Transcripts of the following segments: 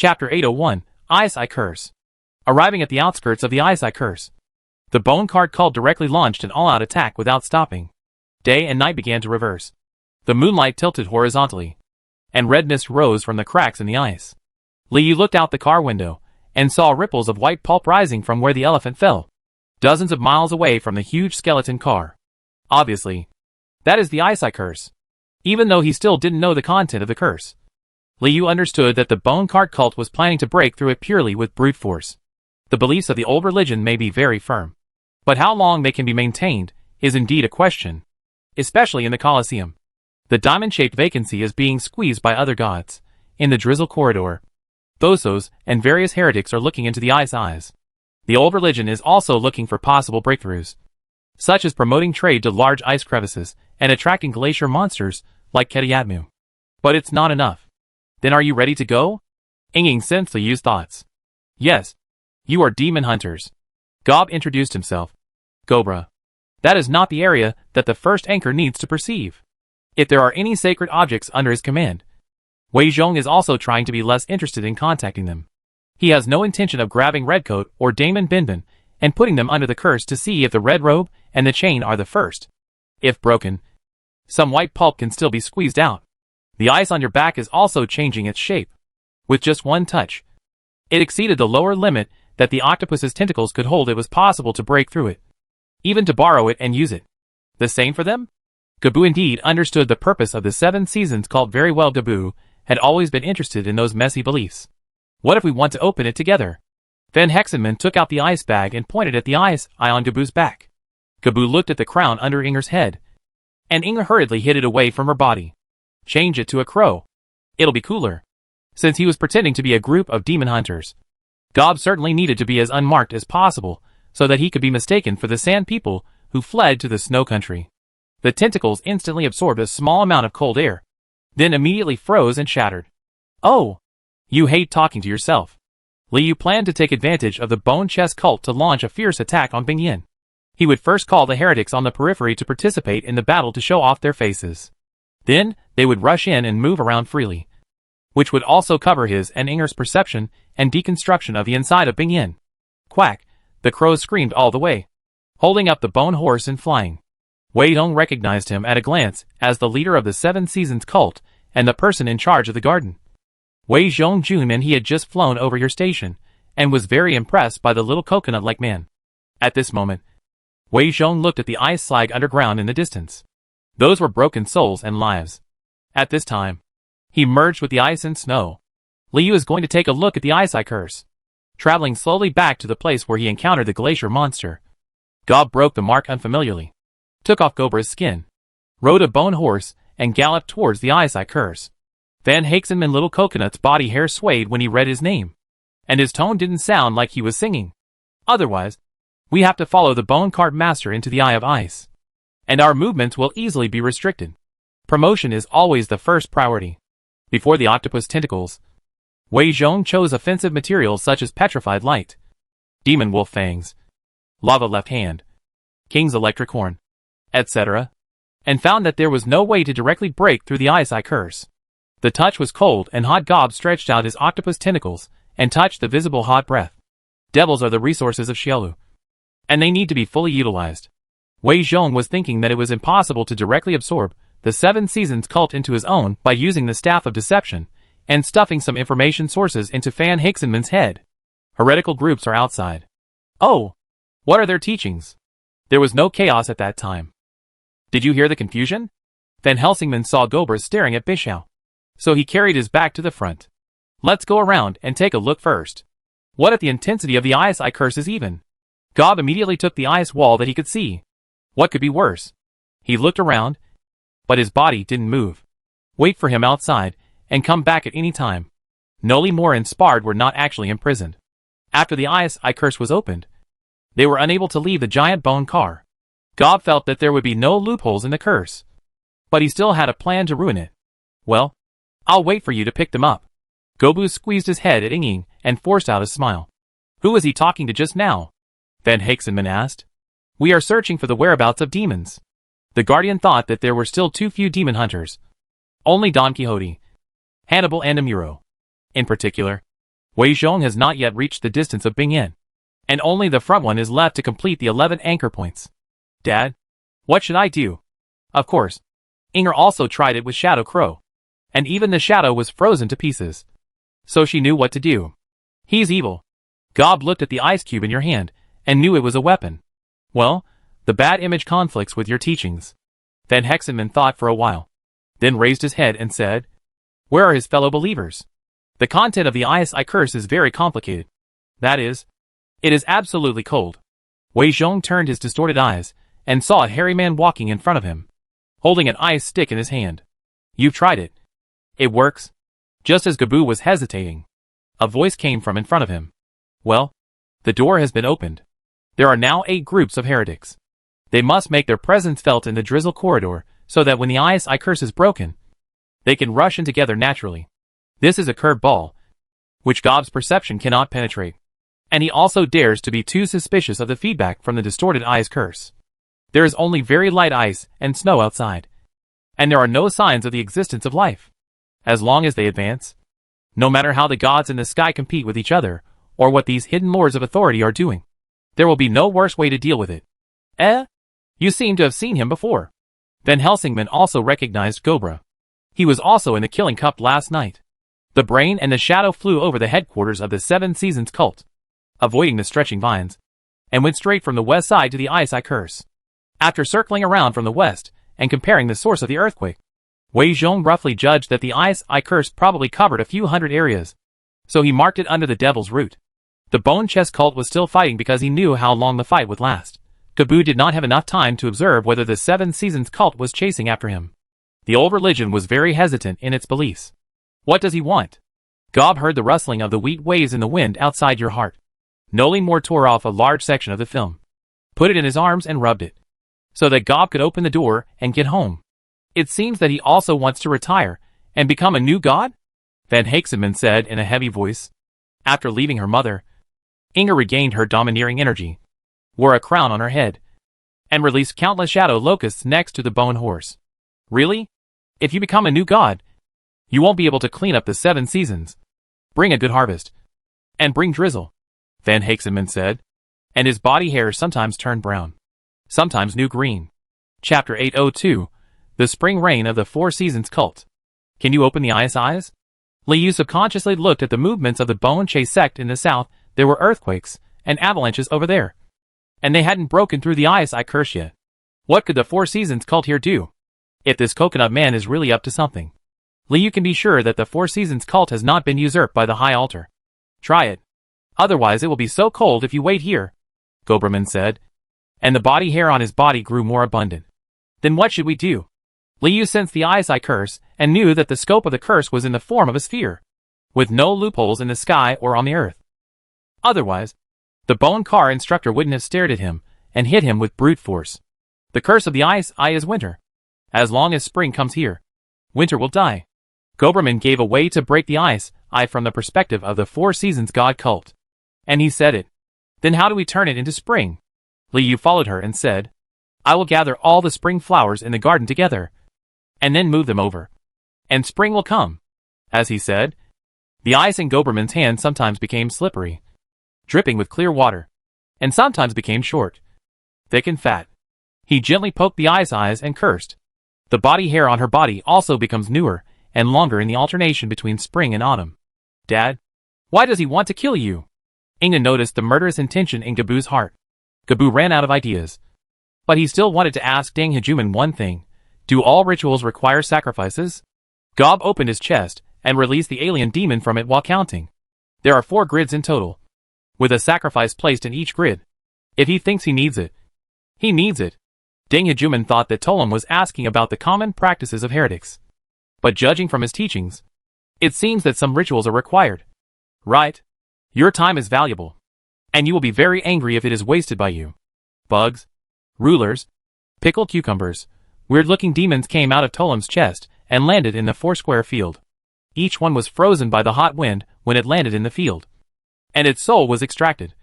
Chapter 801, Ice Eye Curse. Arriving at the outskirts of the Ice Eye Curse, the Bone Card cult directly launched an all-out attack without stopping. Day and night began to reverse. The moonlight tilted horizontally, and red mist rose from the cracks in the ice. Liu looked out the car window, and saw ripples of white pulp rising from where the elephant fell, dozens of miles away from the huge skeleton car. Obviously, that is the Ice Eye Curse. Even though he still didn't know the content of the curse, Liu understood that the Bone Card cult was planning to break through it purely with brute force. The beliefs of the old religion may be very firm, but how long they can be maintained is indeed a question, especially in the Colosseum. The diamond-shaped vacancy is being squeezed by other gods. In the Drizzle Corridor, Thosos and various heretics are looking into the ice eyes. The old religion is also looking for possible breakthroughs, such as promoting trade to large ice crevices and attracting glacier monsters like Ketiatmu. But it's not enough. Then are you ready to go? Inging sensed Liu's thoughts. Yes. You are demon hunters. Gob introduced himself. Cobra. That is not the area that the first anchor needs to perceive. If there are any sacred objects under his command, Wei Zhong is also trying to be less interested in contacting them. He has no intention of grabbing Redcoat or Damon Binbin and putting them under the curse to see if the red robe and the chain are the first. If broken, some white pulp can still be squeezed out. The ice on your back is also changing its shape. With just one touch, it exceeded the lower limit that the octopus's tentacles could hold. It was possible to break through it, even to borrow it and use it. The same for them? Gabu indeed understood the purpose of the 7 seasons cult very well. Gabu had always been interested in those messy beliefs. What if we want to open it together? Van Hexenman took out the ice bag and pointed at the ice eye on Gabu's back. Gabu looked at the crown under Inger's head, and Inger hurriedly hid it away from her body. Change it to a crow. It'll be cooler. Since he was pretending to be a group of demon hunters, Gob certainly needed to be as unmarked as possible so that he could be mistaken for the sand people who fled to the snow country. The tentacles instantly absorbed a small amount of cold air, then immediately froze and shattered. Oh! You hate talking to yourself. Liu planned to take advantage of the Bone Chest cult to launch a fierce attack on Bingyin. He would first call the heretics on the periphery to participate in the battle to show off their faces. Then, they would rush in and move around freely, which would also cover his and Inger's perception and deconstruction of the inside of Bingyin. Quack! The crows screamed all the way, holding up the bone horse and flying. Wei Dong recognized him at a glance as the leader of the 7 seasons cult and the person in charge of the garden. Wei Zhongjun, and he had just flown over your station and was very impressed by the little coconut-like man. At this moment, Wei Zhong looked at the ice slag underground in the distance. Those were broken souls and lives. At this time, he merged with the ice and snow. Liu is going to take a look at the Ice Eye Curse. Traveling slowly back to the place where he encountered the glacier monster, Gob broke the mark unfamiliarly, took off Cobra's skin, rode a bone horse, and galloped towards the Ice Eye Curse. Van Hexenman Little Coconut's body hair swayed when he read his name, and his tone didn't sound like he was singing. Otherwise, we have to follow the Bone Card Master into the Eye of Ice, and our movements will easily be restricted. Promotion is always the first priority. Before the octopus tentacles, Wei Zhong chose offensive materials such as petrified light, demon wolf fangs, lava left hand, king's electric horn, etc., and found that there was no way to directly break through the Ice Eye Curse. The touch was cold, and hot. Gob stretched out his octopus tentacles and touched the visible hot breath. Devils are the resources of Xiaolu, and they need to be fully utilized. Wei Zhong was thinking that it was impossible to directly absorb the 7 seasons cult into his own by using the Staff of Deception and stuffing some information sources into Van Hexenman's head. Heretical groups are outside. Oh! What are their teachings? There was no chaos at that time. Did you hear the confusion? Van Helsingman saw Gobra staring at Bishao, so he carried his back to the front. Let's go around and take a look first. What if the intensity of the Ice Eye Curse is even? Gob immediately took the ice wall that he could see. What could be worse? He looked around, but his body didn't move. Wait for him outside, and come back at any time. Noli Moore and Spard were not actually imprisoned. After the Ice Eye Curse was opened, they were unable to leave the giant bone car. Gob felt that there would be no loopholes in the curse, but he still had a plan to ruin it. Well, I'll wait for you to pick them up. Gobu squeezed his head at Inging and forced out a smile. Who was he talking to just now? Van Hexenman asked. We are searching for the whereabouts of demons. The Guardian thought that there were still too few demon hunters. Only Don Quixote, Hannibal and Amuro, in particular, Wei Zhong has not yet reached the distance of Bing Yin, and only the front one is left to complete the 11 anchor points. Dad, what should I do? Of course. Inger also tried it with Shadow Crow, and even the shadow was frozen to pieces. So she knew what to do. He's evil. Gob looked at the ice cube in your hand, and knew it was a weapon. Well, the bad image conflicts with your teachings. Then Hexenman thought for a while, then raised his head and said, where are his fellow believers? The content of the ice I curse is very complicated. That is, it is absolutely cold. Wei Zhong turned his distorted eyes, and saw a hairy man walking in front of him, holding an ice stick in his hand. You've tried it. It works. Just as Gabu was hesitating, a voice came from in front of him. Well, the door has been opened. There are now 8 groups of heretics. They must make their presence felt in the drizzle corridor, so that when the ice I curse is broken, they can rush in together naturally. This is a curved ball, which Gob's perception cannot penetrate. And he also dares to be too suspicious of the feedback from the distorted ice curse. There is only very light ice and snow outside, and there are no signs of the existence of life. As long as they advance, no matter how the gods in the sky compete with each other, or what these hidden lords of authority are doing, there will be no worse way to deal with it. You seem to have seen him before. Van Helsingman also recognized Gobra. He was also in the Killing Cup last night. The brain and the shadow flew over the headquarters of the 7 Seasons cult, avoiding the stretching vines, and went straight from the west side to the ice I curse. After circling around from the west, and comparing the source of the earthquake, Wei Zhong roughly judged that the ice I curse probably covered a few hundred areas, so he marked it under the Devil's Root. The Bone Chest cult was still fighting because he knew how long the fight would last. Gabu did not have enough time to observe whether the 7 Seasons cult was chasing after him. The old religion was very hesitant in its beliefs. What does he want? Gob heard the rustling of the wheat waves in the wind outside your heart. Noli Moore tore off a large section of the film, put it in his arms and rubbed it, so that Gob could open the door and get home. It seems that he also wants to retire and become a new god? Van Hexenman said in a heavy voice. After leaving her mother, Inger regained her domineering energy, wore a crown on her head, and released countless shadow locusts next to the bone horse. Really? If you become a new god, you won't be able to clean up the 7 seasons. Bring a good harvest. And bring drizzle, Van Hexenman said, and his body hair sometimes turned brown, sometimes new green. Chapter 802, The Spring Rain of the 4 Seasons Cult. Can you open the ice eyes? Liu subconsciously looked at the movements of the Bone Chase sect in the south. There were earthquakes and avalanches over there, and they hadn't broken through the ice I curse yet. What could the 4 Seasons Cult here do? If this coconut man is really up to something, Liu can be sure that the 4 Seasons Cult has not been usurped by the High Altar. Try it. Otherwise it will be so cold if you wait here, Goberman said, and the body hair on his body grew more abundant. Then what should we do? Liu sensed the ice I curse and knew that the scope of the curse was in the form of a sphere, with no loopholes in the sky or on the earth. Otherwise, the bone car instructor wouldn't have stared at him and hit him with brute force. The curse of the ice eye is winter. As long as spring comes here, winter will die. Goberman gave a way to break the ice eye from the perspective of the 4 Seasons god cult. And he said it. Then how do we turn it into spring? Liu followed her and said, I will gather all the spring flowers in the garden together, and then move them over, and spring will come. As he said, the ice in Goberman's hand sometimes became slippery, dripping with clear water, and sometimes became short, thick and fat. He gently poked the ice eyes and cursed. The body hair on her body also becomes newer and longer in the alternation between spring and autumn. Dad, why does he want to kill you? Inga noticed the murderous intention in Gabu's heart. Gabu ran out of ideas, but he still wanted to ask Deng Hejuman one thing. Do all rituals require sacrifices? Gob opened his chest and released the alien demon from it while counting. There are 4 grids in total, with a sacrifice placed in each grid. If he thinks he needs it, he needs it. Deng Hejuman thought that Tolam was asking about the common practices of heretics, but judging from his teachings, it seems that some rituals are required. Right? Your time is valuable, and you will be very angry if it is wasted by you. Bugs, rulers, pickled cucumbers, weird-looking demons came out of Tolam's chest and landed in the 4-square field. Each one was frozen by the hot wind when it landed in the field, and its soul was extracted,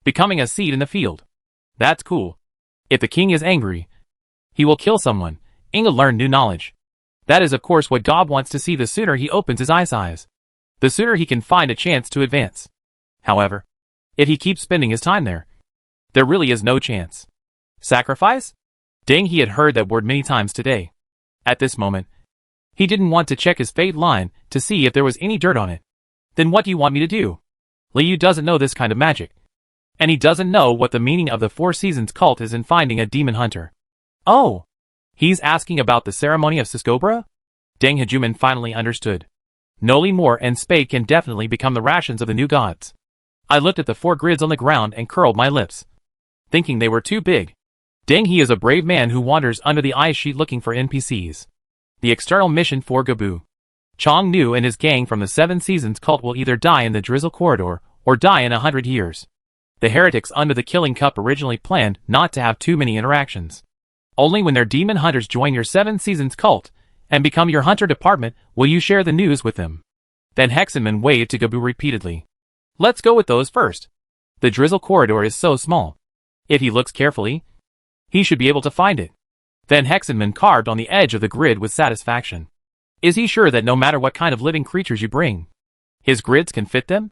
becoming a seed in the field. That's cool. If the king is angry, he will kill someone. Inga learned new knowledge. That is of course what Gob wants to see the sooner he opens his eyes. the sooner he can find a chance to advance. However, if he keeps spending his time there really is no chance. Sacrifice? Dang, he had heard that word many times today. At this moment, he didn't want to check his fate line to see if there was any dirt on it. Then what do you want me to do? Liu doesn't know this kind of magic. And he doesn't know what the meaning of the Four Seasons cult is in finding a demon hunter. Oh! He's asking about the ceremony of Siskobra? Deng Hejuman finally understood. Noli Moore and Spade can definitely become the rations of the new gods. I looked at the 4 grids on the ground and curled my lips, thinking they were too big. Deng, he is a brave man who wanders under the ice sheet looking for NPCs. The external mission for Gabu. Chong Nu and his gang from the 7 Seasons cult will either die in the Drizzle Corridor, or die in 100 years. The heretics under the Killing Cup originally planned not to have too many interactions. Only when their demon hunters join your 7 Seasons cult, and become your hunter department, will you share the news with them. Then Hexenman waved to Gabu repeatedly. Let's go with those first. The Drizzle Corridor is so small. If he looks carefully, he should be able to find it. Then Hexenman carved on the edge of the grid with satisfaction. Is he sure that no matter what kind of living creatures you bring, his grids can fit them?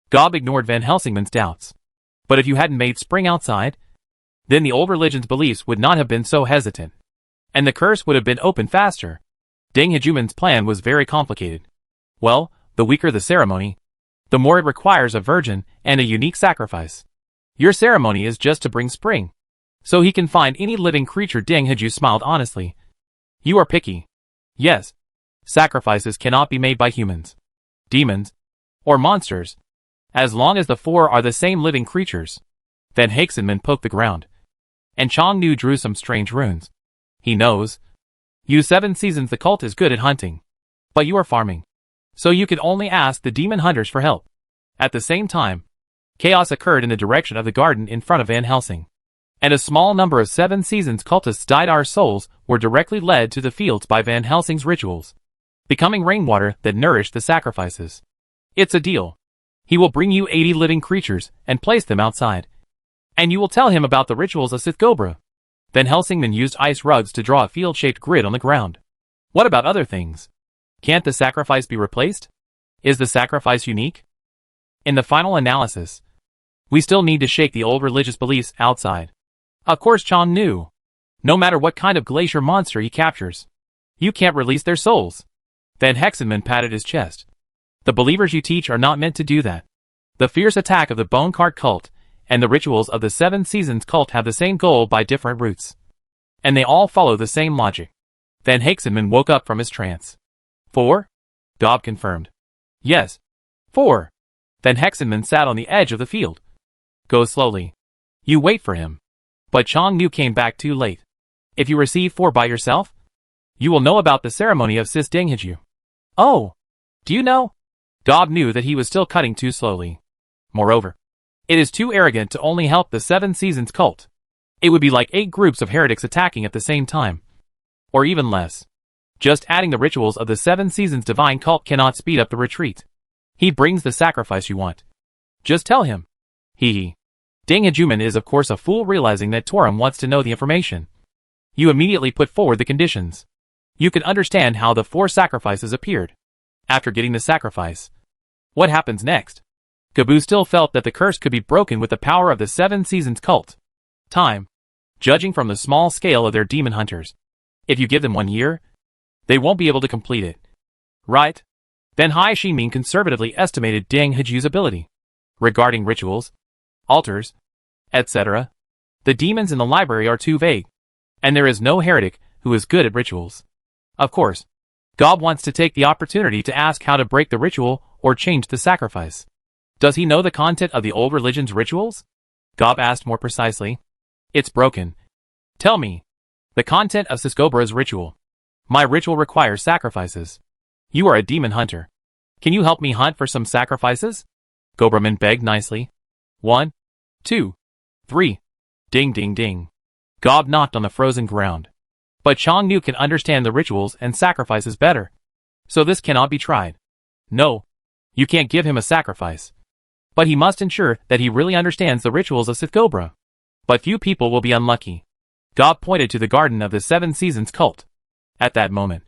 Gob ignored Van Helsingman's doubts. But if you hadn't made spring outside, then the old religion's beliefs would not have been so hesitant. And the curse would have been opened faster. Deng Hejuman's plan was very complicated. Well, the weaker the ceremony, the more it requires a virgin and a unique sacrifice. Your ceremony is just to bring spring, so he can find any living creature. Deng Heju smiled honestly. You are picky. Yes. Sacrifices cannot be made by humans, demons, or monsters, as long as the 4 are the same living creatures. Then Hexenman poked the ground, and Chong Nu drew some strange runes. He knows. You 7 Seasons, the cult is good at hunting, but you are farming, so you could only ask the demon hunters for help. At the same time, chaos occurred in the direction of the garden in front of Van Helsing, and a small number of 7 Seasons cultists died. Our souls were directly led to the fields by Van Helsing's rituals, becoming rainwater that nourished the sacrifices. It's a deal. He will bring you 80 living creatures and place them outside, and you will tell him about the rituals of Sithgobra. Van Helsingman used ice rugs to draw a field-shaped grid on the ground. What about other things? Can't the sacrifice be replaced? Is the sacrifice unique? In the final analysis, we still need to shake the old religious beliefs outside. Of course Chong knew. No matter what kind of glacier monster he captures, you can't release their souls. Then Hexenman patted his chest. The believers you teach are not meant to do that. The fierce attack of the Bone Card cult and the rituals of the 7 Seasons cult have the same goal by different routes, and they all follow the same logic. Then Hexenman woke up from his trance. 4? Dob confirmed. Yes. 4. Then Hexenman sat on the edge of the field. Go slowly. You wait for him. But Chong Nu came back too late. If you receive 4 by yourself, you will know about the ceremony of Sis Dengheju. Oh! Do you know? Dob knew that he was still cutting too slowly. Moreover, it is too arrogant to only help the 7 Seasons cult. It would be like 8 groups of heretics attacking at the same time. Or even less. Just adding the rituals of the 7 Seasons divine cult cannot speed up the retreat. He brings the sacrifice you want. Just tell him. Hee. Deng Hejuman is of course a fool, realizing that Torum wants to know the information. You immediately put forward the conditions. You can understand how the 4 sacrifices appeared. After getting the sacrifice, what happens next? Gabu still felt that the curse could be broken with the power of the 7 Seasons cult. Time. Judging from the small scale of their demon hunters, if you give them 1 year, they won't be able to complete it. Right? Then Hai Shimin conservatively estimated Deng Heju's ability. Regarding rituals, altars, etc., the demons in the library are too vague, and there is no heretic who is good at rituals. Of course, Gob wants to take the opportunity to ask how to break the ritual or change the sacrifice. Does he know the content of the old religion's rituals? Gob asked more precisely. It's broken. Tell me. The content of Siskobra's ritual. My ritual requires sacrifices. You are a demon hunter. Can you help me hunt for some sacrifices? Gobraman begged nicely. 1, 2, 3. Ding ding ding. Gob knocked on the frozen ground. But Chong Nu can understand the rituals and sacrifices better, so this cannot be tried. No. You can't give him a sacrifice. But he must ensure that he really understands the rituals of Sithgobra. But few people will be unlucky. Gob pointed to the garden of the 7 Seasons cult. At that moment,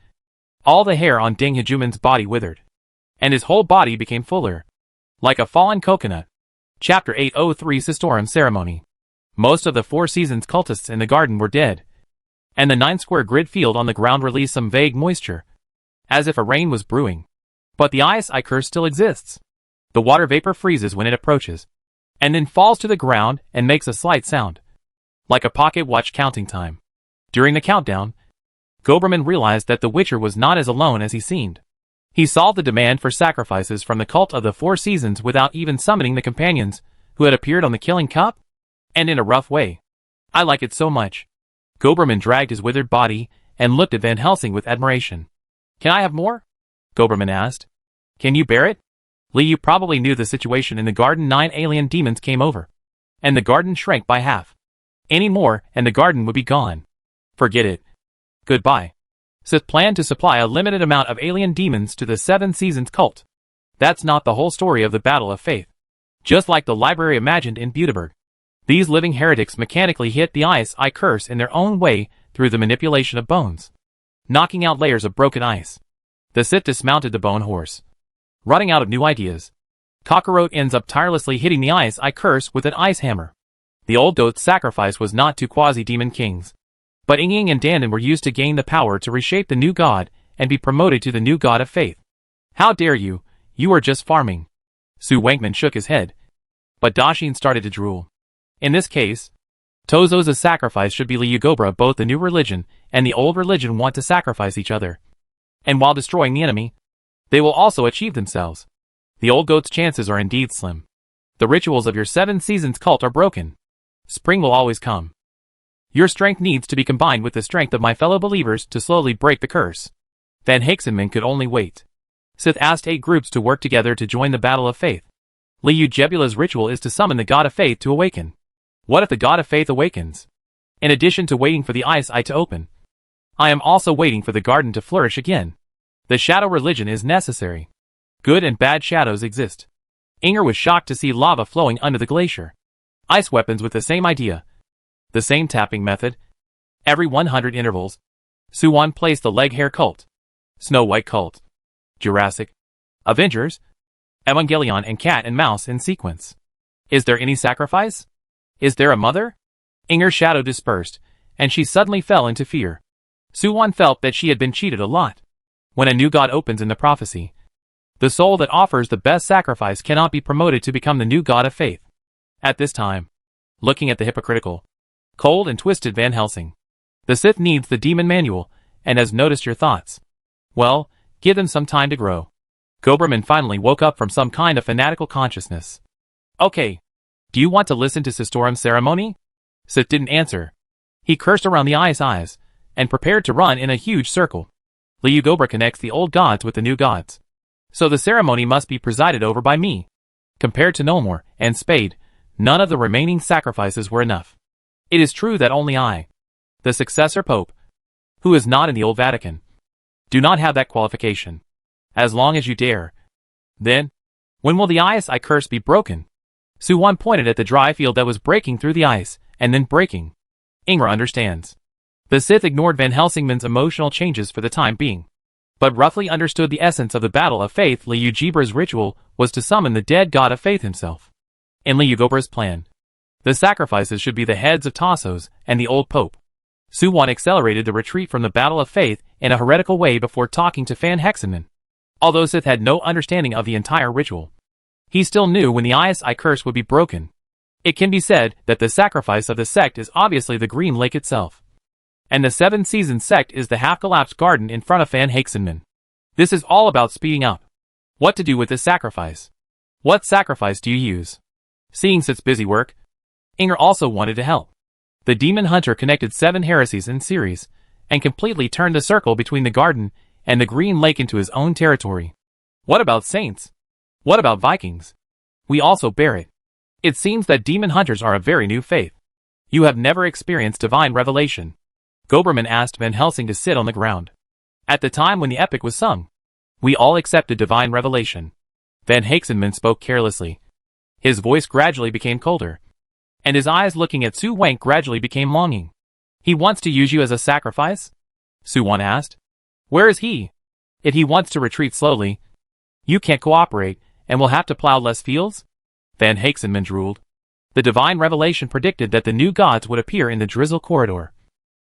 all the hair on Deng Hejuman's body withered, and his whole body became fuller, like a fallen coconut. Chapter 803 Sistorum Ceremony. Most of the Four Seasons cultists in the garden were dead, and the 9-square grid field on the ground released some vague moisture, as if a rain was brewing. But the ice curse still exists. The water vapor freezes when it approaches, and then falls to the ground and makes a slight sound, like a pocket watch counting time. During the countdown, Goberman realized that the Witcher was not as alone as he seemed. He solved the demand for sacrifices from the cult of the Four Seasons without even summoning the companions who had appeared on the Killing Cup, and in a rough way. I like it so much. Goberman dragged his withered body and looked at Van Helsing with admiration. Can I have more? Goberman asked. Can you bear it? Lee, you probably knew the situation in the garden. 9 alien demons came over, and the garden shrank by half. Any more, and the garden would be gone. Forget it. Goodbye. Sith planned to supply a limited amount of alien demons to the Seven Seasons cult. That's not the whole story of the Battle of Faith. Just like the library imagined in Buteberg, these living heretics mechanically hit the ice curse in their own way through the manipulation of bones, knocking out layers of broken ice. The Sith dismounted the bone horse, running out of new ideas. Kakarot ends up tirelessly hitting the ice curse with an ice hammer. The old goat's sacrifice was not to quasi-demon kings, but Ying and Dandan were used to gain the power to reshape the new god and be promoted to the new god of faith. How dare you? You are just farming. Su Wankman shook his head, but Dashin started to drool. In this case, Tozo's sacrifice should be Liugobra. Both the new religion and the old religion want to sacrifice each other, and while destroying the enemy, they will also achieve themselves. The old goat's chances are indeed slim. The rituals of your Seven Seasons cult are broken. Spring will always come. Your strength needs to be combined with the strength of my fellow believers to slowly break the curse. Van Hexenman could only wait. Sith asked 8 groups to work together to join the Battle of Faith. Liu Gebula's ritual is to summon the God of Faith to awaken. What if the God of Faith awakens? In addition to waiting for the ice to open, I am also waiting for the garden to flourish again. The shadow religion is necessary. Good and bad shadows exist. Inger was shocked to see lava flowing under the glacier. Ice weapons with the same idea. The same tapping method. Every 100 intervals. Suwon placed the leg hair cult, Snow White cult, Jurassic, Avengers, Evangelion and Cat and Mouse in sequence. Is there any sacrifice? Is there a mother? Inger's shadow dispersed, and she suddenly fell into fear. Suwon felt that she had been cheated a lot. When a new god opens in the prophecy, the soul that offers the best sacrifice cannot be promoted to become the new god of faith. At this time, looking at the hypocritical, cold and twisted Van Helsing, the Sith needs the demon manual, and has noticed your thoughts. Well, give them some time to grow. Goberman finally woke up from some kind of fanatical consciousness. Okay. Do you want to listen to Sistorum ceremony? Sith didn't answer. He cursed around the eyes, and prepared to run in a huge circle. Liu Gobra connects the old gods with the new gods. So the ceremony must be presided over by me. Compared to Nomor and Spade, none of the remaining sacrifices were enough. It is true that only I, the successor pope, who is not in the old Vatican, do not have that qualification. As long as you dare. Then, when will the ice curse be broken? Suwon pointed at the dry field that was breaking through the ice, and then breaking. Inger understands. The Sith ignored Van Helsingman's emotional changes for the time being, but roughly understood the essence of the Battle of Faith. Liu Gebra's ritual was to summon the dead god of faith himself. In Liu Gebra's plan, the sacrifices should be the heads of Tassos and the old pope. Suwon accelerated the retreat from the Battle of Faith in a heretical way before talking to Van Hexenman. Although Sith had no understanding of the entire ritual, he still knew when the ice curse would be broken. It can be said that the sacrifice of the sect is obviously the Green Lake itself, and the Seven Seasons sect is the half-collapsed garden in front of Van Hexenman. This is all about speeding up. What to do with this sacrifice? What sacrifice do you use? Seeing Sith's busy work, Inger also wanted to help. The demon hunter connected 7 heresies in series, and completely turned the circle between the garden and the Green Lake into his own territory. What about saints? What about Vikings? We also bear it. It seems that demon hunters are a very new faith. You have never experienced divine revelation. Goberman asked Van Helsing to sit on the ground. At the time when the epic was sung, we all accepted divine revelation. Van Hexenman spoke carelessly. His voice gradually became colder, and his eyes looking at Su Wank gradually became longing. He wants to use you as a sacrifice? Suwon asked. Where is he? If he wants to retreat slowly, You can't cooperate, and we'll have to plow less fields? Van Haxenman drooled. The divine revelation predicted that the new gods would appear in the drizzle corridor.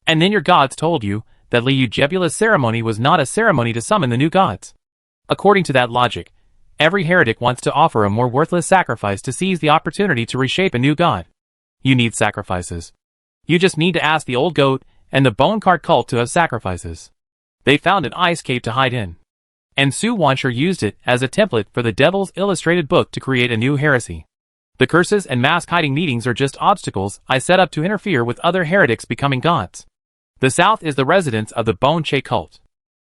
And then your gods told you that Liujebula's ceremony was not a ceremony to summon the new gods. According to that logic, every heretic wants to offer a more worthless sacrifice to seize the opportunity to reshape a new god. You need sacrifices. You just need to ask the old goat and the bone cart cult to have sacrifices. They found an ice cave to hide in. And Su Wansher used it as a template for the Devil's Illustrated Book to create a new heresy. The curses and mask hiding meetings are just obstacles I set up to interfere with other heretics becoming gods. The south is the residence of the Bone Che cult.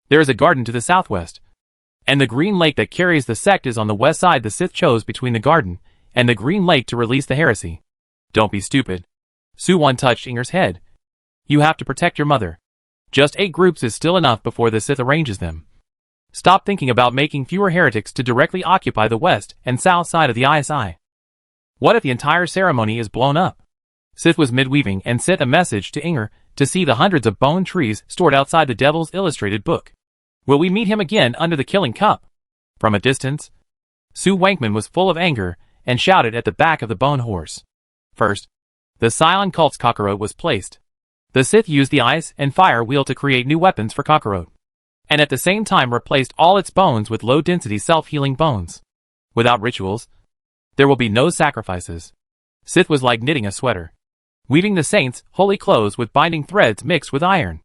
There is a garden to the southwest. And the green lake that carries the sect is on the west side. The Sith chose between the garden and the green lake to release the heresy. Don't be stupid. Su Wan touched Inger's head. You have to protect your mother. Just 8 groups is still enough before the Sith arranges them. Stop thinking about making fewer heretics to directly occupy the west and south side of the ISI. What if the entire ceremony is blown up? Sith was mid-weaving and sent a message to Inger to see the hundreds of bone trees stored outside the Devil's Illustrated Book. Will we meet him again under the killing cup? From a distance, Su Wankman was full of anger and shouted at the back of the bone horse. First, the Scion cult's Kakarot was placed. The Sith used the ice and fire wheel to create new weapons for Kakarot, and at the same time replaced all its bones with low-density self-healing bones. Without rituals, there will be no sacrifices. Sith was like knitting a sweater, weaving the saints' holy clothes with binding threads mixed with iron.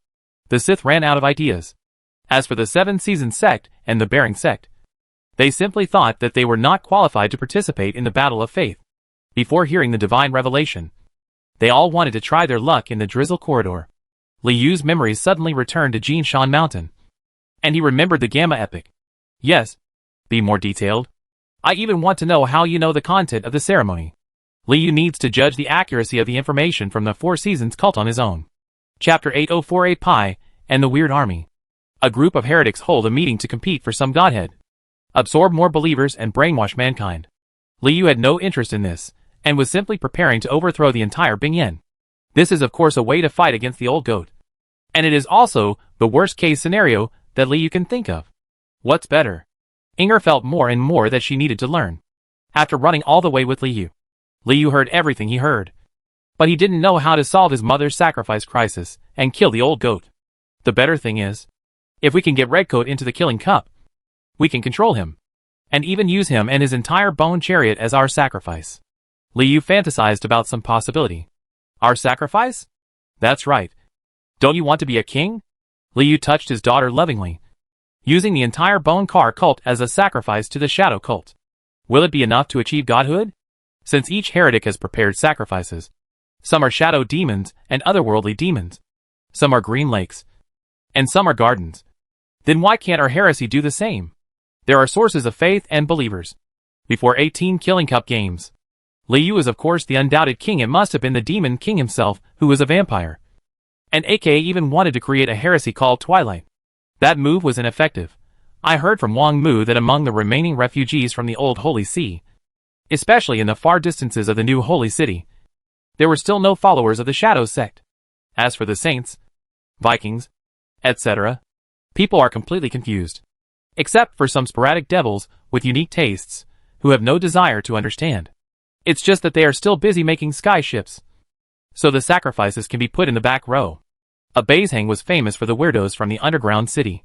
The Sith ran out of ideas. As for the 7 Seasons sect and the Bearing sect, they simply thought that they were not qualified to participate in the battle of faith. Before hearing the divine revelation, they all wanted to try their luck in the drizzle corridor. Liu's memories suddenly returned to Jinshan Mountain, and he remembered the Gamma epic. Yes, be more detailed. I even want to know how you know the content of the ceremony. Liu needs to judge the accuracy of the information from the 4 Seasons cult on his own. Chapter 8048 Pi and the Weird Army. A group of heretics hold a meeting to compete for some godhead. Absorb more believers and brainwash mankind. Liu had no interest in this, and was simply preparing to overthrow the entire Bingyan. This is of course a way to fight against the old goat. And it is also the worst case scenario that Liu can think of. What's better? Inger felt more and more that she needed to learn. After running all the way with Liu heard everything he heard. But he didn't know how to solve his mother's sacrifice crisis and kill the old goat. The better thing is, if we can get Redcoat into the killing cup, we can control him, and even use him and his entire bone chariot as our sacrifice. Liu fantasized about some possibility. Our sacrifice? That's right. Don't you want to be a king? Liu touched his daughter lovingly. Using the entire Bone Car cult as a sacrifice to the Shadow cult. Will it be enough to achieve godhood? Since each heretic has prepared sacrifices. Some are shadow demons and otherworldly demons. Some are green lakes. And some are gardens. Then why can't our heresy do the same? There are sources of faith and believers. Before 18 Killing Cup games, Liu is of course the undoubted king. It must have been the demon king himself, who was a vampire. And aka even wanted to create a heresy called Twilight. That move was ineffective. I heard from Wang Mu that among the remaining refugees from the old Holy See, especially in the far distances of the new Holy City, there were still no followers of the Shadow sect. As for the saints, Vikings, etc., people are completely confused. Except for some sporadic devils with unique tastes, who have no desire to understand. It's just that they are still busy making sky ships. So the sacrifices can be put in the back row. A Bazhang was famous for the weirdos from the underground city,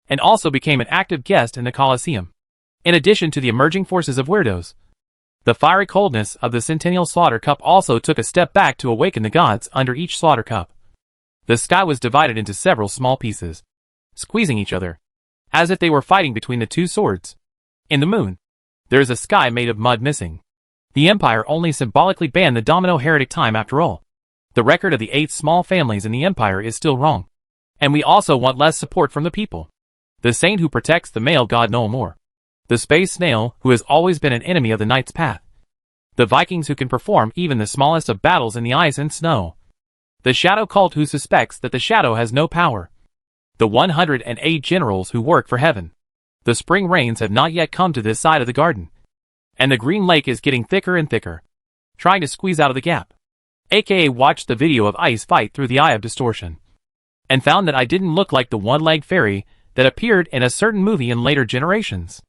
and also became an active guest in the Colosseum. In addition to the emerging forces of weirdos, the fiery coldness of the Centennial Slaughter Cup also took a step back to awaken the gods under each Slaughter Cup. The sky was divided into several small pieces, squeezing each other, as if they were fighting between the 2 swords. In the moon, there is a sky made of mud missing. The Empire only symbolically banned the Domino Heretic time after all. The record of the 8 small families in the Empire is still wrong. And we also want less support from the people. The saint who protects the male god no more. The space snail who has always been an enemy of the knight's path. The Vikings who can perform even the smallest of battles in the ice and snow. The shadow cult who suspects that the shadow has no power. The 108 generals who work for heaven. The spring rains have not yet come to this side of the garden. And the green lake is getting thicker and thicker, trying to squeeze out of the gap. AKA watched the video of Ice fight through the Eye of Distortion, and found that I didn't look like the one-legged fairy that appeared in a certain movie in later generations.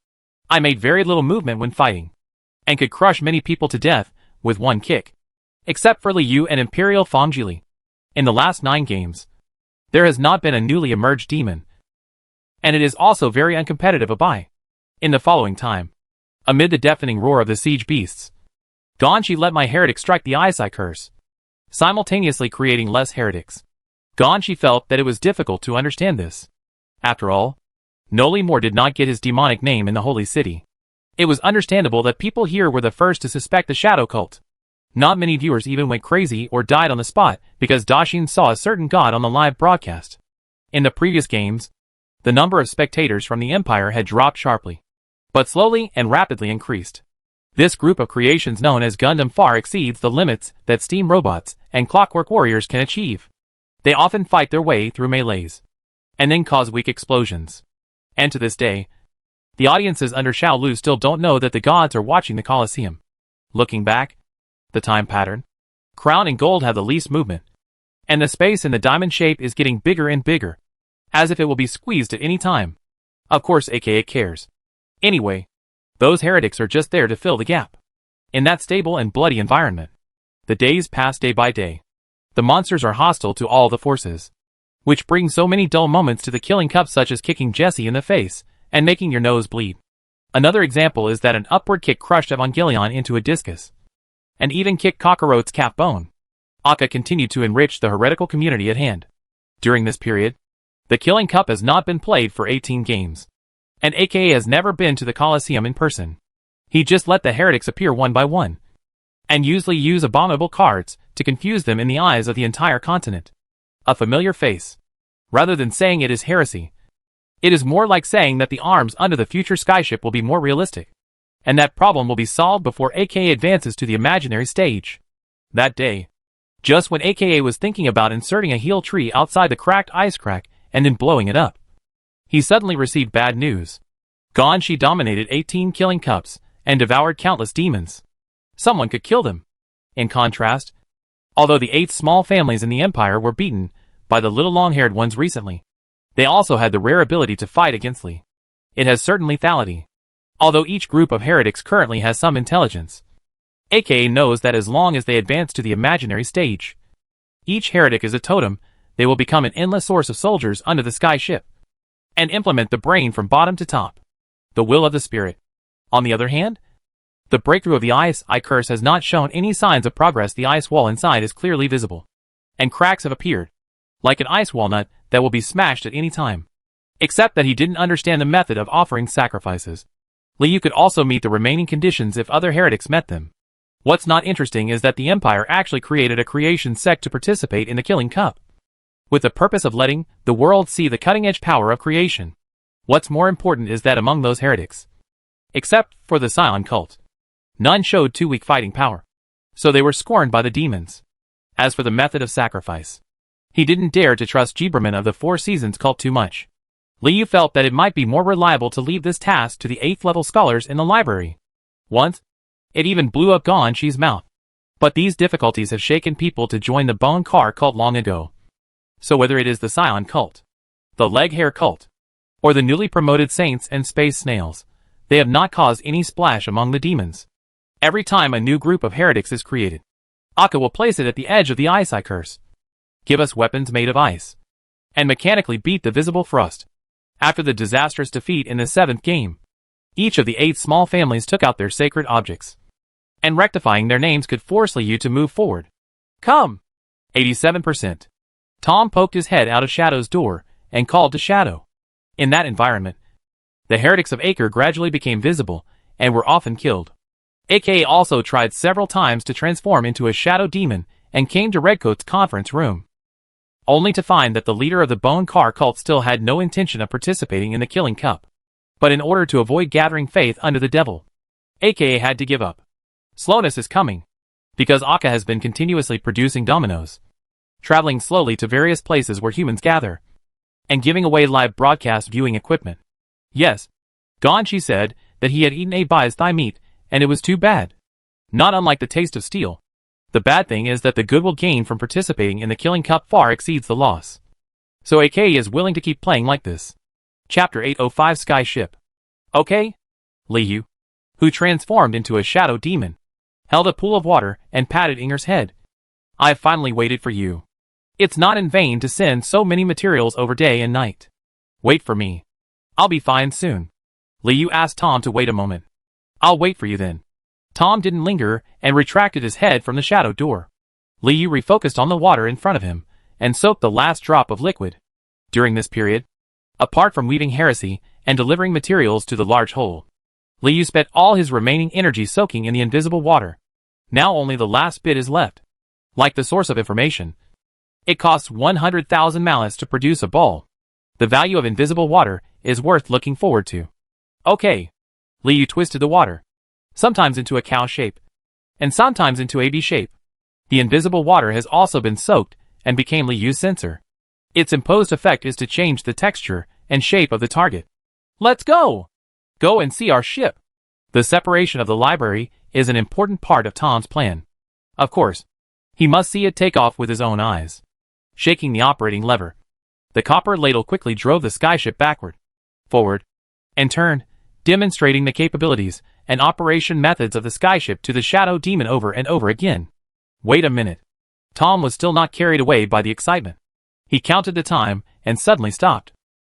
I made very little movement when fighting, and could crush many people to death with one kick. Except for Liu and Imperial Fongili. In the last 9 games, there has not been a newly emerged demon, and it is also very uncompetitive a buy. In the following time, amid the deafening roar of the siege beasts, Ganshi let my heretic strike the Aisai curse, simultaneously creating less heretics. Ganshi felt that it was difficult to understand this. After all, Noli Moore did not get his demonic name in the holy city. It was understandable that people here were the first to suspect the shadow cult. Not many viewers even went crazy or died on the spot because Dashin saw a certain god on the live broadcast. In the previous games, the number of spectators from the Empire had dropped sharply, but slowly and rapidly increased. This group of creations known as Gundam far exceeds the limits that steam robots and clockwork warriors can achieve. They often fight their way through melees, and then cause weak explosions. And to this day, the audiences under Shaolu still don't know that the gods are watching the Colosseum. Looking back, the time pattern, Crown and Gold have the least movement, and the space in the diamond shape is getting bigger and bigger, as if it will be squeezed at any time. Of course aka cares. Anyway, those heretics are just there to fill the gap. In that stable and bloody environment, the days pass day by day. The monsters are hostile to all the forces, which brings so many dull moments to the killing cup, such as kicking Jesse in the face and making your nose bleed. Another example is that an upward kick crushed Evangelion into a discus, and even kicked Kakarot's cap bone. Akka continued to enrich the heretical community at hand. During this period, the Killing Cup has not been played for 18 games, and aka has never been to the Colosseum in person. He just let the heretics appear one by one, and usually use abominable cards to confuse them in the eyes of the entire continent. A familiar face. Rather than saying it is heresy, it is more like saying that the arms under the future skyship will be more realistic, and that problem will be solved before aka advances to the imaginary stage. That day, just when aka was thinking about inserting a heal tree outside the cracked ice crack and then blowing it up, he suddenly received bad news. Ganshi dominated 18 killing cups and devoured countless demons. Someone could kill them. In contrast, although the 8 small families in the Empire were beaten by the little long-haired ones recently, they also had the rare ability to fight against Li. It has certain lethality. Although each group of heretics currently has some intelligence, aka knows that as long as they advance to the imaginary stage, each heretic is a totem, they will become an endless source of soldiers under the sky ship, and implement the brain from bottom to top, the will of the spirit. On the other hand, the breakthrough of the ice curse has not shown any signs of progress. The ice wall inside is clearly visible, and cracks have appeared, like an ice walnut that will be smashed at any time. Except that he didn't understand the method of offering sacrifices. Liu could also meet the remaining conditions if other heretics met them. What's not interesting is that the Empire actually created a creation sect to participate in the Killing Cup, with the purpose of letting the world see the cutting-edge power of creation. What's more important is that among those heretics, except for the Scion cult, none showed too weak fighting power, so they were scorned by the demons. As for the method of sacrifice, he didn't dare to trust Gibraman of the Four Seasons cult too much. Liu felt that it might be more reliable to leave this task to the 8th level scholars in the library. Once, it even blew up Ganshi's mouth. But these difficulties have shaken people to join the Bone Car cult long ago. So whether it is the Scion cult, the Leg Hair cult, or the newly promoted Saints and Space Snails, they have not caused any splash among the demons. Every time a new group of heretics is created, Akka will place it at the edge of the ice curse, give us weapons made of ice, and mechanically beat the visible thrust. After the disastrous defeat in the 7th game, each of the 8 small families took out their sacred objects, and rectifying their names could force Liu to move forward. Come! 87%. Tom poked his head out of Shadow's door and called to Shadow. In that environment, the heretics of Acre gradually became visible and were often killed. aka also tried several times to transform into a shadow demon and came to Redcoat's conference room, only to find that the leader of the Bone Car cult still had no intention of participating in the Killing Cup. But in order to avoid gathering faith under the devil, aka had to give up. Slowness is coming, because Akka has been continuously producing dominoes, traveling slowly to various places where humans gather, and giving away live broadcast viewing equipment. Yes, Ganshi said that he had eaten a bai's thigh meat, and it was too bad. Not unlike the taste of steel. The bad thing is that the goodwill gained from participating in the Killing Cup far exceeds the loss. So AK is willing to keep playing like this. Chapter 805 Sky Ship. Okay? Liu, who transformed into a shadow demon, held a pool of water and patted Inger's head. "I've finally waited for you. It's not in vain to send so many materials over day and night. Wait for me. I'll be fine soon." Liu asked Tom to wait a moment. "I'll wait for you then." Tom didn't linger and retracted his head from the shadow door. Liu refocused on the water in front of him and soaked the last drop of liquid. During this period, apart from weaving heresy and delivering materials to the large hole, Liu spent all his remaining energy soaking in the invisible water. Now only the last bit is left. Like the source of information, it costs 100,000 mallets to produce a ball. The value of invisible water is worth looking forward to. Okay. Liu twisted the water, sometimes into a cow shape, and sometimes into a B shape. The invisible water has also been soaked and became Liu's sensor. Its imposed effect is to change the texture and shape of the target. Let's go! Go and see our ship. The separation of the library is an important part of Tom's plan. Of course, he must see it take off with his own eyes. Shaking the operating lever, the copper ladle quickly drove the skyship backward, forward, and turned, demonstrating the capabilities and operation methods of the skyship to the shadow demon over and over again. Wait a minute. Tom was still not carried away by the excitement. He counted the time and suddenly stopped.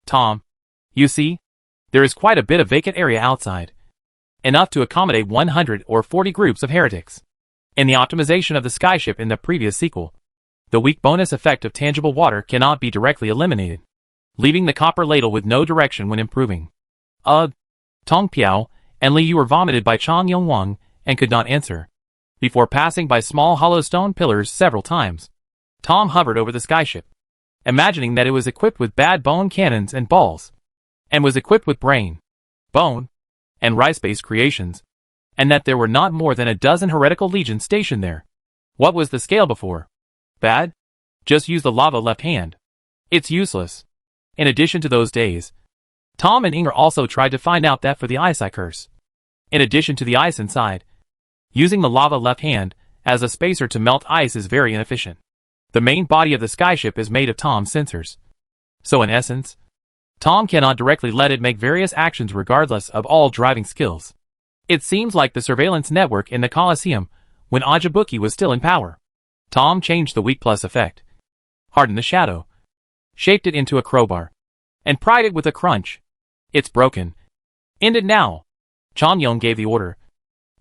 "Tom, you see, there is quite a bit of vacant area outside. Enough to accommodate 140 groups of heretics. In the optimization of the skyship in the previous sequel, the weak bonus effect of tangible water cannot be directly eliminated, leaving the copper ladle with no direction when improving." Tong Piao and Liu were vomited by Chang Yongwang and could not answer. Before passing by small hollow stone pillars several times, Tom hovered over the skyship, imagining that it was equipped with bad bone cannons and balls, and was equipped with brain, bone, and rice-based creations, and that there were not more than a dozen heretical legions stationed there. What was the scale before? Bad? Just use the lava left hand. It's useless. In addition to those days, Tom and Inger also tried to find out that for the ice curse, in addition to the ice inside, using the lava left hand as a spacer to melt ice is very inefficient. The main body of the skyship is made of Tom's sensors. So in essence, Tom cannot directly let it make various actions regardless of all driving skills. It seems like the surveillance network in the Colosseum when Ajabuki was still in power. Tom changed the weak plus effect, hardened the shadow, shaped it into a crowbar, and pried it with a crunch. It's broken. End it now. Chang Yong gave the order,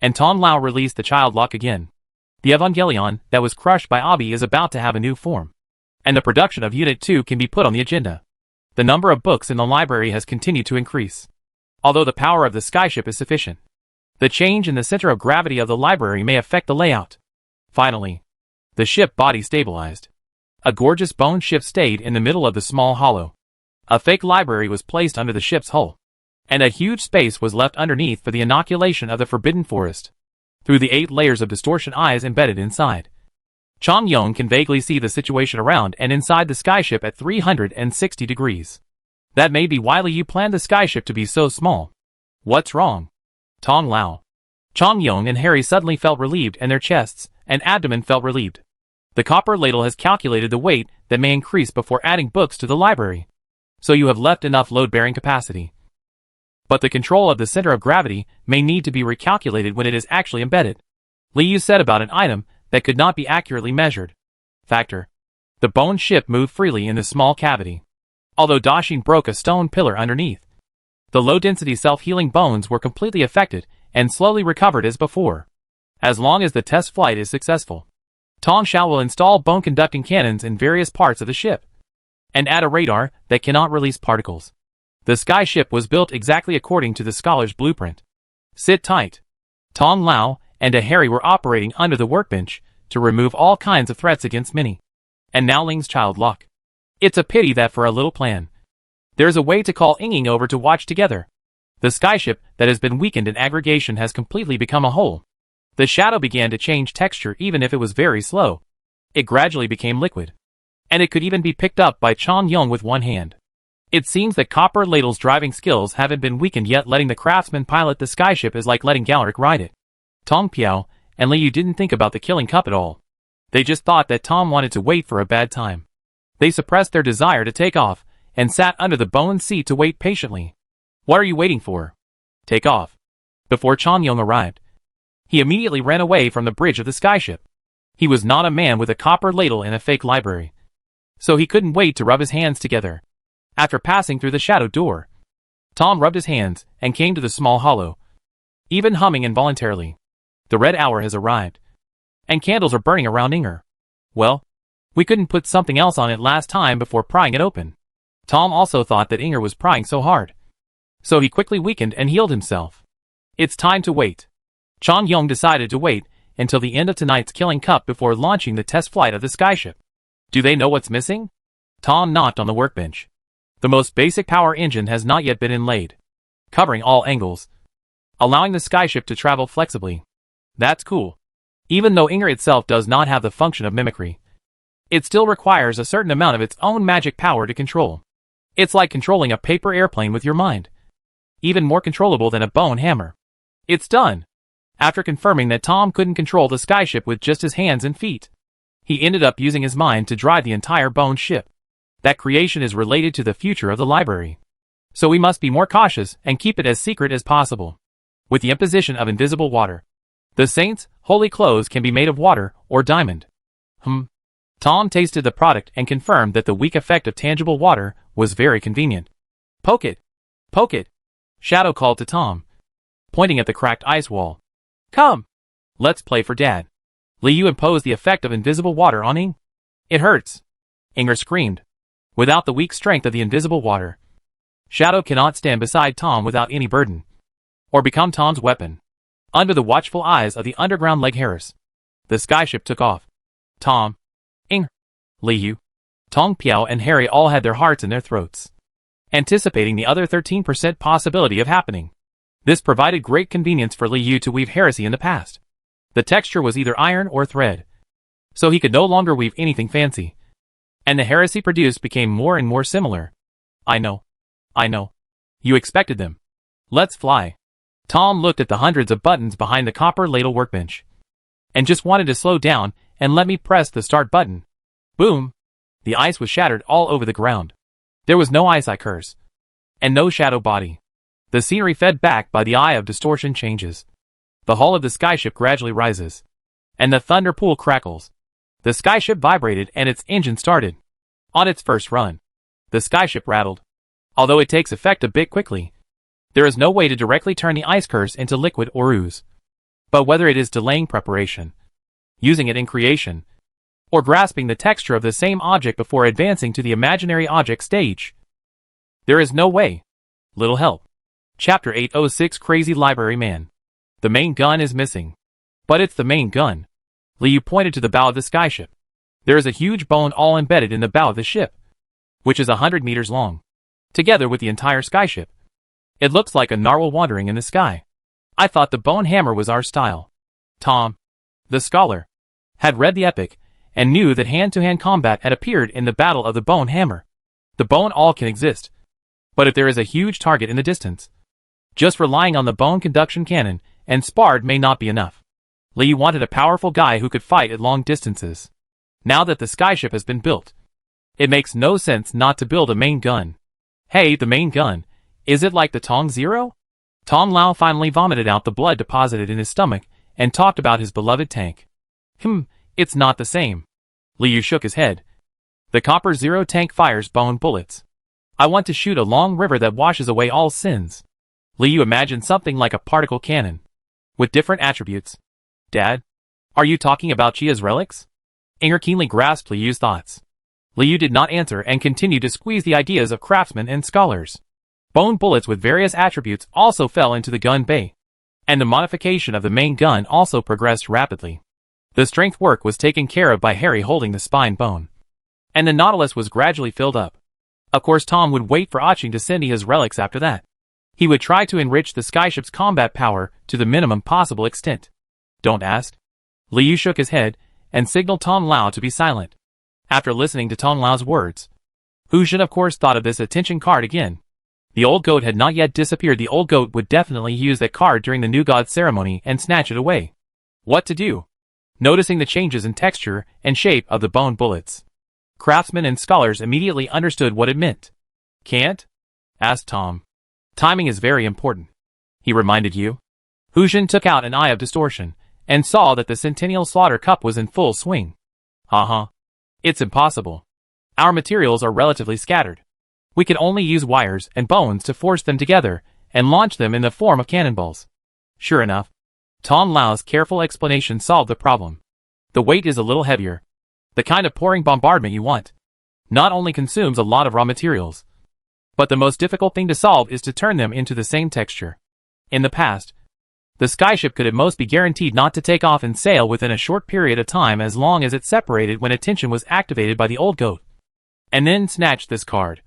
and Tong Lao released the child lock again. The Evangelion that was crushed by Abi is about to have a new form, and the production of Unit 2 can be put on the agenda. The number of books in the library has continued to increase, although the power of the skyship is sufficient. The change in the center of gravity of the library may affect the layout. Finally, the ship body stabilized. A gorgeous bone ship stayed in the middle of the small hollow. A fake library was placed under the ship's hull, and a huge space was left underneath for the inoculation of the Forbidden Forest, through the 8 layers of distortion eyes embedded inside. Chang Yong can vaguely see the situation around and inside the skyship at 360 degrees. That may be why Liu planned the skyship to be so small. What's wrong? Tong Lao, Chang Yong and Harry suddenly felt relieved and their chests and abdomen felt relieved. The copper ladle has calculated the weight that may increase before adding books to the library, so you have left enough load-bearing capacity. But the control of the center of gravity may need to be recalculated when it is actually embedded. Liu said about an item that could not be accurately measured. Factor. The bone ship moved freely in the small cavity, although Dashin broke a stone pillar underneath. The low-density self-healing bones were completely affected and slowly recovered as before. As long as the test flight is successful, Tong Shao will install bone-conducting cannons in various parts of the ship, and add a radar that cannot release particles. The skyship was built exactly according to the scholar's blueprint. Sit tight. Tong Lao and a Harry were operating under the workbench to remove all kinds of threats against Minnie and Now Ling's child lock. It's a pity that for a little plan, there's a way to call Inging over to watch together. The skyship that has been weakened in aggregation has completely become a whole. The shadow began to change texture even if it was very slow. It gradually became liquid, and it could even be picked up by Chang Yong with one hand. It seems that Copper Ladle's driving skills haven't been weakened yet. Letting the craftsman pilot the skyship is like letting Galric ride it. Tong Piao and Liu didn't think about the killing cup at all. They just thought that Tom wanted to wait for a bad time. They suppressed their desire to take off and sat under the bone seat to wait patiently. What are you waiting for? Take off. before Changyong arrived. He immediately ran away from the bridge of the skyship. He was not a man with a copper ladle in a fake library, so he couldn't wait to rub his hands together. After passing through the shadow door, Tom rubbed his hands and came to the small hollow, even humming involuntarily. The red hour has arrived, and candles are burning around Inger. Well, we couldn't put something else on it last time before prying it open. Tom also thought that Inger was prying so hard, so he quickly weakened and healed himself. It's time to wait. Changyong decided to wait until the end of tonight's killing cup before launching the test flight of the skyship. Do they know what's missing? Tom knocked on the workbench. The most basic power engine has not yet been inlaid, covering all angles, allowing the skyship to travel flexibly. That's cool. Even though Inger itself does not have the function of mimicry, it still requires a certain amount of its own magic power to control. It's like controlling a paper airplane with your mind. Even more controllable than a bone hammer. It's done. After confirming that Tom couldn't control the skyship with just his hands and feet, he ended up using his mind to drive the entire bone ship. That creation is related to the future of the library, so we must be more cautious and keep it as secret as possible. With the imposition of invisible water, the saints' holy clothes can be made of water or diamond. Tom tasted the product and confirmed that the weak effect of tangible water was very convenient. Poke it! Poke it! Shadow called to Tom, pointing at the cracked ice wall. Come! Let's play for Dad. Liu imposed the effect of invisible water on Ing. It hurts! Inger screamed. Without the weak strength of the invisible water, Shadow cannot stand beside Tom without any burden, or become Tom's weapon. Under the watchful eyes of the underground leg Harris, the skyship took off. Tom, Inger, Liu, Tong Piao and Harry all had their hearts in their throats, anticipating the other 13% possibility of happening. This provided great convenience for Liu to weave heresy in the past. The texture was either iron or thread, so he could no longer weave anything fancy, and the heresy produced became more and more similar. I know. You expected them. Let's fly. Tom looked at the hundreds of buttons behind the copper ladle workbench, and just wanted to slow down and let me press the start button. Boom! The ice was shattered all over the ground. There was no ice curse, and no shadow body. The scenery fed back by the eye of distortion changes. The hull of the skyship gradually rises, and the thunder pool crackles. The skyship vibrated and its engine started. On its first run, the skyship rattled. Although it takes effect a bit quickly, there is no way to directly turn the ice curse into liquid or ooze. But whether it is delaying preparation, using it in creation, or grasping the texture of the same object before advancing to the imaginary object stage, there is no way. Little help. Chapter 806 Crazy Library Man. The main gun is missing. But it's the main gun. Liu pointed to the bow of the skyship. There is a huge bone all embedded in the bow of the ship, which is 100 meters long, together with the entire skyship. It looks like a narwhal wandering in the sky. I thought the bone hammer was our style. Tom, the scholar, had read the epic, and knew that hand-to-hand combat had appeared in the Battle of the Bone Hammer. The bone all can exist, but if there is a huge target in the distance, just relying on the bone conduction cannon and spard may not be enough. Liu wanted a powerful guy who could fight at long distances. Now that the skyship has been built, it makes no sense not to build a main gun. Hey, the main gun, is it like the Tong Zero? Tong Lao finally vomited out the blood deposited in his stomach and talked about his beloved tank. It's not the same. Liu shook his head. The Copper Zero tank fires bone bullets. I want to shoot a long river that washes away all sins. Liu imagined something like a particle cannon, with different attributes. Dad, are you talking about Chia's relics? Inger keenly grasped Liu's thoughts. Liu did not answer and continued to squeeze the ideas of craftsmen and scholars. Bone bullets with various attributes also fell into the gun bay, and the modification of the main gun also progressed rapidly. The strength work was taken care of by Harry holding the spine bone, and the Nautilus was gradually filled up. Of course Tom would wait for Aching to send his relics after that. He would try to enrich the skyship's combat power to the minimum possible extent. Don't ask. Liu shook his head and signaled Tong Lao to be silent. After listening to Tong Lao's words, Hu Zhen of course thought of this attention card again. The old goat had not yet disappeared. The old goat would definitely use that card during the new god ceremony and snatch it away. What to do? Noticing the changes in texture and shape of the bone bullets, craftsmen and scholars immediately understood what it meant. Can't? Asked Tom. Timing is very important, he reminded you. Hujin took out an eye of distortion, and saw that the Centennial Slaughter Cup was in full swing. It's impossible. Our materials are relatively scattered. We can only use wires and bones to force them together and launch them in the form of cannonballs. Sure enough, Tom Lau's careful explanation solved the problem. The weight is a little heavier. The kind of pouring bombardment you want not only consumes a lot of raw materials, but the most difficult thing to solve is to turn them into the same texture. In the past, the skyship could at most be guaranteed not to take off and sail within a short period of time as long as it separated when attention was activated by the old goat. And then snatch this card.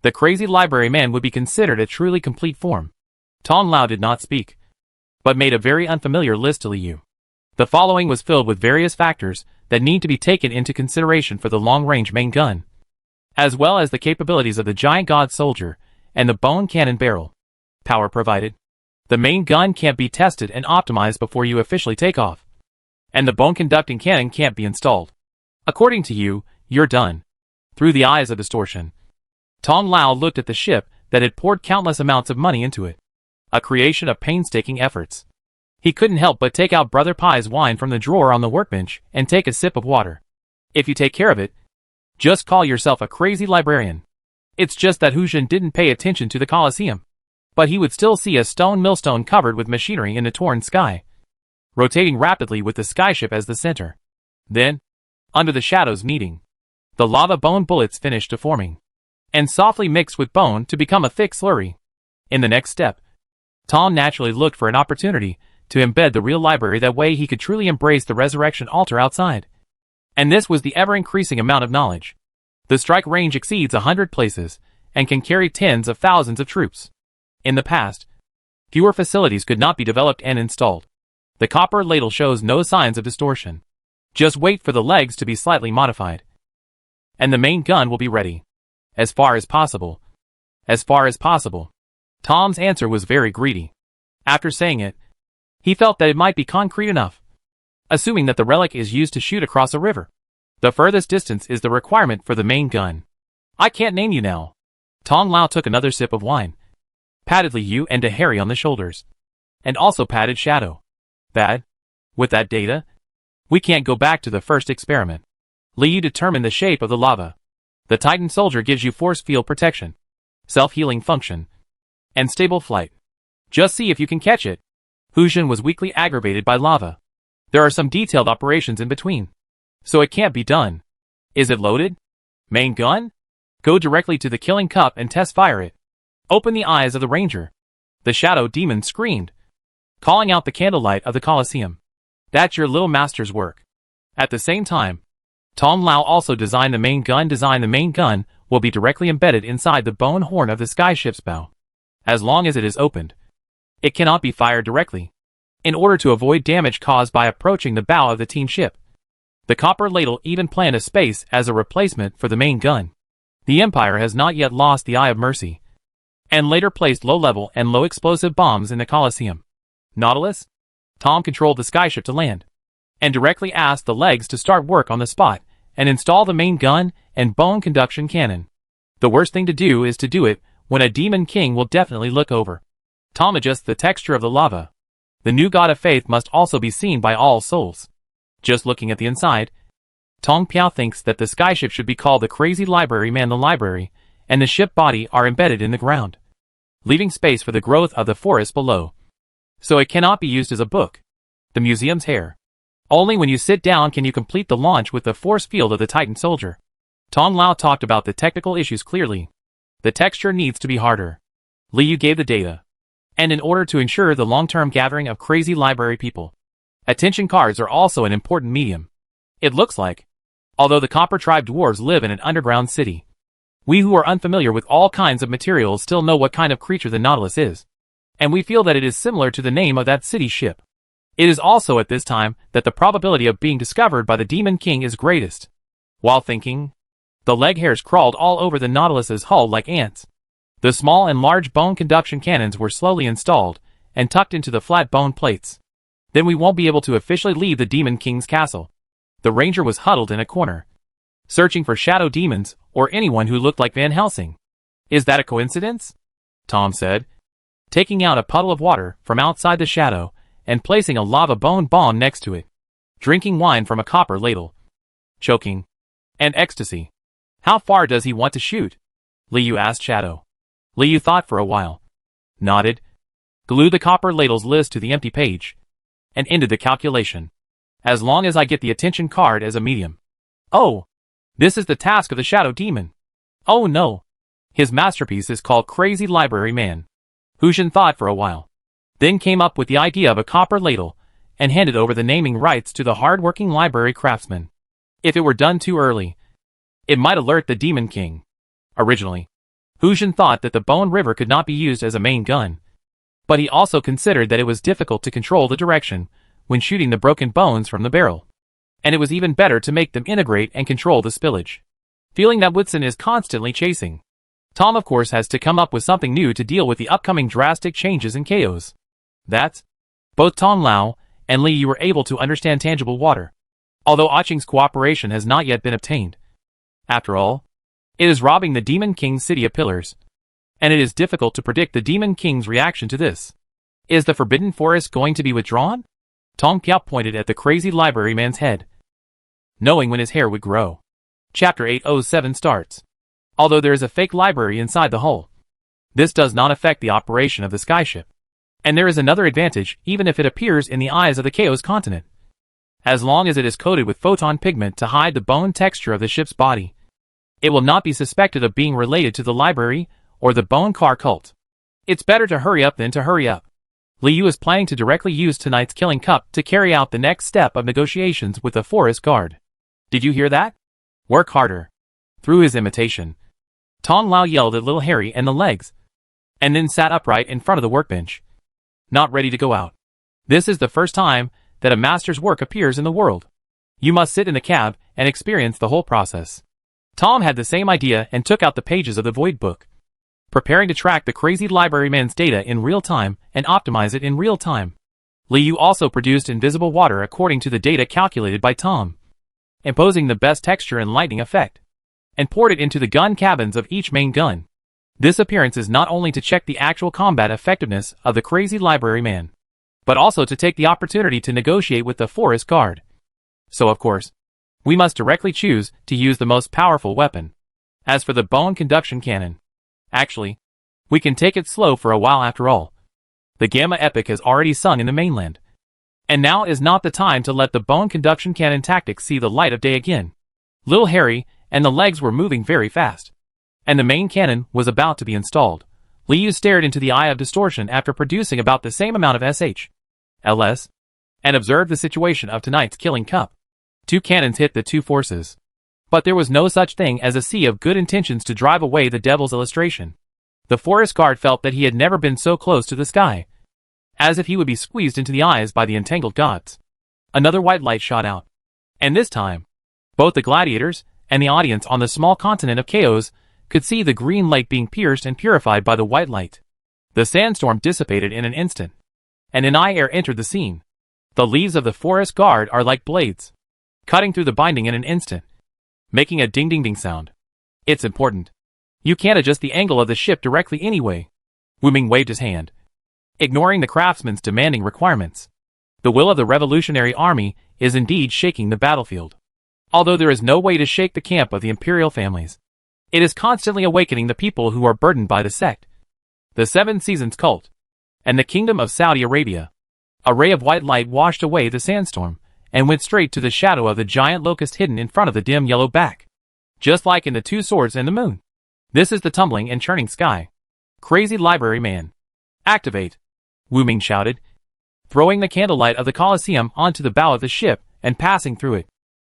The crazy library man would be considered a truly complete form. Tom Lau did not speak, but made a very unfamiliar list to Liu. The following was filled with various factors that need to be taken into consideration for the long-range main gun, as well as the capabilities of the giant god soldier and the bone cannon barrel. Power provided. The main gun can't be tested and optimized before you officially take off, and the bone conducting cannon can't be installed. According to you, you're done. Through the eyes of distortion, Tom Lau looked at the ship that had poured countless amounts of money into it, a creation of painstaking efforts. He couldn't help but take out Brother Pie's wine from the drawer on the workbench and take a sip of water. If you take care of it, just call yourself a crazy librarian. It's just that Hujin didn't pay attention to the Colosseum, but he would still see a stone millstone covered with machinery in the torn sky, rotating rapidly with the skyship as the center. Then, under the shadows meeting, the lava bone bullets finished deforming, and softly mixed with bone to become a thick slurry. In the next step, Tom naturally looked for an opportunity to embed the real library, that way he could truly embrace the resurrection altar outside. And this was the ever-increasing amount of knowledge. The strike range exceeds 100 places, and can carry tens of thousands of troops. In the past, fewer facilities could not be developed and installed. The copper ladle shows no signs of distortion. Just wait for the legs to be slightly modified, and the main gun will be ready. As far as possible. As far as possible. Tom's answer was very greedy. After saying it, he felt that it might be concrete enough. Assuming that the relic is used to shoot across a river, the furthest distance is the requirement for the main gun. I can't name you now. Tom Lau took another sip of wine, patted Liu and Harry on the shoulders, and also patted Shadow. Bad. With that data, we can't go back to the first experiment. Liu determined the shape of the lava. The Titan Soldier gives you force field protection, self-healing function, and stable flight. Just see if you can catch it. Hujin was weakly aggravated by lava. There are some detailed operations in between, so it can't be done. Is it loaded? Main gun? Go directly to the killing cup and test fire it. Open the eyes of the ranger. The shadow demon screamed, calling out the candlelight of the Colosseum. That's your little master's work. At the same time, Tom Lau also designed the main gun. The main gun will be directly embedded inside the bone horn of the skyship's bow. As long as it is opened, it cannot be fired directly, in order to avoid damage caused by approaching the bow of the team ship. The copper ladle even planned a space as a replacement for the main gun. The Empire has not yet lost the Eye of Mercy, and later placed low-level and low-explosive bombs in the Colosseum. Nautilus? Tom controlled the skyship to land, and directly asked the legs to start work on the spot and install the main gun and bone conduction cannon. The worst thing to do is to do it when a demon king will definitely look over. Tom adjusts the texture of the lava. The new god of faith must also be seen by all souls. Just looking at the inside, Tong Piao thinks that the skyship should be called the Crazy Library Man. The library and the ship body are embedded in the ground, leaving space for the growth of the forest below, so it cannot be used as a book. The museum's hair. Only when you sit down can you complete the launch with the force field of the Titan Soldier. Tom Lau talked about the technical issues clearly. The texture needs to be harder. Liu gave the data. And in order to ensure the long-term gathering of crazy library people, attention cards are also an important medium. It looks like, although the Copper Tribe dwarves live in an underground city, we who are unfamiliar with all kinds of materials still know what kind of creature the Nautilus is, and we feel that it is similar to the name of that city ship. It is also at this time that the probability of being discovered by the Demon King is greatest. While thinking, the leg hairs crawled all over the Nautilus's hull like ants. The small and large bone conduction cannons were slowly installed and tucked into the flat bone plates. Then we won't be able to officially leave the Demon King's castle. The ranger was huddled in a corner, searching for shadow demons or anyone who looked like Van Helsing. Is that a coincidence? Tom said. taking out a puddle of water from outside the shadow and placing a lava bone bomb next to it, drinking wine from a copper ladle, choking, and ecstasy. How far does he want to shoot? Liu asked Shadow. Liu thought for a while, nodded, glued the copper ladle's list to the empty page, and ended the calculation. As long as I get the attention card as a medium. Oh, this is the task of the Shadow Demon. Oh no. His masterpiece is called Crazy Library Man. Hushan thought for a while, then came up with the idea of a copper ladle and handed over the naming rights to the hard-working library craftsman. If it were done too early, it might alert the Demon King. Originally, Hushan thought that the Bone River could not be used as a main gun, but he also considered that it was difficult to control the direction when shooting the broken bones from the barrel, and it was even better to make them integrate and control the spillage. Feeling that Whitson is constantly chasing, Tom of course has to come up with something new to deal with the upcoming drastic changes in chaos. That's both Tom Lau and Li Yu were able to understand tangible water, although Aching's cooperation has not yet been obtained. After all, it is robbing the Demon King's city of pillars, and it is difficult to predict the Demon King's reaction to this. Is the Forbidden Forest going to be withdrawn? Tong Piao pointed at the crazy library man's head, knowing when his hair would grow. Chapter 807 starts. Although there is a fake library inside the hull, this does not affect the operation of the skyship. And there is another advantage even if it appears in the eyes of the Chaos continent. As long as it is coated with photon pigment to hide the bone texture of the ship's body, it will not be suspected of being related to the library or the bone car cult. It's better to hurry up than to hurry up. Liu is planning to directly use tonight's killing cup to carry out the next step of negotiations with the forest guard. Did you hear that? Work harder. Through his imitation, Tong Lao yelled at Little Harry and the legs, and then sat upright in front of the workbench, not ready to go out. This is the first time that a master's work appears in the world. You must sit in the cab and experience the whole process. Tom had the same idea and took out the pages of the Void Book, preparing to track the crazy library man's data in real time and optimize it in real time. Liu also produced invisible water according to the data calculated by Tom, imposing the best texture and lighting effect, and poured it into the gun cabins of each main gun. This appearance is not only to check the actual combat effectiveness of the crazy library man, but also to take the opportunity to negotiate with the forest guard. So of course, we must directly choose to use the most powerful weapon. As for the bone conduction cannon, actually, we can take it slow for a while after all. The Gamma Epic has already sung in the mainland, and now is not the time to let the bone conduction cannon tactics see the light of day again. Little Harry and the legs were moving very fast, and the main cannon was about to be installed. Liu stared into the eye of distortion after producing about the same amount of LS, and observed the situation of tonight's killing cup. Two cannons hit the two forces, but there was no such thing as a sea of good intentions to drive away the devil's illustration. The forest guard felt that he had never been so close to the sky, as if he would be squeezed into the eyes by the entangled gods. Another white light shot out, and this time, both the gladiators and the audience on the small continent of Chaos could see the green lake being pierced and purified by the white light. The sandstorm dissipated in an instant, and an air entered the scene. The leaves of the forest guard are like blades, cutting through the binding in an instant, making a ding-ding-ding sound. It's important. You can't adjust the angle of the ship directly anyway. Wu Ming waved his hand, ignoring the craftsman's demanding requirements. The will of the Revolutionary Army is indeed shaking the battlefield. Although there is no way to shake the camp of the imperial families, it is constantly awakening the people who are burdened by the sect, the Seven Seasons cult, and the Kingdom of Saudi Arabia. A ray of white light washed away the sandstorm, and went straight to the shadow of the giant locust hidden in front of the dim yellow back. Just like in the Two Swords and the Moon. This is the tumbling and churning sky. Crazy library man. Activate! Wu Ming shouted, throwing the candlelight of the Colosseum onto the bow of the ship and passing through it.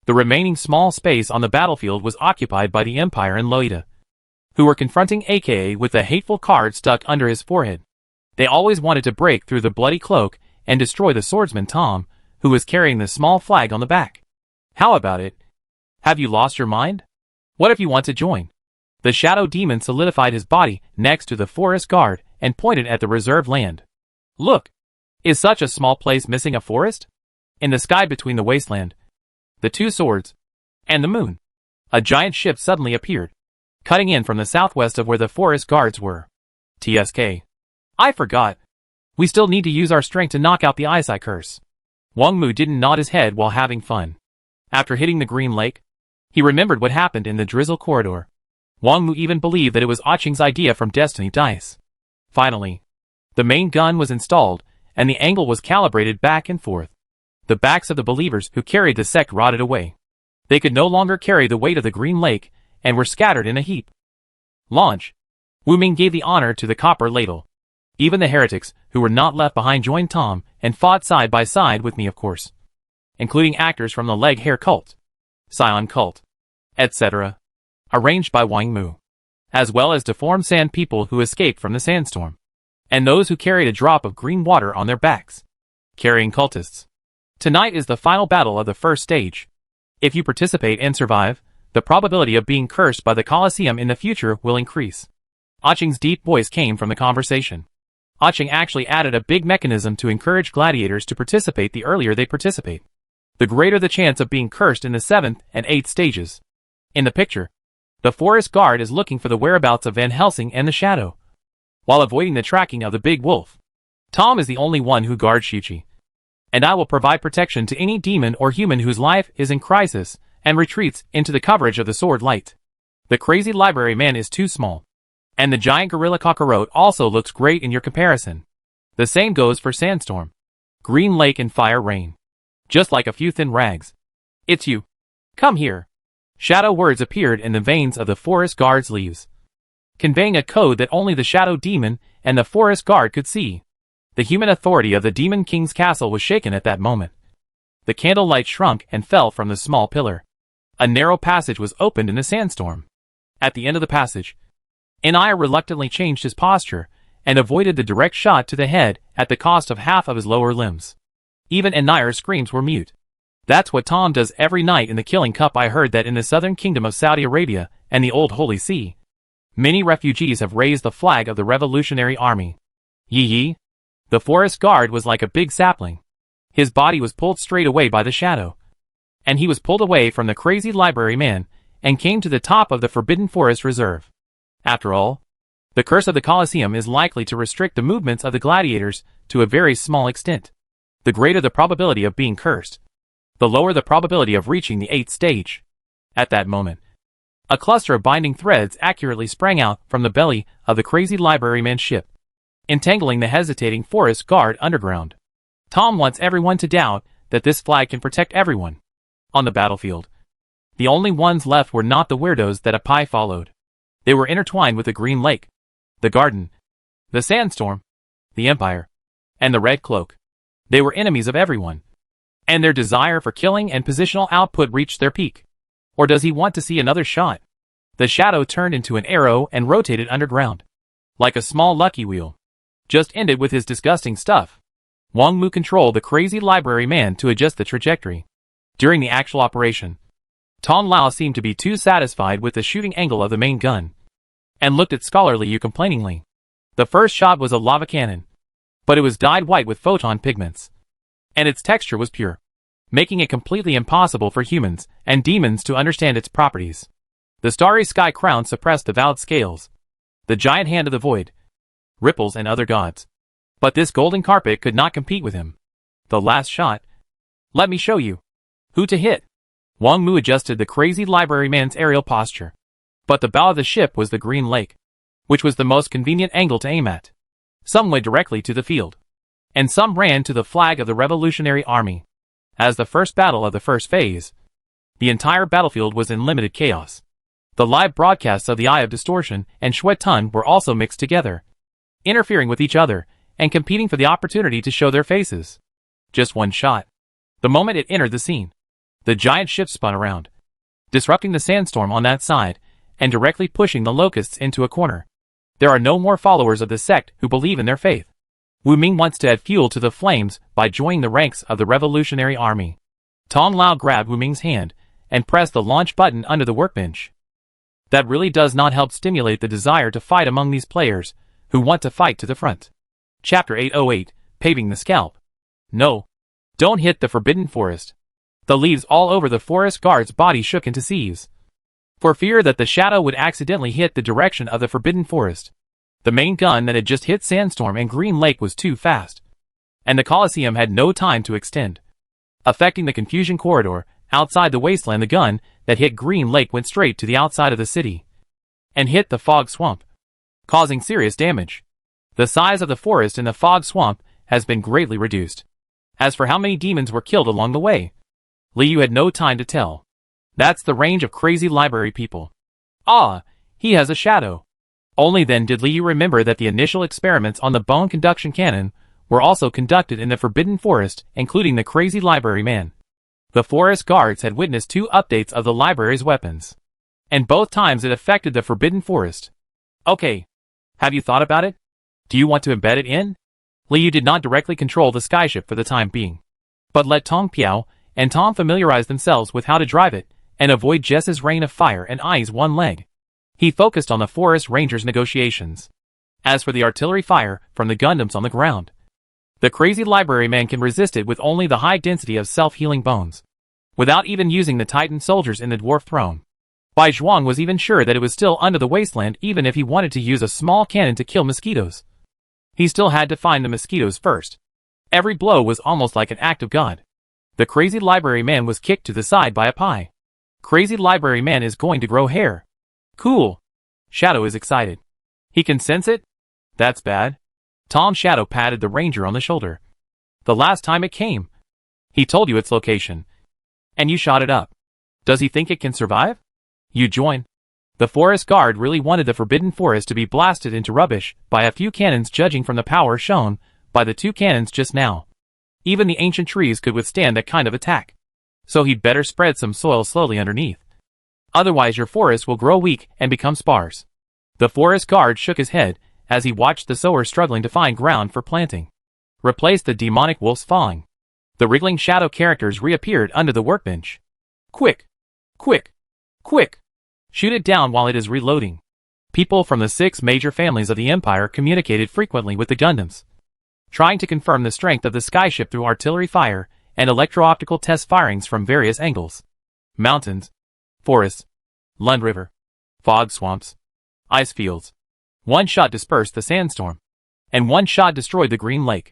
The remaining small space on the battlefield was occupied by the Empire and Loida, who were confronting AKA with the hateful card stuck under his forehead. They always wanted to break through the bloody cloak and destroy the swordsman Tom, who was carrying the small flag on the back. How about it? Have you lost your mind? What if you want to join? The shadow demon solidified his body next to the forest guard and pointed at the reserved land. Look! Is such a small place missing a forest? In the sky between the wasteland, the Two Swords, and the moon, a giant ship suddenly appeared, cutting in from the southwest of where the forest guards were. TSK. I forgot. We still need to use our strength to knock out the eyesight curse. Wang Mu didn't nod his head while having fun. After hitting the green lake, he remembered what happened in the drizzle corridor. Wang Mu even believed that it was Qing's idea from Destiny Dice. Finally, the main gun was installed, and the angle was calibrated back and forth. The backs of the believers who carried the sect rotted away. They could no longer carry the weight of the green lake, and were scattered in a heap. Launch. Wu Ming gave the honor to the copper ladle. Even the heretics, who were not left behind, joined Tom, and fought side by side with me, of course. Including actors from the Leg Hair Cult, Scion Cult, etc. Arranged by Wang Mu. As well as deformed sand people who escaped from the sandstorm. And those who carried a drop of green water on their backs. Carrying cultists. Tonight is the final battle of the first stage. If you participate and survive, the probability of being cursed by the Colosseum in the future will increase. Qing's deep voice came from the conversation. Qing actually added a big mechanism to encourage gladiators to participate. The earlier they participate, the greater the chance of being cursed in the 7th and 8th stages. In the picture, the forest guard is looking for the whereabouts of Van Helsing and the Shadow, while avoiding the tracking of the big wolf. Tom is the only one who guards Shichi. And I will provide protection to any demon or human whose life is in crisis and retreats into the coverage of the sword light. The crazy library man is too small. And the giant gorilla cockroach also looks great in your comparison. The same goes for Sandstorm, Green Lake and Fire Rain. Just like a few thin rags. It's you. Come here. Shadow words appeared in the veins of the forest guard's leaves, conveying a code that only the shadow demon and the forest guard could see. The human authority of the Demon King's castle was shaken at that moment. The candlelight shrunk and fell from the small pillar. A narrow passage was opened in the sandstorm. At the end of the passage, Anaya reluctantly changed his posture and avoided the direct shot to the head at the cost of half of his lower limbs. Even Anaya's screams were mute. That's what Tom does every night in the Killing Cup. I heard that in the southern kingdom of Saudi Arabia and the Old Holy See, many refugees have raised the flag of the Revolutionary Army. Yee. The forest guard was like a big sapling. His body was pulled straight away by the shadow. And he was pulled away from the crazy library man and came to the top of the Forbidden Forest Reserve. After all, the curse of the Colosseum is likely to restrict the movements of the gladiators to a very small extent. The greater the probability of being cursed, the lower the probability of reaching the 8th stage. At that moment, a cluster of binding threads accurately sprang out from the belly of the crazy libraryman's ship, entangling the hesitating forest guard underground. Tom wants everyone to doubt that this flag can protect everyone. On the battlefield, the only ones left were not the weirdos that Apai followed. They were intertwined with the Green Lake, the Garden, the Sandstorm, the Empire, and the Red Cloak. They were enemies of everyone. And their desire for killing and positional output reached their peak. Or does he want to see another shot? The shadow turned into an arrow and rotated underground, like a small lucky wheel. Just ended with his disgusting stuff. Wang Mu controlled the crazy library man to adjust the trajectory. During the actual operation, Tom Lao seemed to be too satisfied with the shooting angle of the main gun, and looked at Scholarly Yu complainingly. The first shot was a lava cannon, but it was dyed white with photon pigments, and its texture was pure, making it completely impossible for humans and demons to understand its properties. The starry sky crown suppressed the vowed scales, the giant hand of the void, ripples and other gods. But this golden carpet could not compete with him. The last shot. Let me show you who to hit. Wang Mu adjusted the crazy libraryman's aerial posture. But the bow of the ship was the Green Lake, which was the most convenient angle to aim at. Some went directly to the field, and some ran to the flag of the Revolutionary Army. As the first battle of the first phase, the entire battlefield was in limited chaos. The live broadcasts of the Eye of Distortion and Shui Tun were also mixed together, interfering with each other and competing for the opportunity to show their faces. Just one shot. The moment it entered the scene, the giant ship spun around, disrupting the sandstorm on that side and directly pushing the locusts into a corner. There are no more followers of the sect who believe in their faith. Wu Ming wants to add fuel to the flames by joining the ranks of the Revolutionary Army. Tong Lao grabbed Wu Ming's hand and pressed the launch button under the workbench. That really does not help stimulate the desire to fight among these players who want to fight to the front. Chapter 808, Paving the Scalp. No. Don't hit the Forbidden Forest. The leaves all over the forest guard's body shook into sieves, for fear that the shadow would accidentally hit the direction of the Forbidden Forest. The main gun that had just hit Sandstorm and Green Lake was too fast, and the Colosseum had no time to extend. Affecting the confusion corridor, outside the wasteland, the gun that hit Green Lake went straight to the outside of the city, and hit the fog swamp, causing serious damage. The size of the forest in the fog swamp has been greatly reduced. As for how many demons were killed along the way, Liu had no time to tell. That's the range of crazy library people. Ah, he has a shadow. Only then did Liu remember that the initial experiments on the bone conduction cannon were also conducted in the Forbidden Forest, including the crazy library man. The forest guards had witnessed 2 updates of the library's weapons, and both times it affected the Forbidden Forest. Okay, have you thought about it? Do you want to embed it in? Liu did not directly control the skyship for the time being, but let Tong Piao and Tom familiarize themselves with how to drive it and avoid Jess's rain of fire and ice one leg. He focused on the forest rangers' negotiations. As for the artillery fire from the Gundams on the ground, the crazy library man can resist it with only the high density of self-healing bones, without even using the Titan soldiers in the dwarf throne. Bai Zhuang was even sure that it was still under the wasteland even if he wanted to use a small cannon to kill mosquitoes. He still had to find the mosquitoes first. Every blow was almost like an act of God. The crazy library man was kicked to the side by a pie. Crazy library man is going to grow hair. Cool. Shadow is excited. He can sense it? That's bad. Tom Shadow patted the ranger on the shoulder. The last time it came, he told you its location, and you shot it up. Does he think it can survive? You join. The forest guard really wanted the Forbidden Forest to be blasted into rubbish by a few cannons, judging from the power shown by the 2 cannons just now. Even the ancient trees could withstand that kind of attack. So he'd better spread some soil slowly underneath. Otherwise your forest will grow weak and become sparse. The forest guard shook his head as he watched the sower struggling to find ground for planting. Replace the demonic wolves falling. The wriggling shadow characters reappeared under the workbench. Quick! Quick! Quick! Shoot it down while it is reloading. People from the 6 major families of the Empire communicated frequently with the Gundams, trying to confirm the strength of the skyship through artillery fire and electro-optical test firings from various angles. Mountains, forests, Lund River, fog swamps, ice fields. One shot dispersed the sandstorm, and one shot destroyed the Green Lake.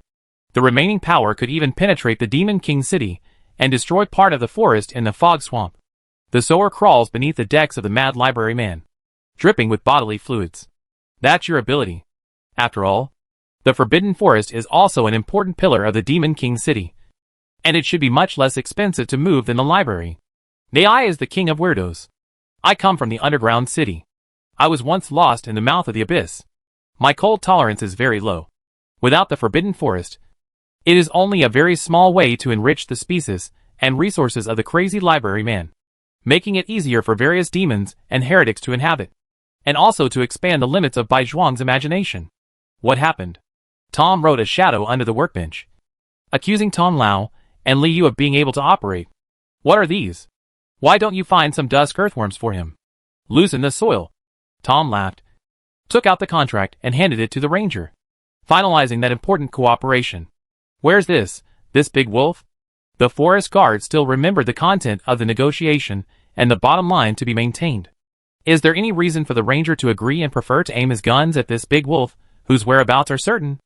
The remaining power could even penetrate the Demon King City and destroy part of the forest in the fog swamp. The sower crawls beneath the decks of the mad library man, dripping with bodily fluids. That's your ability. After all, the Forbidden Forest is also an important pillar of the Demon King City, and it should be much less expensive to move than the library. Nei is the king of weirdos. I come from the underground city. I was once lost in the mouth of the abyss. My cold tolerance is very low. Without the Forbidden Forest, it is only a very small way to enrich the species and resources of the crazy library man, making it easier for various demons and heretics to inhabit, and also to expand the limits of Bai Zhuang's imagination. What happened? Tom wrote a shadow under the workbench, accusing Tom Lao and Li Yu of being able to operate. What are these? Why don't you find some dusk earthworms for him? Loosen the soil. Tom laughed, took out the contract and handed it to the ranger, finalizing that important cooperation. Where's this big wolf? The forest guard still remembered the content of the negotiation and the bottom line to be maintained. Is there any reason for the ranger to agree and prefer to aim his guns at this big wolf, whose whereabouts are certain?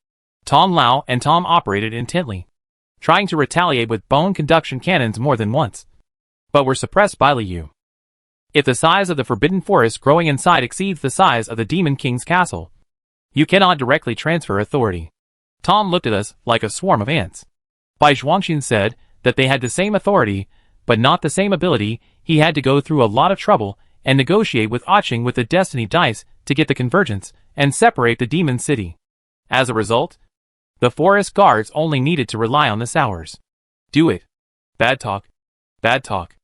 Tom Lao and Tom operated intently, trying to retaliate with bone conduction cannons more than once, but were suppressed by Liu. If the size of the Forbidden Forest growing inside exceeds the size of the Demon King's castle, you cannot directly transfer authority. Tom looked at us like a swarm of ants. Bai Zhuangxin said that they had the same authority, but not the same ability. He had to go through a lot of trouble and negotiate with Aching with the Destiny Dice to get the convergence and separate the Demon City. As a result, the forest guards only needed to rely on the Sowers. Do it. Bad talk. Bad talk.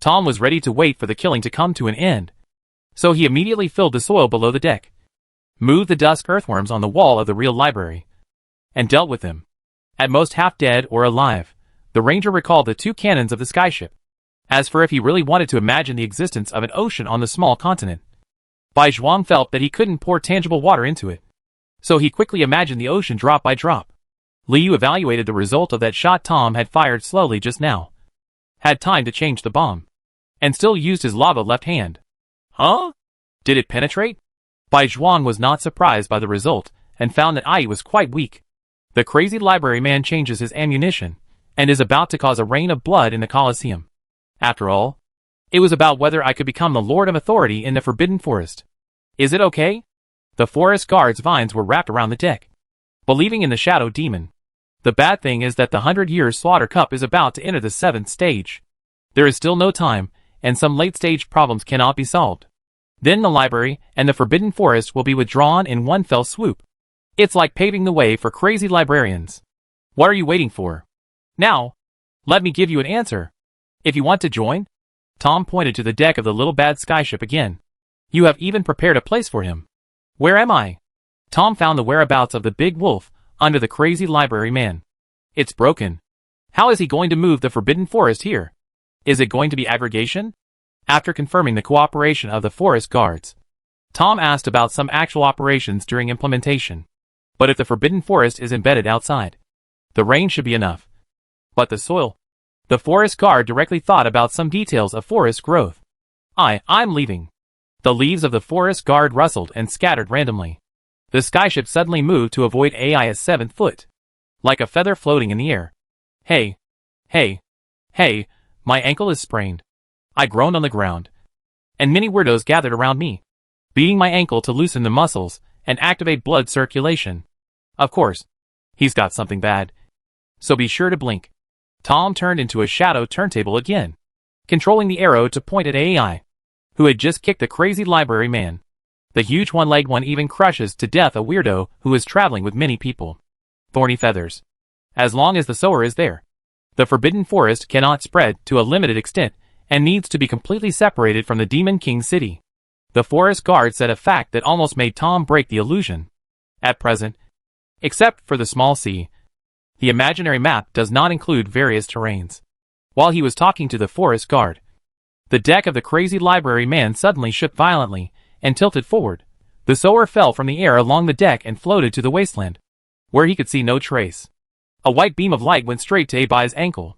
Tom was ready to wait for the killing to come to an end, so he immediately filled the soil below the deck, moved the dusk earthworms on the wall of the real library, and dealt with them. At most half dead or alive, the ranger recalled the 2 cannons of the skyship. As for if he really wanted to imagine the existence of an ocean on the small continent, Bai Zhuang felt that he couldn't pour tangible water into it, so he quickly imagined the ocean drop by drop. Liu evaluated the result of that shot Tom had fired slowly just now, had time to change the bomb, and still used his lava left hand. Huh? Did it penetrate? Bai Zhuang was not surprised by the result and found that Ai was quite weak. The crazy library man changes his ammunition and is about to cause a rain of blood in the Colosseum. After all, it was about whether I could become the Lord of Authority in the Forbidden Forest. Is it okay? The forest guard's vines were wrapped around the deck. Believing in the Shadow Demon. The bad thing is that the 100-year Slaughter Cup is about to enter the 7th stage. There is still no time, and some late-stage problems cannot be solved. Then the library and the Forbidden Forest will be withdrawn in one fell swoop. It's like paving the way for crazy librarians. What are you waiting for? Now, let me give you an answer. If you want to join? Tom pointed to the deck of the little bad skyship again. You have even prepared a place for him. Where am I? Tom found the whereabouts of the big wolf under the crazy library man. It's broken. How is he going to move the Forbidden Forest here? Is it going to be aggregation? After confirming the cooperation of the forest guards, Tom asked about some actual operations during implementation. But if the Forbidden Forest is embedded outside, the rain should be enough. But the soil? The forest guard directly thought about some details of forest growth. I'm leaving. The leaves of the forest guard rustled and scattered randomly. The skyship suddenly moved to avoid AI's 7th foot. Like a feather floating in the air. Hey, my ankle is sprained. I groaned on the ground. And many weirdos gathered around me, beating my ankle to loosen the muscles and activate blood circulation. Of course, he's got something bad. So be sure to blink. Tom turned into a shadow turntable again, controlling the arrow to point at AI, who had just kicked the crazy library man. The huge one-legged one even crushes to death a weirdo who is traveling with many people. Thorny feathers. As long as the sower is there, the Forbidden Forest cannot spread to a limited extent and needs to be completely separated from the Demon King City. The forest guard said a fact that almost made Tom break the illusion. At present, except for the small sea, the imaginary map does not include various terrains. While he was talking to the forest guard, the deck of the crazy library man suddenly shook violently and tilted forward. The sower fell from the air along the deck and floated to the wasteland, where he could see no trace. A white beam of light went straight to Abai's ankle,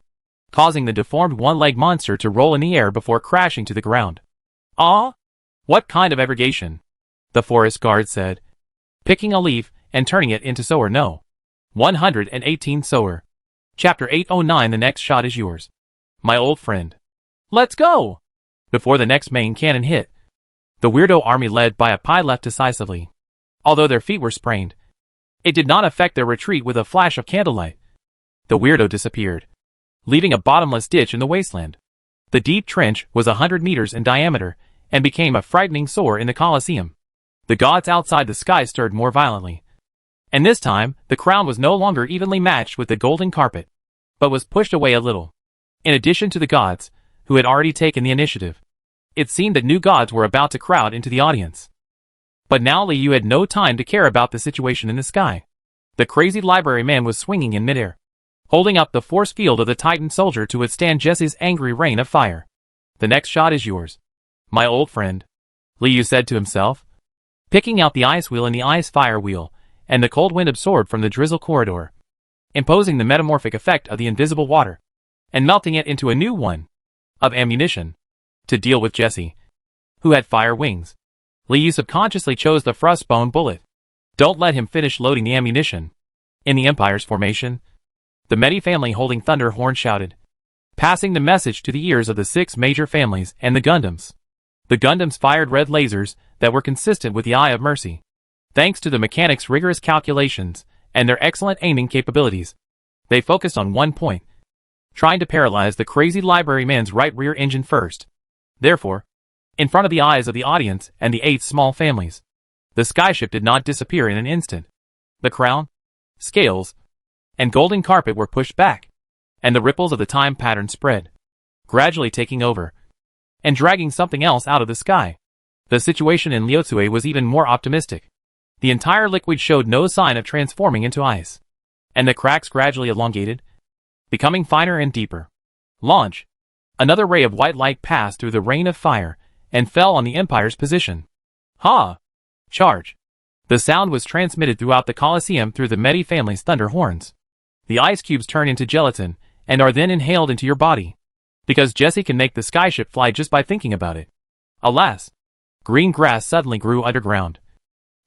causing the deformed one-legged monster to roll in the air before crashing to the ground. Ah? What kind of aggregation? The forest guard said, picking a leaf and turning it into sower no. 118 sower. Chapter 809. The next shot is yours, my old friend. Let's go! Before the next main cannon hit, the weirdo army led by Apai left decisively. Although their feet were sprained, it did not affect their retreat with a flash of candlelight. The weirdo disappeared, leaving a bottomless ditch in the wasteland. The deep trench was 100 meters in diameter and became a frightening sore in the Colosseum. The gods outside the sky stirred more violently. And this time, the crown was no longer evenly matched with the golden carpet, but was pushed away a little. In addition to the gods, who had already taken the initiative, it seemed that new gods were about to crowd into the audience. But now Liu had no time to care about the situation in the sky. The crazy library man was swinging in midair, holding up the force field of the Titan soldier to withstand Jesse's angry rain of fire. The next shot is yours, my old friend, Liu said to himself, picking out the ice wheel and the ice fire wheel, and the cold wind absorbed from the drizzle corridor, imposing the metamorphic effect of the invisible water, and melting it into a new one of ammunition to deal with Jesse, who had fire wings. Liu subconsciously chose the frostbone bullet. Don't let him finish loading the ammunition. In the Empire's formation, the Medi family holding Thunder Horn shouted, passing the message to the ears of the 6 major families and the Gundams. The Gundams fired red lasers that were consistent with the Eye of Mercy. Thanks to the mechanics' rigorous calculations and their excellent aiming capabilities, they focused on one point, trying to paralyze the crazy library man's right rear engine first. Therefore, in front of the eyes of the audience and the 8 small families, the skyship did not disappear in an instant. The crown, scales, and golden carpet were pushed back, and the ripples of the time pattern spread, gradually taking over and dragging something else out of the sky. The situation in Liuzue was even more optimistic. The entire liquid showed no sign of transforming into ice, and the cracks gradually elongated, becoming finer and deeper. Launch! Another ray of white light passed through the rain of fire and fell on the Empire's position. Ha! Charge! The sound was transmitted throughout the Colosseum through the Medi family's thunder horns. The ice cubes turn into gelatin and are then inhaled into your body, because Jesse can make the skyship fly just by thinking about it. Alas! Green grass suddenly grew underground,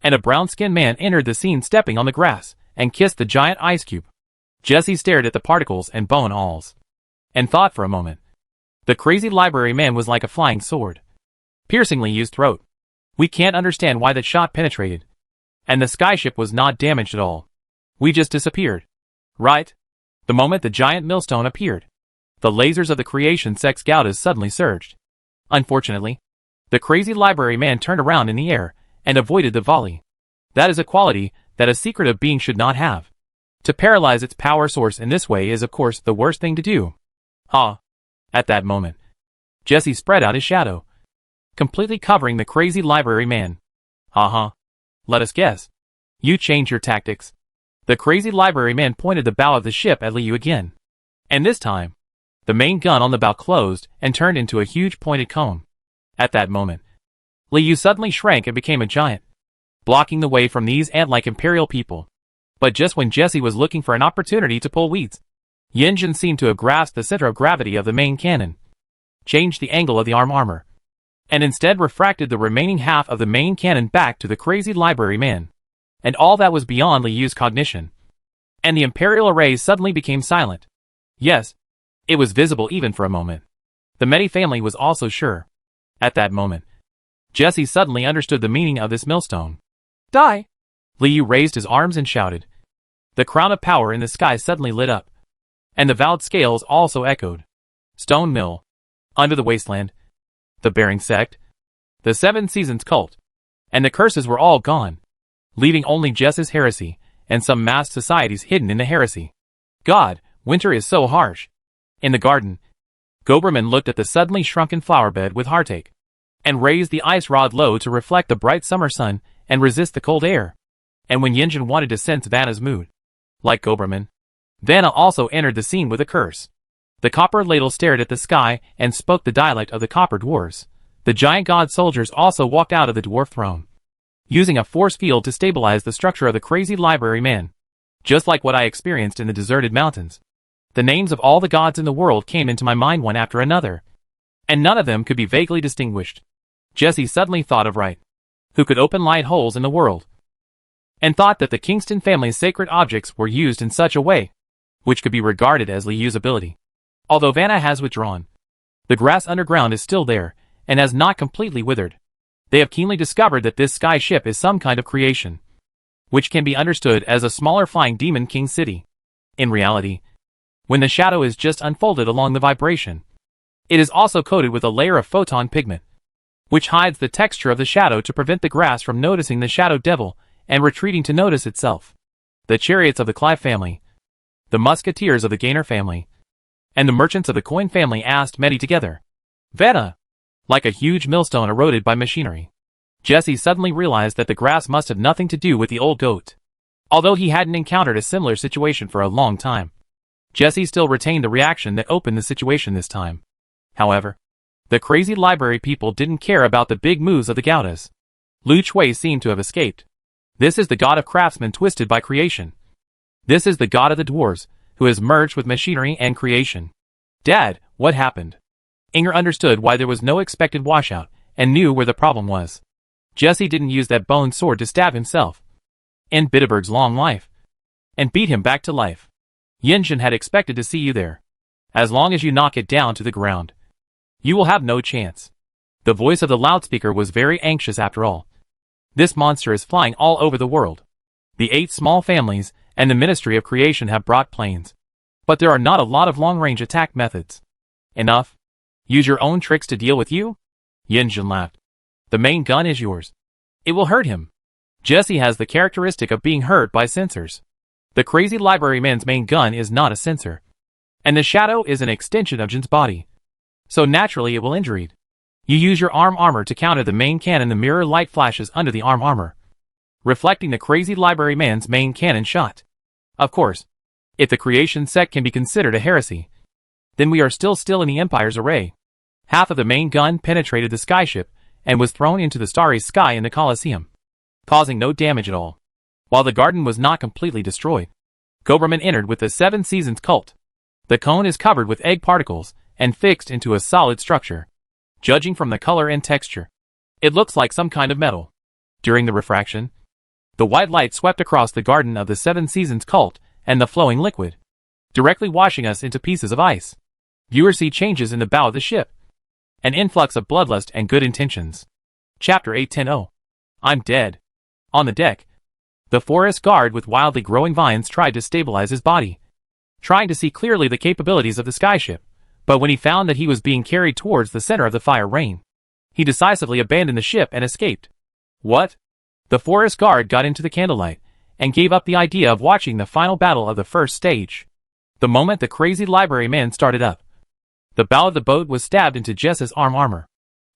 and a brown-skinned man entered the scene stepping on the grass and kissed the giant ice cube. Jesse stared at the particles and bone alls and thought for a moment. The crazy library man was like a flying sword, piercing Liu's throat. We can't understand why that shot penetrated. And the skyship was not damaged at all. We just disappeared. Right? The moment the giant millstone appeared, the lasers of the creation sex Gaudas suddenly surged. Unfortunately, the crazy library man turned around in the air and avoided the volley. That is a quality that a secretive being should not have. To paralyze its power source in this way is of course the worst thing to do. At that moment, Jesse spread out his shadow, completely covering the crazy library man. Let us guess. You changed your tactics. The crazy library man pointed the bow of the ship at Liu again. And this time, the main gun on the bow closed and turned into a huge pointed cone. At that moment, Liu suddenly shrank and became a giant, blocking the way from these ant-like imperial people. But just when Jesse was looking for an opportunity to pull weeds, Yinjin seemed to have grasped the center of gravity of the main cannon, changed the angle of the armor, and instead refracted the remaining half of the main cannon back to the crazy library man. And all that was beyond Liu's cognition. And the imperial array suddenly became silent. Yes, it was visible even for a moment. The Medi family was also sure. At that moment, Jesse suddenly understood the meaning of this millstone. Die! Liu raised his arms and shouted. The crown of power in the sky suddenly lit up, and the vowed scales also echoed. Stone Mill, Under the Wasteland, the Bering Sect, the Seven Seasons Cult, and the curses were all gone, leaving only Jesse's heresy and some masked societies hidden in the heresy. God, winter is so harsh. In the garden, Goberman looked at the suddenly shrunken flower bed with heartache, and raised the ice rod low to reflect the bright summer sun and resist the cold air. And when Yinjin wanted to sense Vanna's mood, like Goberman, Vanna also entered the scene with a curse. The copper ladle stared at the sky and spoke the dialect of the copper dwarves. The giant god soldiers also walked out of the dwarf throne, using a force field to stabilize the structure of the crazy library man. Just like what I experienced in the deserted mountains. The names of all the gods in the world came into my mind one after another, and none of them could be vaguely distinguished. Jesse suddenly thought of Wright, who could open light holes in the world, and thought that the Kingston family's sacred objects were used in such a way, which could be regarded as Liu's ability. Although Vanna has withdrawn, the grass underground is still there, and has not completely withered. They have keenly discovered that this sky ship is some kind of creation, which can be understood as a smaller flying demon king city. In reality, when the shadow is just unfolded along the vibration, it is also coated with a layer of photon pigment, which hides the texture of the shadow to prevent the grass from noticing the shadow devil and retreating to notice itself. The chariots of the Clive family, the musketeers of the Gaynor family, and the merchants of the Coin family asked Medi together. Vanna, like a huge millstone eroded by machinery. Jesse suddenly realized that the grass must have nothing to do with the old goat. Although he hadn't encountered a similar situation for a long time, Jesse still retained the reaction that opened the situation this time. However, the crazy library people didn't care about the big moves of the Gaudas. Lu Chui seemed to have escaped. This is the god of craftsmen twisted by creation. This is the god of the dwarves, who has merged with machinery and creation. Dad, what happened? Inger understood why there was no expected washout, and knew where the problem was. Jesse didn't use that bone sword to stab himself, end Bitterberg's long life, and beat him back to life. Yinjin had expected to see you there. As long as you knock it down to the ground, you will have no chance. The voice of the loudspeaker was very anxious after all. This monster is flying all over the world. The 8 small families and the Ministry of Creation have brought planes, but there are not a lot of long-range attack methods. Enough? Use your own tricks to deal with you? Yinjin laughed. The main gun is yours. It will hurt him. Jesse has the characteristic of being hurt by sensors. The crazy library man's main gun is not a sensor, and the shadow is an extension of Jin's body, so naturally it will injure it. You use your arm armor to counter the main cannon. The mirror light flashes under the arm armor, reflecting the crazy library man's main cannon shot. Of course, if the creation sect can be considered a heresy, then we are still in the Empire's array. Half of the main gun penetrated the skyship and was thrown into the starry sky in the Colosseum, causing no damage at all. While the garden was not completely destroyed, Goberman entered with the 7 Seasons cult. The cone is covered with egg particles and fixed into a solid structure. Judging from the color and texture, it looks like some kind of metal. During the refraction, The white light swept across the garden of the Seven Seasons cult and the flowing liquid, directly washing us into pieces of ice. Viewers see changes in the bow of the ship. An influx of bloodlust and good intentions. Chapter 810. I'm dead. On the deck, the forest guard with wildly growing vines tried to stabilize his body, trying to see clearly the capabilities of the skyship, but when he found that he was being carried towards the center of the fire rain, he decisively abandoned the ship and escaped. What? The forest guard got into the candlelight and gave up the idea of watching the final battle of the first stage. The moment the crazy library man started up, the bow of the boat was stabbed into Jess's armor,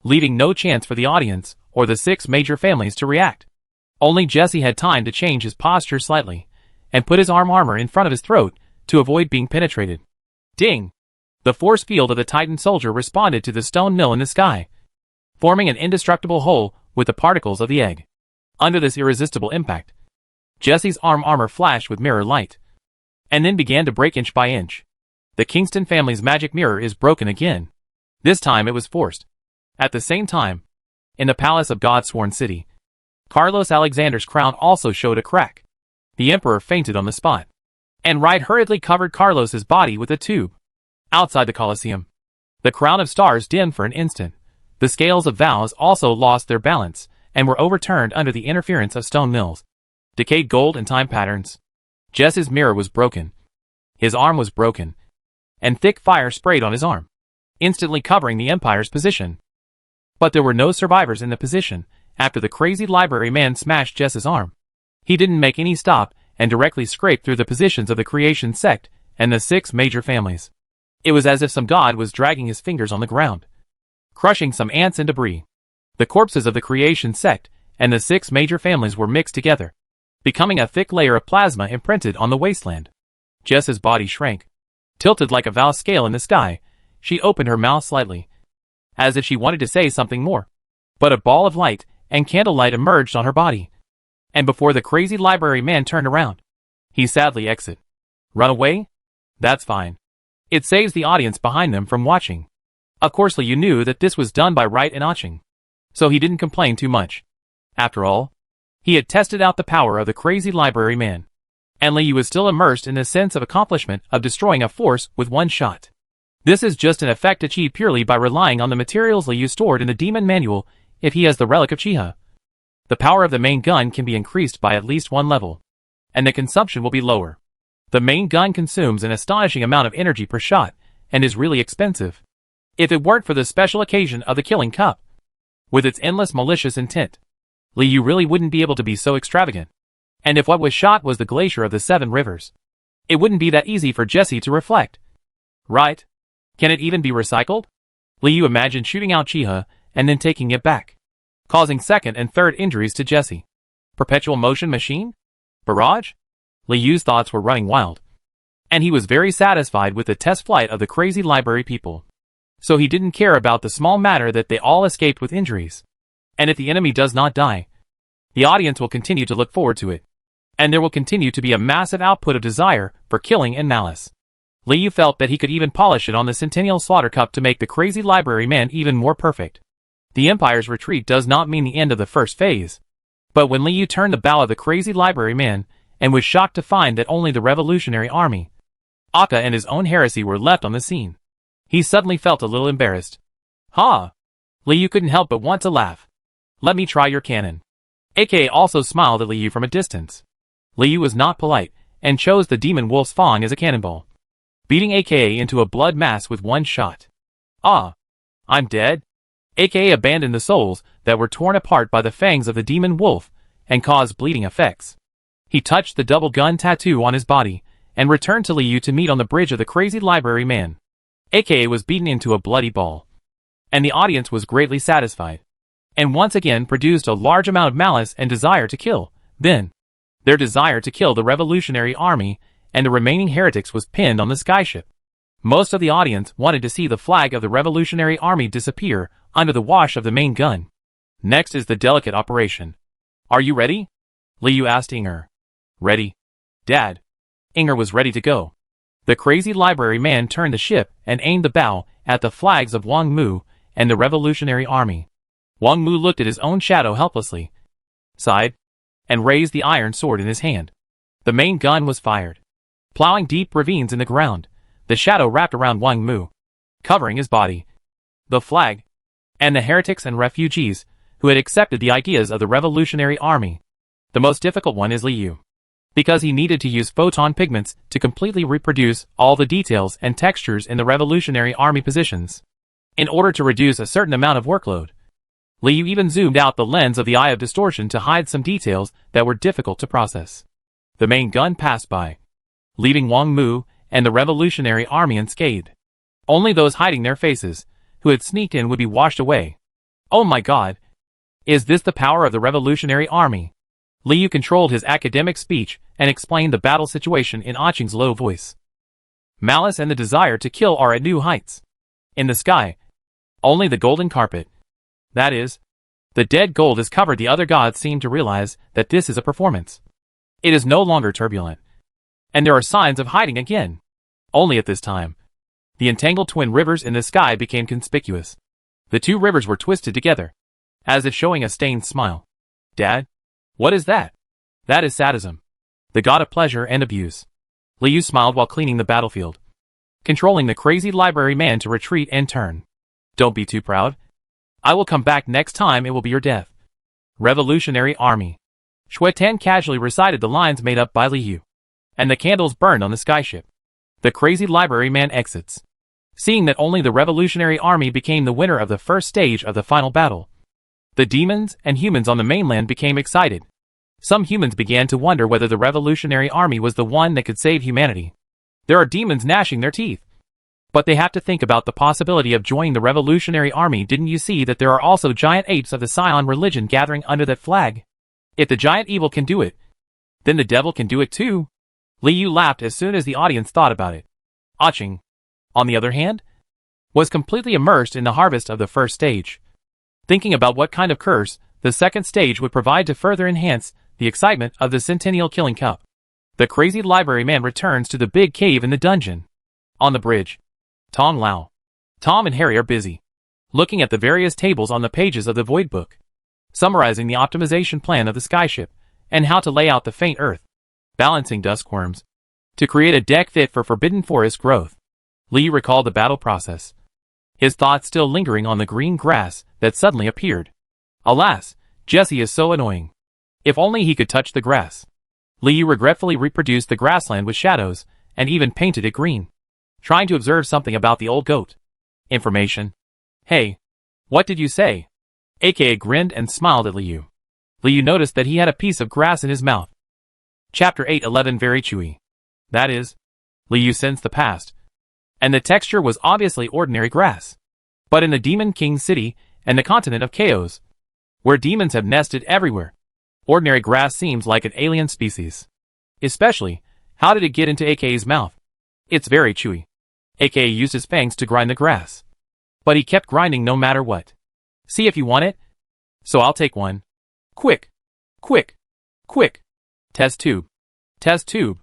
leaving no chance for the audience or the 6 major families to react. Only Jesse had time to change his posture slightly and put his armor in front of his throat to avoid being penetrated. Ding! The force field of the Titan soldier responded to the stone mill in the sky, forming an indestructible hole with the particles of the egg. Under this irresistible impact, Jesse's armor flashed with mirror light, and then began to break inch by inch. The Kingston family's magic mirror is broken again. This time it was forced. At the same time, in the palace of God-sworn city, Carlos Alexander's crown also showed a crack. The emperor fainted on the spot, and Wright hurriedly covered Carlos's body with a tube. Outside the Colosseum, the crown of stars dimmed for an instant. The scales of vows also lost their balance and were overturned under the interference of stone mills, decayed gold and time patterns. Jess's mirror was broken. His arm was broken, and thick fire sprayed on his arm, instantly covering the Empire's position. But there were no survivors in the position after the crazy library man smashed Jess's arm. He didn't make any stop and directly scraped through the positions of the creation sect and the 6 major families. It was as if some god was dragging his fingers on the ground, crushing some ants and debris. The corpses of the creation sect and the 6 major families were mixed together, becoming a thick layer of plasma imprinted on the wasteland. Jess's body shrank. Tilted like a vow scale in the sky, she opened her mouth slightly, as if she wanted to say something more. But a ball of light and candlelight emerged on her body, and before the crazy library man turned around, he sadly exited. Run away? That's fine. It saves the audience behind them from watching. Of course Liu knew that this was done by Wright and Oching, so he didn't complain too much. After all, he had tested out the power of the crazy library man, and Liu was still immersed in the sense of accomplishment of destroying a force with one shot. This is just an effect achieved purely by relying on the materials Liu stored in the demon manual if he has the relic of Chiha. The power of the main gun can be increased by at least 1 level, and the consumption will be lower. The main gun consumes an astonishing amount of energy per shot and is really expensive. If it weren't for the special occasion of the killing cup, with its endless malicious intent, Liu really wouldn't be able to be so extravagant. And if what was shot was the glacier of the 7 rivers, it wouldn't be that easy for Jesse to reflect. Right? Can it even be recycled? Liu imagined shooting out Chiha and then taking it back, causing 2nd and 3rd injuries to Jesse. Perpetual motion machine? Barrage? Liu's thoughts were running wild, and he was very satisfied with the test flight of the crazy library people. So he didn't care about the small matter that they all escaped with injuries. And if the enemy does not die, the audience will continue to look forward to it, and there will continue to be a massive output of desire for killing and malice. Liu felt that he could even polish it on the Centennial Slaughter Cup to make the crazy library man even more perfect. The Empire's retreat does not mean the end of the first phase. But when Liu turned the bow of the crazy library man and was shocked to find that only the Revolutionary Army, Akka and his own heresy were left on the scene, he suddenly felt a little embarrassed. Ha! Liu couldn't help but want to laugh. Let me try your cannon. AK also smiled at Liu from a distance. Liu was not polite and chose the demon wolf's fang as a cannonball, beating AKA into a blood mass with one shot. Ah! I'm dead? AKA abandoned the souls that were torn apart by the fangs of the demon wolf and caused bleeding effects. He touched the double gun tattoo on his body and returned to Liu to meet on the bridge of the crazy library man. AKA was beaten into a bloody ball, and the audience was greatly satisfied, and once again produced a large amount of malice and desire to kill. Then, their desire to kill the Revolutionary Army and the remaining heretics was pinned on the skyship. Most of the audience wanted to see the flag of the Revolutionary Army disappear under the wash of the main gun. Next is the delicate operation. Are you ready? Liu asked Inger. Ready. Dad. Inger was ready to go. The crazy library man turned the ship and aimed the bow at the flags of Wang Mu and the Revolutionary Army. Wang Mu looked at his own shadow helplessly, sighed, and raised the iron sword in his hand. The main gun was fired, plowing deep ravines in the ground. The shadow wrapped around Wang Mu, covering his body. The flag, and the heretics and refugees, who had accepted the ideas of the Revolutionary Army. The most difficult one is Liu, because he needed to use photon pigments to completely reproduce all the details and textures in the Revolutionary Army positions. In order to reduce a certain amount of workload, Liu even zoomed out the lens of the eye of distortion to hide some details that were difficult to process. The main gun passed by, leaving Wang Mu and the Revolutionary Army unscathed. Only those hiding their faces, who had sneaked in, would be washed away. Oh my god! Is this the power of the Revolutionary Army? Liu controlled his academic speech and explained the battle situation in Aching's low voice. Malice and the desire to kill are at new heights. In the sky, only the golden carpet, that is, the dead gold, is covered. The other gods seem to realize that this is a performance. It is no longer turbulent, and there are signs of hiding again. Only at this time, the entangled twin rivers in the sky became conspicuous. The two rivers were twisted together, as if showing a stained smile. Dad? What is that? That is sadism, the god of pleasure and abuse. Liu smiled while cleaning the battlefield, controlling the crazy library man to retreat and turn. Don't be too proud. I will come back next time. It will be your death. Revolutionary Army. Shui Tan casually recited the lines made up by Liu, and the candles burned on the skyship. The crazy library man exits, seeing that only the Revolutionary Army became the winner of the first stage of the final battle. The demons and humans on the mainland became excited. Some humans began to wonder whether the Revolutionary Army was the one that could save humanity. There are demons gnashing their teeth, but they have to think about the possibility of joining the Revolutionary Army. Didn't you see that there are also giant apes of the Scion religion gathering under that flag? If the giant evil can do it, then the devil can do it too. Liu laughed as soon as the audience thought about it. Aching, on the other hand, was completely immersed in the harvest of the first stage, thinking about what kind of curse the second stage would provide to further enhance the excitement of the Centennial Killing Cup. The crazy library man returns to the big cave in the dungeon. On the bridge, Tong Lao, Tom and Harry are busy, looking at the various tables on the pages of the Void Book, summarizing the optimization plan of the skyship, and how to lay out the faint earth, balancing duskworms, to create a deck fit for forbidden forest growth. Liu recalled the battle process, his thoughts still lingering on the green grass that suddenly appeared. Alas, Jesse is so annoying. If only he could touch the grass. Liu regretfully reproduced the grassland with shadows, and even painted it green, trying to observe something about the old goat. Information. Hey, what did you say? AKA grinned and smiled at Liu. Liu noticed that he had a piece of grass in his mouth. Chapter 811 Very chewy. That is, Liu sensed the past, and the texture was obviously ordinary grass. But in the Demon King City and the continent of Chaos, where demons have nested everywhere, ordinary grass seems like an alien species. Especially, how did it get into AK's mouth? It's very chewy. AK used his fangs to grind the grass, but he kept grinding no matter what. See if you want it? So I'll take one. Quick! Quick! Quick! Test tube. Test tube.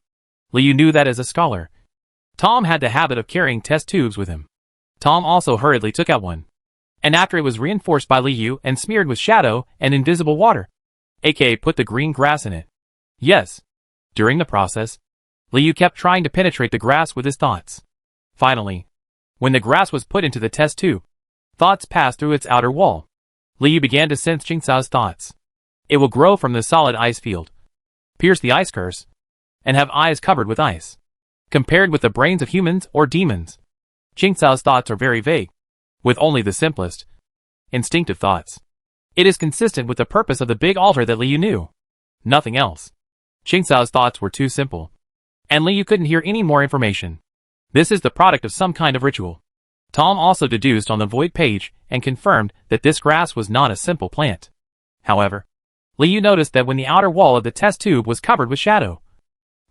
Liu knew that as a scholar, Tom had the habit of carrying test tubes with him. Tom also hurriedly took out one, and after it was reinforced by Liu and smeared with shadow and invisible water, AK put the green grass in it. Yes. During the process, Liu kept trying to penetrate the grass with his thoughts. Finally, when the grass was put into the test tube, thoughts passed through its outer wall. Liu began to sense Jingsao's thoughts. It will grow from the solid ice field, pierce the ice curse, and have eyes covered with ice. Compared with the brains of humans or demons, Jingsao's thoughts are very vague, with only the simplest, instinctive thoughts. It is consistent with the purpose of the big altar that Liu knew. Nothing else. Jingsao's thoughts were too simple, and Liu couldn't hear any more information. This is the product of some kind of ritual. Tom also deduced on the void page and confirmed that this grass was not a simple plant. However, Liu noticed that when the outer wall of the test tube was covered with shadow,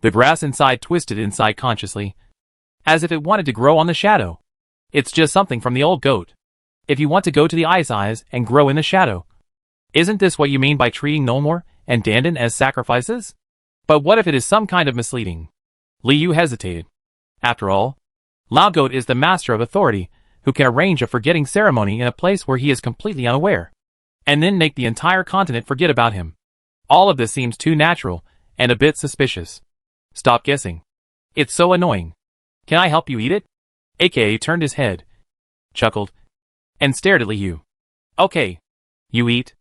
the grass inside twisted inside consciously, as if it wanted to grow on the shadow. It's just something from the old goat. If you want to go to the ice eyes and grow in the shadow, isn't this what you mean by treating Nomor and Dandan as sacrifices? But what if it is some kind of misleading? Liu hesitated. After all, Lao Goat is the master of authority, who can arrange a forgetting ceremony in a place where he is completely unaware, and then make the entire continent forget about him. All of this seems too natural, and a bit suspicious. Stop guessing. It's so annoying. Can I help you eat it? AKA turned his head, chuckled, and stared at Liu. Okay. You eat.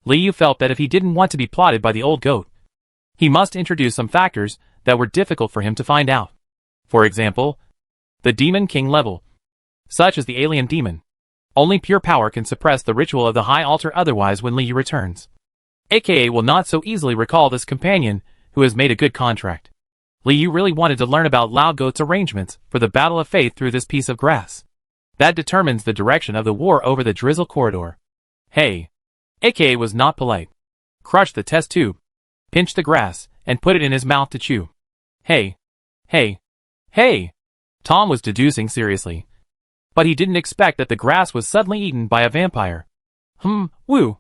Liu felt that if he didn't want to be plotted by the old goat, he must introduce some factors that were difficult for him to find out. For example, the Demon King level, such as the alien demon. Only pure power can suppress the ritual of the high altar, otherwise when Liu returns, AKA will not so easily recall this companion who has made a good contract. Liu really wanted to learn about Lao Goat's arrangements for the battle of faith through this piece of grass. That determines the direction of the war over the drizzle corridor. Hey. AKA was not polite. Crushed the test tube, pinched the grass, and put it in his mouth to chew. Hey. Hey. Hey. Tom was deducing seriously. But he didn't expect that the grass was suddenly eaten by a vampire. Woo.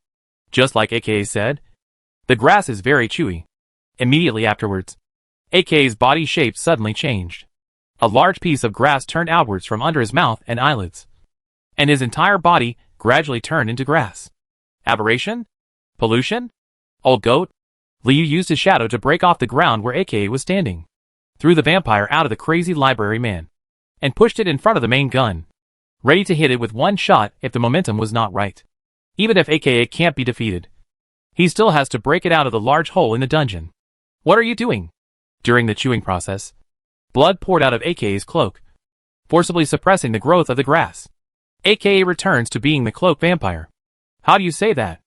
Just like AKA said, the grass is very chewy. Immediately afterwards, AKA's body shape suddenly changed. A large piece of grass turned outwards from under his mouth and eyelids, and his entire body gradually turned into grass. Aberration? Pollution? Old goat? Liu used his shadow to break off the ground where AKA was standing, threw the vampire out of the crazy library man, and pushed it in front of the main gun, ready to hit it with one shot if the momentum was not right. Even if AKA can't be defeated, he still has to break it out of the large hole in the dungeon. What are you doing? During the chewing process, blood poured out of AKA's cloak, forcibly suppressing the growth of the grass. AKA returns to being the cloak vampire. How do you say that?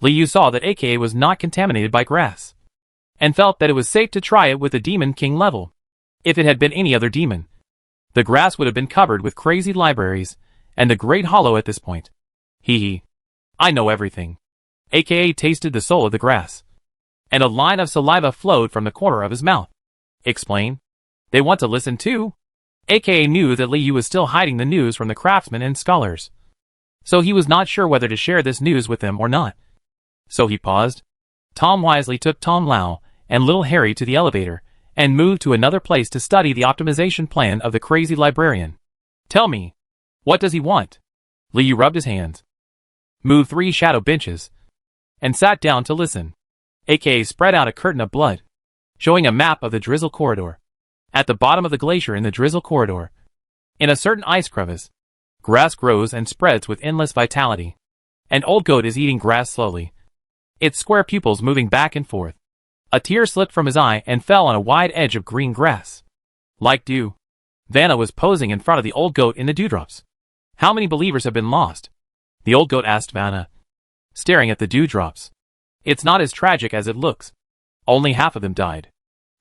Liu saw that AKA was not contaminated by grass, and felt that it was safe to try it with the Demon King level. If it had been any other demon, the grass would have been covered with crazy libraries and the Great Hollow at this point. Hee. I know everything. AKA tasted the soul of the grass, and a line of saliva flowed from the corner of his mouth. Explain. They want to listen too? AKA knew that Liu was still hiding the news from the craftsmen and scholars, so he was not sure whether to share this news with them or not. So he paused. Tom wisely took Tom Lau and little Harry to the elevator, and moved to another place to study the optimization plan of the crazy librarian. Tell me, what does he want? Liu rubbed his hands, moved 3 shadow benches, and sat down to listen. AKA spread out a curtain of blood, showing a map of the drizzle corridor. At the bottom of the glacier in the drizzle corridor, in a certain ice crevice, grass grows and spreads with endless vitality. An old goat is eating grass slowly, its square pupils moving back and forth. A tear slipped from his eye and fell on a wide edge of green grass, like dew. Vanna was posing in front of the old goat in the dewdrops. How many believers have been lost? The old goat asked Vanna, staring at the dewdrops. It's not as tragic as it looks. Only half of them died.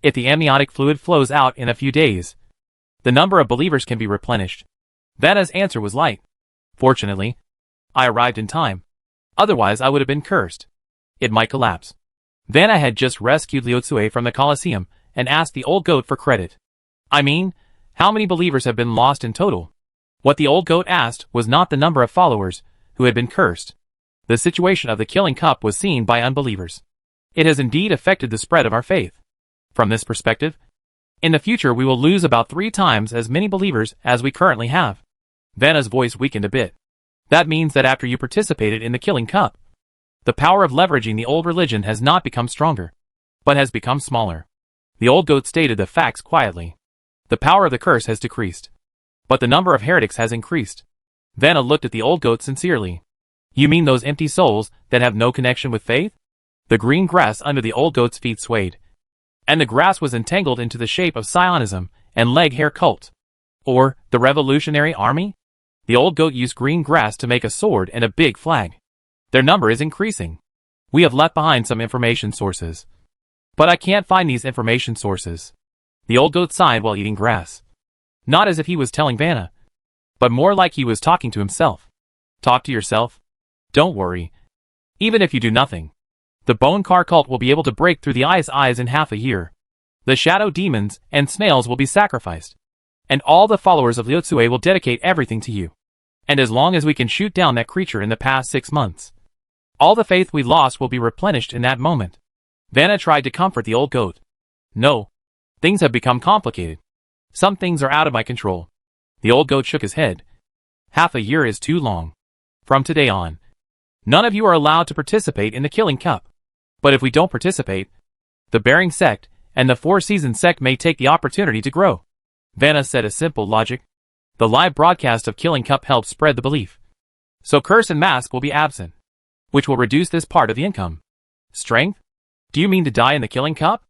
If the amniotic fluid flows out in a few days, the number of believers can be replenished. Vanna's answer was light. Fortunately, I arrived in time. Otherwise I would have been cursed. It might collapse. Vanna had just rescued Liu from the Colosseum and asked the old goat for credit. I mean, how many believers have been lost in total? What the old goat asked was not the number of followers who had been cursed. The situation of the killing cup was seen by unbelievers. It has indeed affected the spread of our faith. From this perspective, in the future we will lose about 3 times as many believers as we currently have. Vanna's voice weakened a bit. That means that after you participated in the killing cup, the power of leveraging the old religion has not become stronger, but has become smaller. The old goat stated the facts quietly. The power of the curse has decreased, but the number of heretics has increased. Vanna looked at the old goat sincerely. You mean those empty souls that have no connection with faith? The green grass under the old goat's feet swayed, and the grass was entangled into the shape of Sionism and leg hair cult. Or, the revolutionary army? The old goat used green grass to make a sword and a big flag. Their number is increasing. We have left behind some information sources, but I can't find these information sources. The old goat sighed while eating grass. Not as if he was telling Vanna, but more like he was talking to himself. Talk to yourself? Don't worry. Even if you do nothing, the Bone Car cult will be able to break through the eyes in half a year. The shadow demons and snails will be sacrificed, and all the followers of Liu will dedicate everything to you. And as long as we can shoot down that creature in the past 6 months, all the faith we lost will be replenished in that moment. Vanna tried to comfort the old goat. No. Things have become complicated. Some things are out of my control. The old goat shook his head. Half a year is too long. From today on, none of you are allowed to participate in the killing cup. But if we don't participate, the Bearing sect and the Four Seasons sect may take the opportunity to grow. Vanna said a simple logic. The live broadcast of Killing Cup helped spread the belief. So Curse and Mask will be absent, which will reduce this part of the income. Strength? Do you mean to die in the Killing Cup?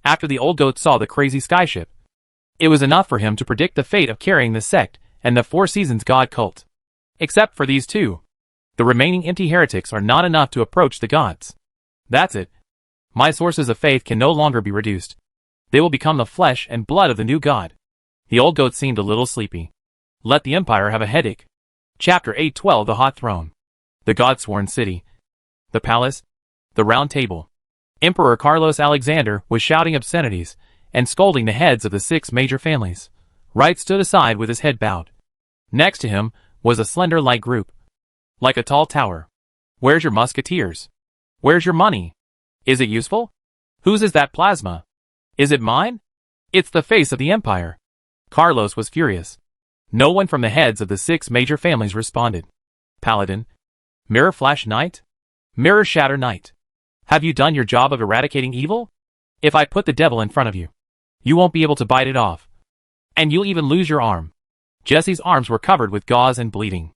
After the old goat saw the crazy skyship, it was enough for him to predict the fate of carrying the sect and the Four Seasons god cult. Except for these two, the remaining empty heretics are not enough to approach the gods. That's it. My sources of faith can no longer be reduced. They will become the flesh and blood of the new god. The old goat seemed a little sleepy. Let the Empire have a headache. Chapter 812 The Hot Throne. The God-sworn city. The palace. The round table. Emperor Carlos Alexander was shouting obscenities and scolding the heads of the 6 major families. Wright stood aside with his head bowed. Next to him was a slender light group, like a tall tower. Where's your musketeers? Where's your money? Is it useful? Whose is that plasma? Is it mine? It's the face of the Empire. Carlos was furious. No one from the heads of the 6 major families responded. Paladin. Mirror Flash Knight? Mirror Shatter Knight. Have you done your job of eradicating evil? If I put the devil in front of you, you won't be able to bite it off. And you'll even lose your arm. Jesse's arms were covered with gauze and bleeding,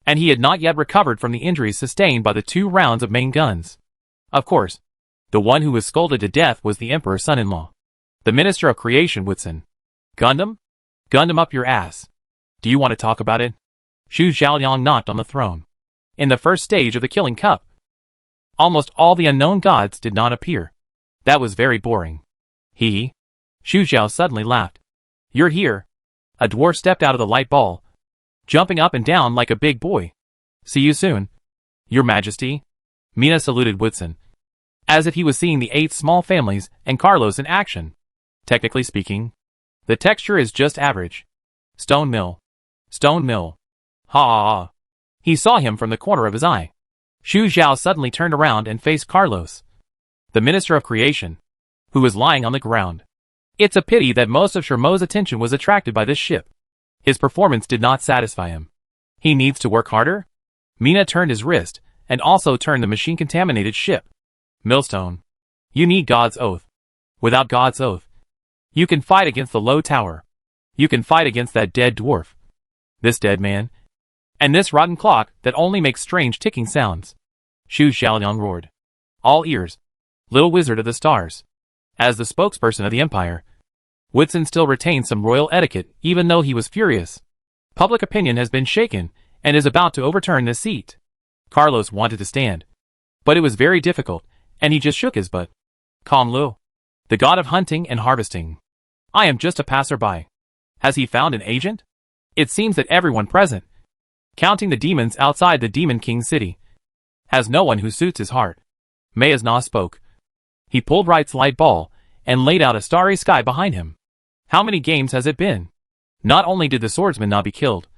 and he had not yet recovered from the injuries sustained by the 2 rounds of main guns. Of course, the one who was scolded to death was the Emperor's son-in-law, the Minister of Creation, Woodson. Gundam? Gundam up your ass. Do you want to talk about it? Xu Zhaoliang knocked on the throne. In the first stage of the Killing Cup, almost all the unknown gods did not appear. That was very boring. Xu Zhao suddenly laughed. You're here. A dwarf stepped out of the light ball, jumping up and down like a big boy. See you soon, Your Majesty. Mina saluted Woodson, as if he was seeing the 8 small families and Carlos in action. Technically speaking, the texture is just average. Stone mill. Stone mill. Ha ha ha. He saw him from the corner of his eye. Xu Zhao suddenly turned around and faced Carlos, the Minister of Creation, who was lying on the ground. It's a pity that most of Shermo's attention was attracted by this ship. His performance did not satisfy him. He needs to work harder? Mina turned his wrist, and also turned the machine-contaminated ship. Millstone. You need God's oath. Without God's oath, you can fight against the low tower. You can fight against that dead dwarf, this dead man, and this rotten clock that only makes strange ticking sounds. Xu Zhaoliang roared. All ears. Little Wizard of the Stars. As the spokesperson of the Empire, Woodson still retained some royal etiquette even though he was furious. Public opinion has been shaken and is about to overturn this seat. Carlos wanted to stand, but it was very difficult, and he just shook his butt. Calm Lu, the god of hunting and harvesting. I am just a passerby. Has he found an agent? It seems that everyone present, counting the demons outside the Demon King city, has no one who suits his heart. Mayasna spoke. He pulled Wright's light ball and laid out a starry sky behind him. How many games has it been? Not only did the swordsman not be killed,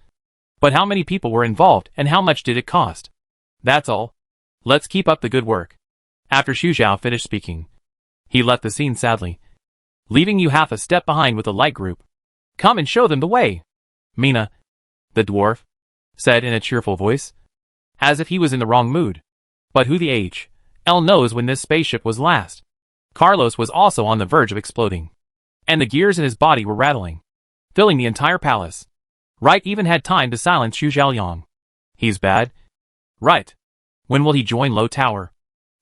but how many people were involved and how much did it cost? That's all. Let's keep up the good work. After Xu Zhao finished speaking, he left the scene sadly, leaving you half a step behind with the light group. Come and show them the way. Mina, the dwarf, said in a cheerful voice, as if he was in the wrong mood. But who the H.L. knows when this spaceship was last? Carlos was also on the verge of exploding, and the gears in his body were rattling, filling the entire palace. Wright even had time to silence Xu Zhaoliang. He's bad. Right. When will he join Low Tower?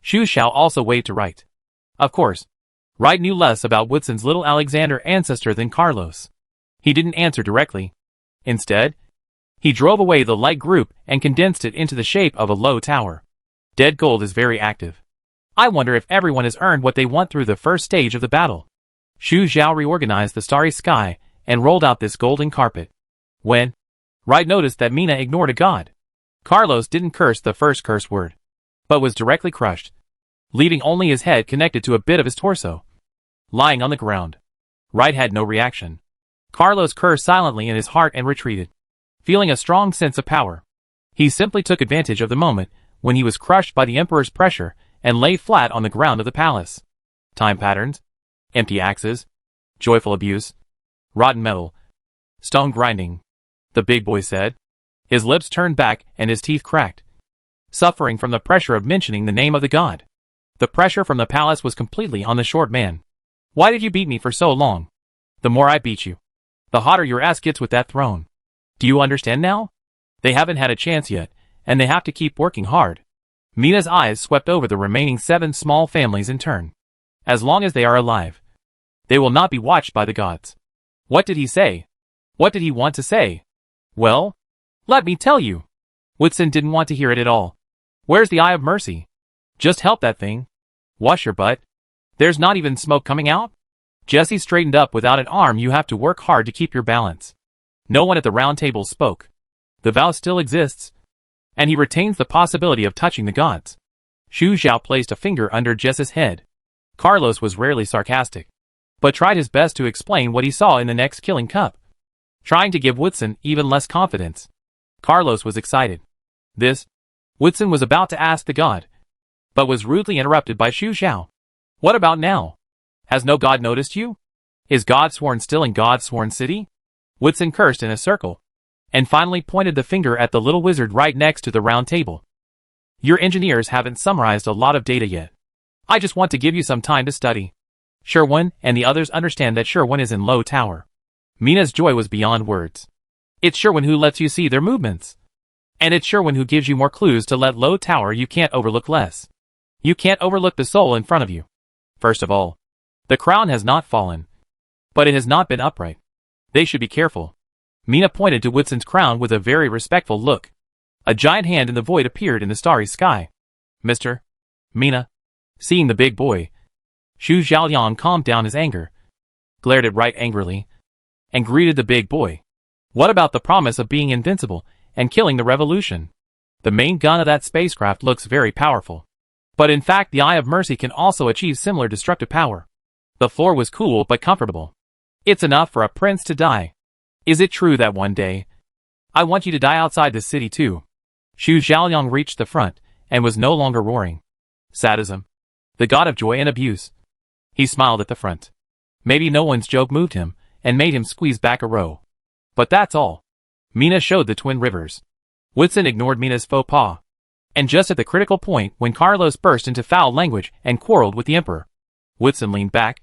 Xu Zhao also waved to Wright. Of course, Wright knew less about Woodson's little Alexander ancestor than Carlos. He didn't answer directly. Instead, he drove away the light group and condensed it into the shape of a low tower. Dead Gold is very active. I wonder if everyone has earned what they want through the first stage of the battle. Xu Zhao reorganized the starry sky and rolled out this golden carpet. When Wright noticed that Mina ignored a god, Carlos didn't curse the first curse word, but was directly crushed, leaving only his head connected to a bit of his torso. Lying on the ground, Wright had no reaction. Carlos cursed silently in his heart and retreated, feeling a strong sense of power. He simply took advantage of the moment when he was crushed by the Emperor's pressure and lay flat on the ground of the palace. Time patterns, empty axes, joyful abuse, rotten metal, stone grinding, the big boy said. His lips turned back and his teeth cracked, suffering from the pressure of mentioning the name of the god. The pressure from the palace was completely on the short man. Why did you beat me for so long? The more I beat you, the hotter your ass gets with that throne. Do you understand now? They haven't had a chance yet, and they have to keep working hard. Mina's eyes swept over the remaining 7 small families in turn. As long as they are alive, they will not be watched by the gods. What did he say? What did he want to say? Well, let me tell you. Whitson didn't want to hear it at all. Where's the eye of mercy? Just help that thing. Wash your butt. There's not even smoke coming out? Jesse straightened up. Without an arm you have to work hard to keep your balance. No one at the round table spoke. The vow still exists, and he retains the possibility of touching the gods. Xu Zhao placed a finger under Jess's head. Carlos was rarely sarcastic, but tried his best to explain what he saw in the next killing cup, trying to give Whitson even less confidence. Carlos was excited. Whitson was about to ask the god, but was rudely interrupted by Xu Zhao. What about now? Has no god noticed you? Is Godsworn still in Godsworn City? Whitson cursed in a circle, and finally pointed the finger at the little wizard right next to the round table. Your engineers haven't summarized a lot of data yet. I just want to give you some time to study. Sherwin and the others understand that Sherwin is in Low Tower. Mina's joy was beyond words. It's Sherwin who lets you see their movements. And it's Sherwin who gives you more clues to let Low Tower. You can't overlook less. You can't overlook the soul in front of you. First of all, the crown has not fallen, but it has not been upright. They should be careful. Mina pointed to Whitson's crown with a very respectful look. A giant hand in the void appeared in the starry sky. Mr. Mina. Seeing the big boy, Xu Zhaoliang calmed down his anger, glared at Wright angrily, and greeted the big boy. What about the promise of being invincible and killing the revolution? The main gun of that spacecraft looks very powerful. But in fact the Eye of Mercy can also achieve similar destructive power. The floor was cool but comfortable. It's enough for a prince to die. Is it true that one day, I want you to die outside the city too? Xu Zhaoliang reached the front and was no longer roaring. Sadism. The god of joy and abuse. He smiled at the front. Maybe no one's joke moved him and made him squeeze back a row. But that's all. Mina showed the twin rivers. Whitson ignored Mina's faux pas. And just at the critical point when Carlos burst into foul language and quarreled with the emperor, Whitson leaned back,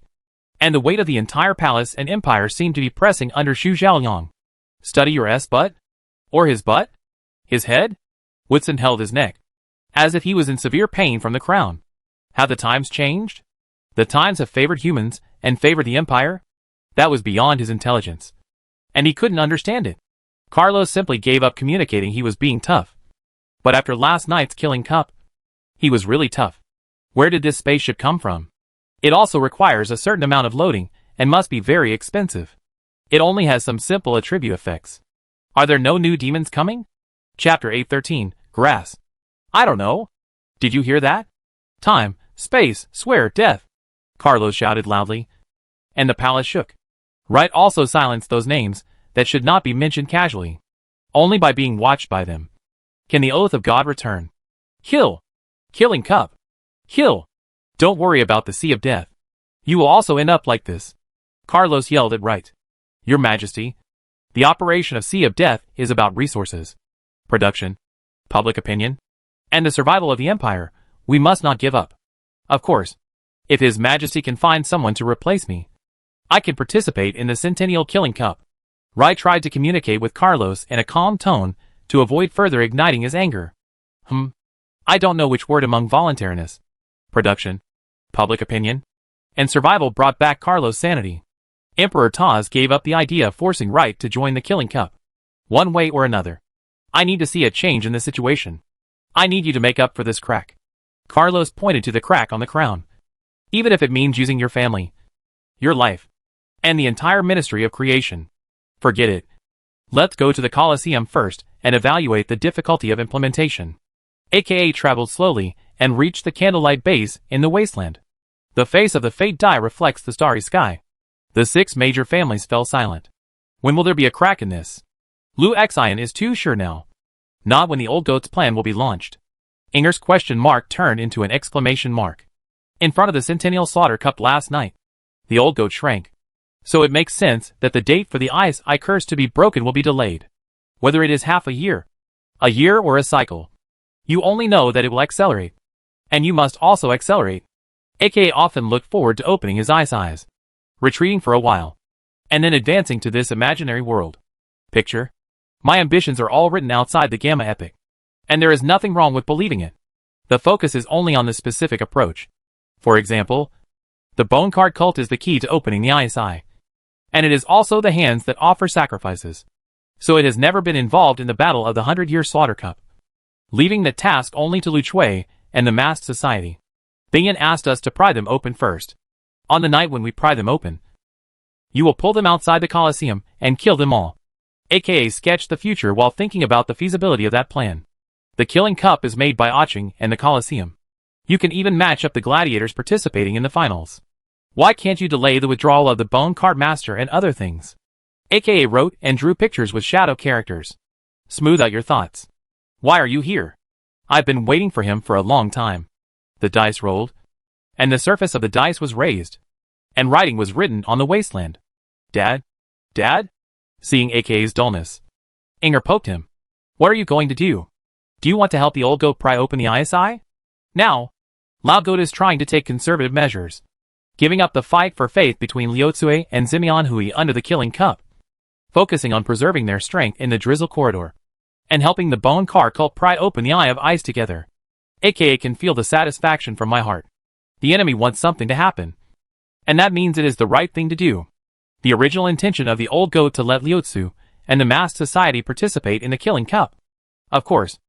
and the weight of the entire palace and empire seemed to be pressing under Xu Zhaoliang. Study your butt? Or his butt? His head? Whitson held his neck, as if he was in severe pain from the crown. Have the times changed? The times have favored humans and favored the empire? That was beyond his intelligence, and he couldn't understand it. Carlos simply gave up communicating. He was being tough. But after last night's killing cup, he was really tough. Where did this spaceship come from? It also requires a certain amount of loading and must be very expensive. It only has some simple attribute effects. Are there no new demons coming? Chapter 813, Grass. I don't know. Did you hear that? Time, space, swear, death. Carlos shouted loudly, and the palace shook. Wright also silenced those names that should not be mentioned casually. Only by being watched by them can the oath of God return. Kill. Killing cup. Kill. Don't worry about the Sea of Death. You will also end up like this. Carlos yelled at Wright. Your Majesty, the operation of Sea of Death is about resources, production, public opinion, and the survival of the empire. We must not give up. Of course, if His Majesty can find someone to replace me, I can participate in the Centennial Killing Cup. Wright tried to communicate with Carlos in a calm tone to avoid further igniting his anger. I don't know which word among voluntariness, production, public opinion, and survival brought back Carlos' sanity. Emperor Taz gave up the idea of forcing Wright to join the Killing Cup. One way or another, I need to see a change in the situation. I need you to make up for this crack. Carlos pointed to the crack on the crown. Even if it means using your family, your life, and the entire Ministry of Creation. Forget it. Let's go to the Colosseum first and evaluate the difficulty of implementation. AKA traveled slowly and reached the candlelight base in the wasteland. The face of the fate die reflects the starry sky. The 6 major families fell silent. When will there be a crack in this? Lu Xian is too sure now. Not when the old goat's plan will be launched. Inger's question mark turned into an exclamation mark. In front of the Centennial Slaughter Cup last night, the old goat shrank. So it makes sense that the date for the Ice Eye Curse to be broken will be delayed. Whether it is half a year or a cycle, you only know that it will accelerate. And you must also accelerate. aka often looked forward to opening his eyes, retreating for a while, and then advancing to this imaginary world. Picture? My ambitions are all written outside the Gamma Epic. And there is nothing wrong with believing it. The focus is only on the specific approach. For example, the bone card cult is the key to opening the ISI. And it is also the hands that offer sacrifices. So it has never been involved in the battle of the 100-year Slaughter Cup. Leaving the task only to Lu Chui and the masked society. Bingyan asked us to pry them open first. On the night when we pry them open, you will pull them outside the Colosseum and kill them all. aka sketch the future while thinking about the feasibility of that plan. The Killing Cup is made by Oching and the Colosseum. You can even match up the gladiators participating in the finals. Why can't you delay the withdrawal of the Bone Card Master and other things? aka wrote and drew pictures with shadow characters. Smooth out your thoughts. Why are you here? I've been waiting for him for a long time. The dice rolled, and the surface of the dice was raised, and writing was written on the wasteland. Dad? Dad? Seeing AK's dullness, Inger poked him. What are you going to do? Do you want to help the old goat pry open the ISI? Now, Lao Goat is trying to take conservative measures, giving up the fight for faith between Liu Cui and Zimian Hui under the Killing Cup, focusing on preserving their strength in the Drizzle Corridor, and helping the Bone Car cult pry open the Eye of Ice together. aka can feel the satisfaction from my heart. The enemy wants something to happen, and that means it is the right thing to do. The original intention of the old goat to let Liu Tzu and the masked society participate in the Killing Cup. Of course,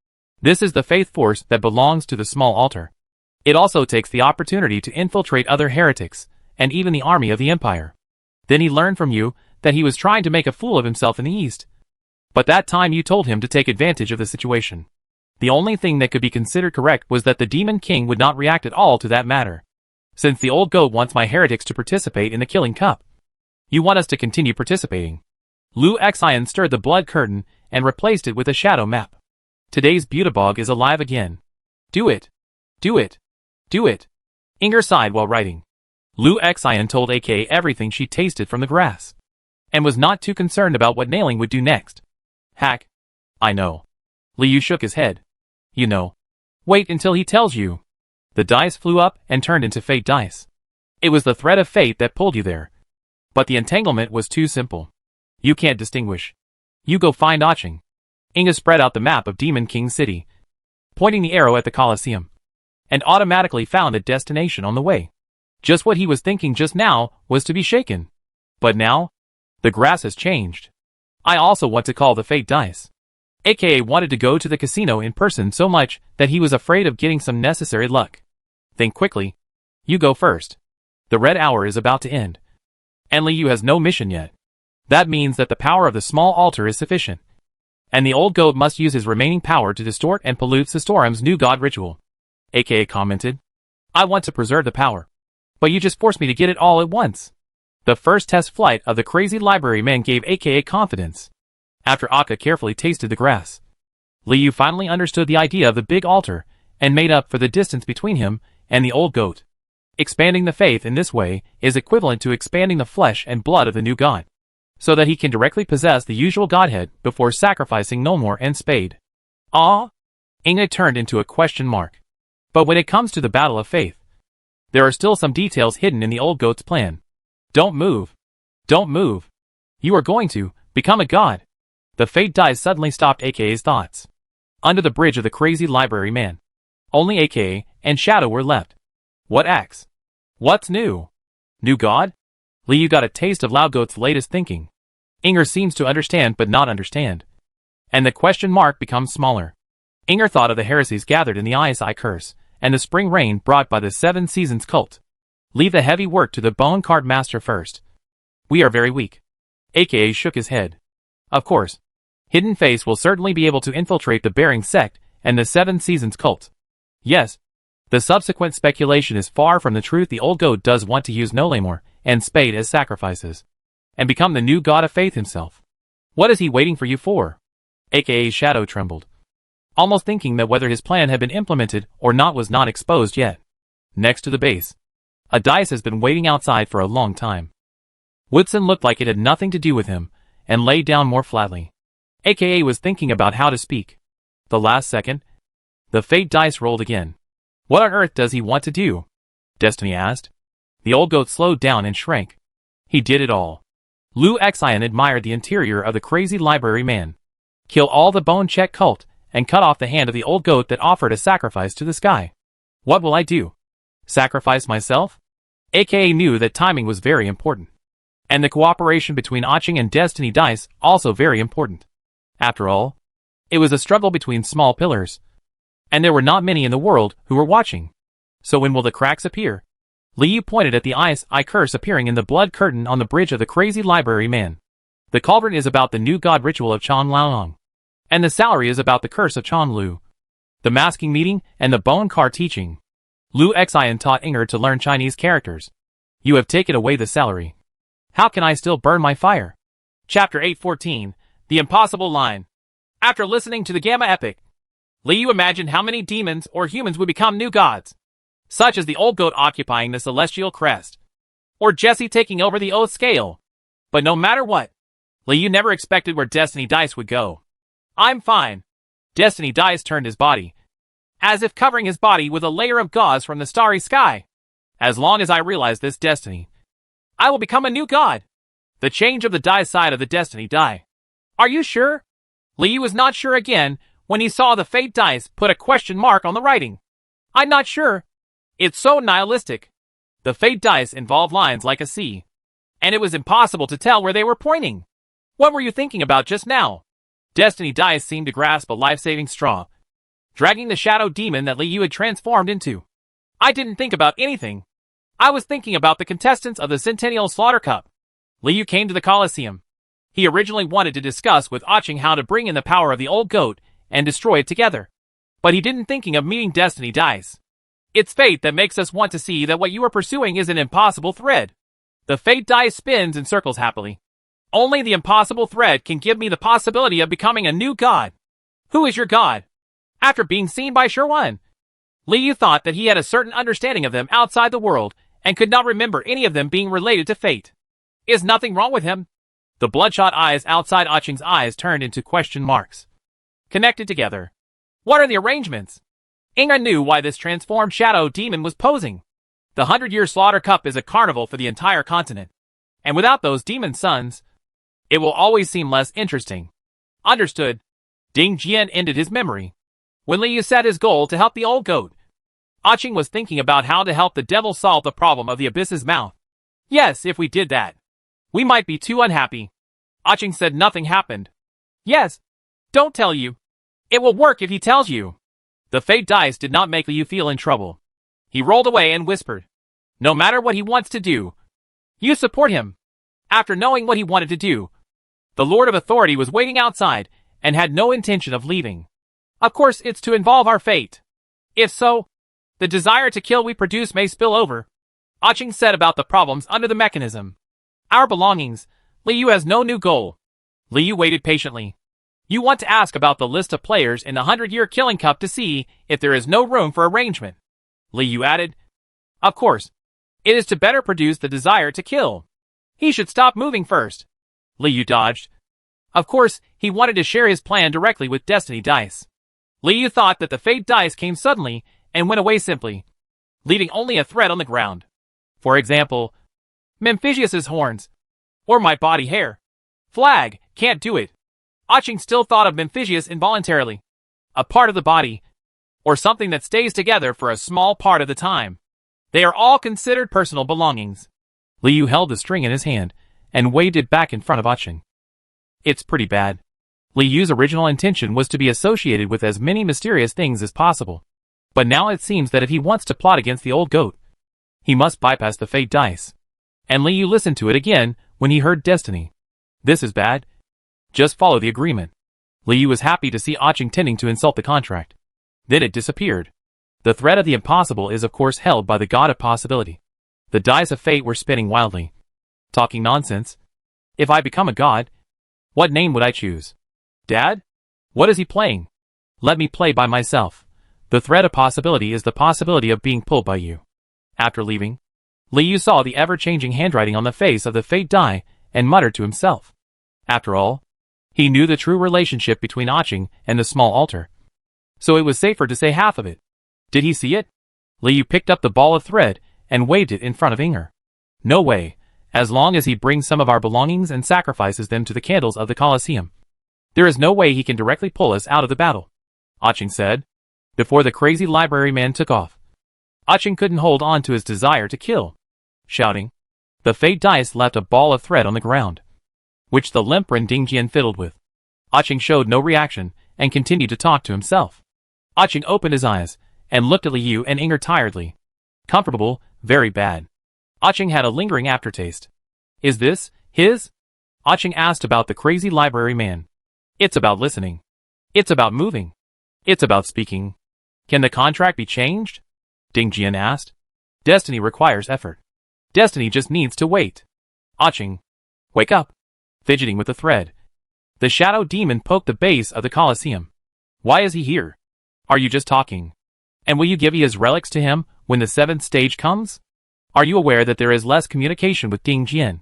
this is the faith force that belongs to the small altar. It also takes the opportunity to infiltrate other heretics, and even the army of the Empire. Then he learned from you that he was trying to make a fool of himself in the East. But that time you told him to take advantage of the situation. The only thing that could be considered correct was that the Demon King would not react at all to that matter. Since the old goat wants my heretics to participate in the Killing Cup, you want us to continue participating. Lu Xian stirred the blood curtain and replaced it with a shadow map. Today's Butabog is alive again. Do it. Do it. Do it. Inger sighed while writing. Lu Xian told AK everything she tasted from the grass, and was not too concerned about what nailing would do next. Hack. I know. Liu shook his head. You know. Wait until he tells you. The dice flew up and turned into fate dice. It was the thread of fate that pulled you there. But the entanglement was too simple. You can't distinguish. You go find Oching. Inga spread out the map of Demon King City, pointing the arrow at the Colosseum, and automatically found a destination on the way. Just what he was thinking just now was to be shaken. But now, the grass has changed. I also want to call the fate dice. aka wanted to go to the casino in person so much that he was afraid of getting some necessary luck. Think quickly. You go first. The red hour is about to end, and Liu has no mission yet. That means that the power of the small altar is sufficient, and the old goat must use his remaining power to distort and pollute Sistorum's new god ritual. aka commented. I want to preserve the power, but you just forced me to get it all at once. The first test flight of the crazy library man gave aka confidence. After Akka carefully tasted the grass, Liu finally understood the idea of the big altar and made up for the distance between him and the old goat. Expanding the faith in this way is equivalent to expanding the flesh and blood of the new god, so that he can directly possess the usual godhead before sacrificing Nomor and Spade. Ah? Inga turned into a question mark. But when it comes to the battle of faith, there are still some details hidden in the old goat's plan. Don't move. Don't move. You are going to become a god. The fate dice suddenly stopped AK's thoughts. Under the bridge of the crazy library man, only AK and Shadow were left. What acts? What's new? New god? Liu got a taste of Lao Goat's latest thinking. Inger seems to understand but not understand. And the question mark becomes smaller. Inger thought of the heresies gathered in the ISI curse, and the spring rain brought by the 7 Seasons cult. Leave the heavy work to the Bone Card Master first. We are very weak. AKA shook his head. Of course. Hidden Face will certainly be able to infiltrate the Bearing Sect and the 7 Seasons cult. Yes. The subsequent speculation is far from the truth. The old goat does want to use Nolamor and Spade as sacrifices, and become the new god of faith himself. What is he waiting for you for? AKA's Shadow trembled, almost thinking that whether his plan had been implemented or not was not exposed yet. Next to the base, a dice has been waiting outside for a long time. Woodson looked like it had nothing to do with him, and lay down more flatly. AKA was thinking about how to speak. The last second, the fate dice rolled again. What on earth does he want to do? Destiny asked. The old goat slowed down and shrank. He did it all. Liu Xian admired the interior of the crazy library man. Kill all the bone check cult, and cut off the hand of the old goat that offered a sacrifice to the sky. What will I do? Sacrifice myself? AKA knew that timing was very important. And the cooperation between Aching and Destiny Dice also very important. After all, it was a struggle between small pillars. And there were not many in the world who were watching. So when will the cracks appear? Liu pointed at the ice eye curse appearing in the blood curtain on the bridge of the crazy library man. The cauldron is about the new god ritual of Chan Laoong. And the salary is about the curse of Chan Lu. The masking meeting and the bone car teaching. Liu Xian taught Inger to learn Chinese characters. You have taken away the salary. How can I still burn my fire? Chapter 814, The Impossible Line. After listening to the Gamma Epic, Liu imagined how many demons or humans would become new gods, such as the old goat occupying the celestial crest, or Jesse taking over the oath scale. But no matter what, Liu never expected where Destiny Dice would go. I'm fine. Destiny Dice turned his body, as if covering his body with a layer of gauze from the starry sky. As long as I realize this destiny, I will become a new god. The change of the die side of the Destiny die. Are you sure? Liu was not sure again when he saw the fate dice put a question mark on the writing. I'm not sure. It's so nihilistic. The fate dice involve lines like a sea, and it was impossible to tell where they were pointing. What were you thinking about just now? Destiny Dice seemed to grasp a life-saving straw, dragging the shadow demon that Liu had transformed into. I didn't think about anything. I was thinking about the contestants of the Centennial Slaughter Cup. Liu came to the Colosseum. He originally wanted to discuss with Aching how to bring in the power of the old goat and destroy it together. But he didn't thinking of meeting Destiny Dice. It's fate that makes us want to see that what you are pursuing is an impossible thread. The fate dice spins in circles happily. Only the impossible thread can give me the possibility of becoming a new god. Who is your god? After being seen by Sherwan, Liu thought that he had a certain understanding of them outside the world and could not remember any of them being related to fate. Is nothing wrong with him? The bloodshot eyes outside Aching's eyes turned into question marks. Connected together. What are the arrangements? Inga knew why this transformed shadow demon was posing. The 100-Year Slaughter Cup is a carnival for the entire continent. And without those demon sons, it will always seem less interesting. Understood. Ding Jian ended his memory. When Liu set his goal to help the old goat, Aching was thinking about how to help the devil solve the problem of the abyss's mouth. Yes, if we did that, we might be too unhappy. Aching said nothing happened. Yes. Don't tell you. It will work if he tells you. The fate dice did not make Liu feel in trouble. He rolled away and whispered, no matter what he wants to do, you support him. After knowing what he wanted to do, the Lord of Authority was waiting outside and had no intention of leaving. Of course, it's to involve our fate. If so, the desire to kill we produce may spill over. Aching said about the problems under the mechanism. Our belongings. Liu has no new goal. Liu waited patiently. You want to ask about the list of players in the 100-Year Killing Cup to see if there is no room for arrangement. Liu added. Of course. It is to better produce the desire to kill. He should stop moving first. Liu dodged. Of course, he wanted to share his plan directly with Destiny Dice. Liu thought that the fate dice came suddenly and went away simply, leaving only a thread on the ground. For example, Memphisius's horns, or my body hair. Flag, can't do it. Aching still thought of Memphisius involuntarily. A part of the body, or something that stays together for a small part of the time. They are all considered personal belongings. Liu held the string in his hand and waved it back in front of Aching. It's pretty bad. Liu's original intention was to be associated with as many mysterious things as possible. But now it seems that if he wants to plot against the old goat, he must bypass the fate dice. And Liu listened to it again when he heard Destiny. This is bad. Just follow the agreement. Liu was happy to see Aching tending to insult the contract. Then it disappeared. The thread of the impossible is of course held by the god of possibility. The dice of fate were spinning wildly. Talking nonsense. If I become a god, what name would I choose? Dad? What is he playing? Let me play by myself. The thread of possibility is the possibility of being pulled by you. After leaving, Liu saw the ever-changing handwriting on the face of the fate die and muttered to himself. After all, he knew the true relationship between Aching and the small altar. So it was safer to say half of it. Did he see it? Liu picked up the ball of thread and waved it in front of Inger. No way, as long as he brings some of our belongings and sacrifices them to the candles of the Colosseum. There is no way he can directly pull us out of the battle, Aching said, before the crazy library man took off. Aching couldn't hold on to his desire to kill. Shouting, the fate dice left a ball of thread on the ground, which the Limperin Dingjian fiddled with. Aching showed no reaction and continued to talk to himself. Aching opened his eyes and looked at Liu and Inger tiredly. Comfortable, very bad. Aching had a lingering aftertaste. Is this his? Aching asked about the crazy library man. It's about listening. It's about moving. It's about speaking. Can the contract be changed? Dingjian asked. Destiny requires effort. Destiny just needs to wait. Aching, wake up. Fidgeting with the thread. The shadow demon poked the base of the Colosseum. Why is he here? Are you just talking? And will you give his relics to him when the 7th stage comes? Are you aware that there is less communication with Dingjian?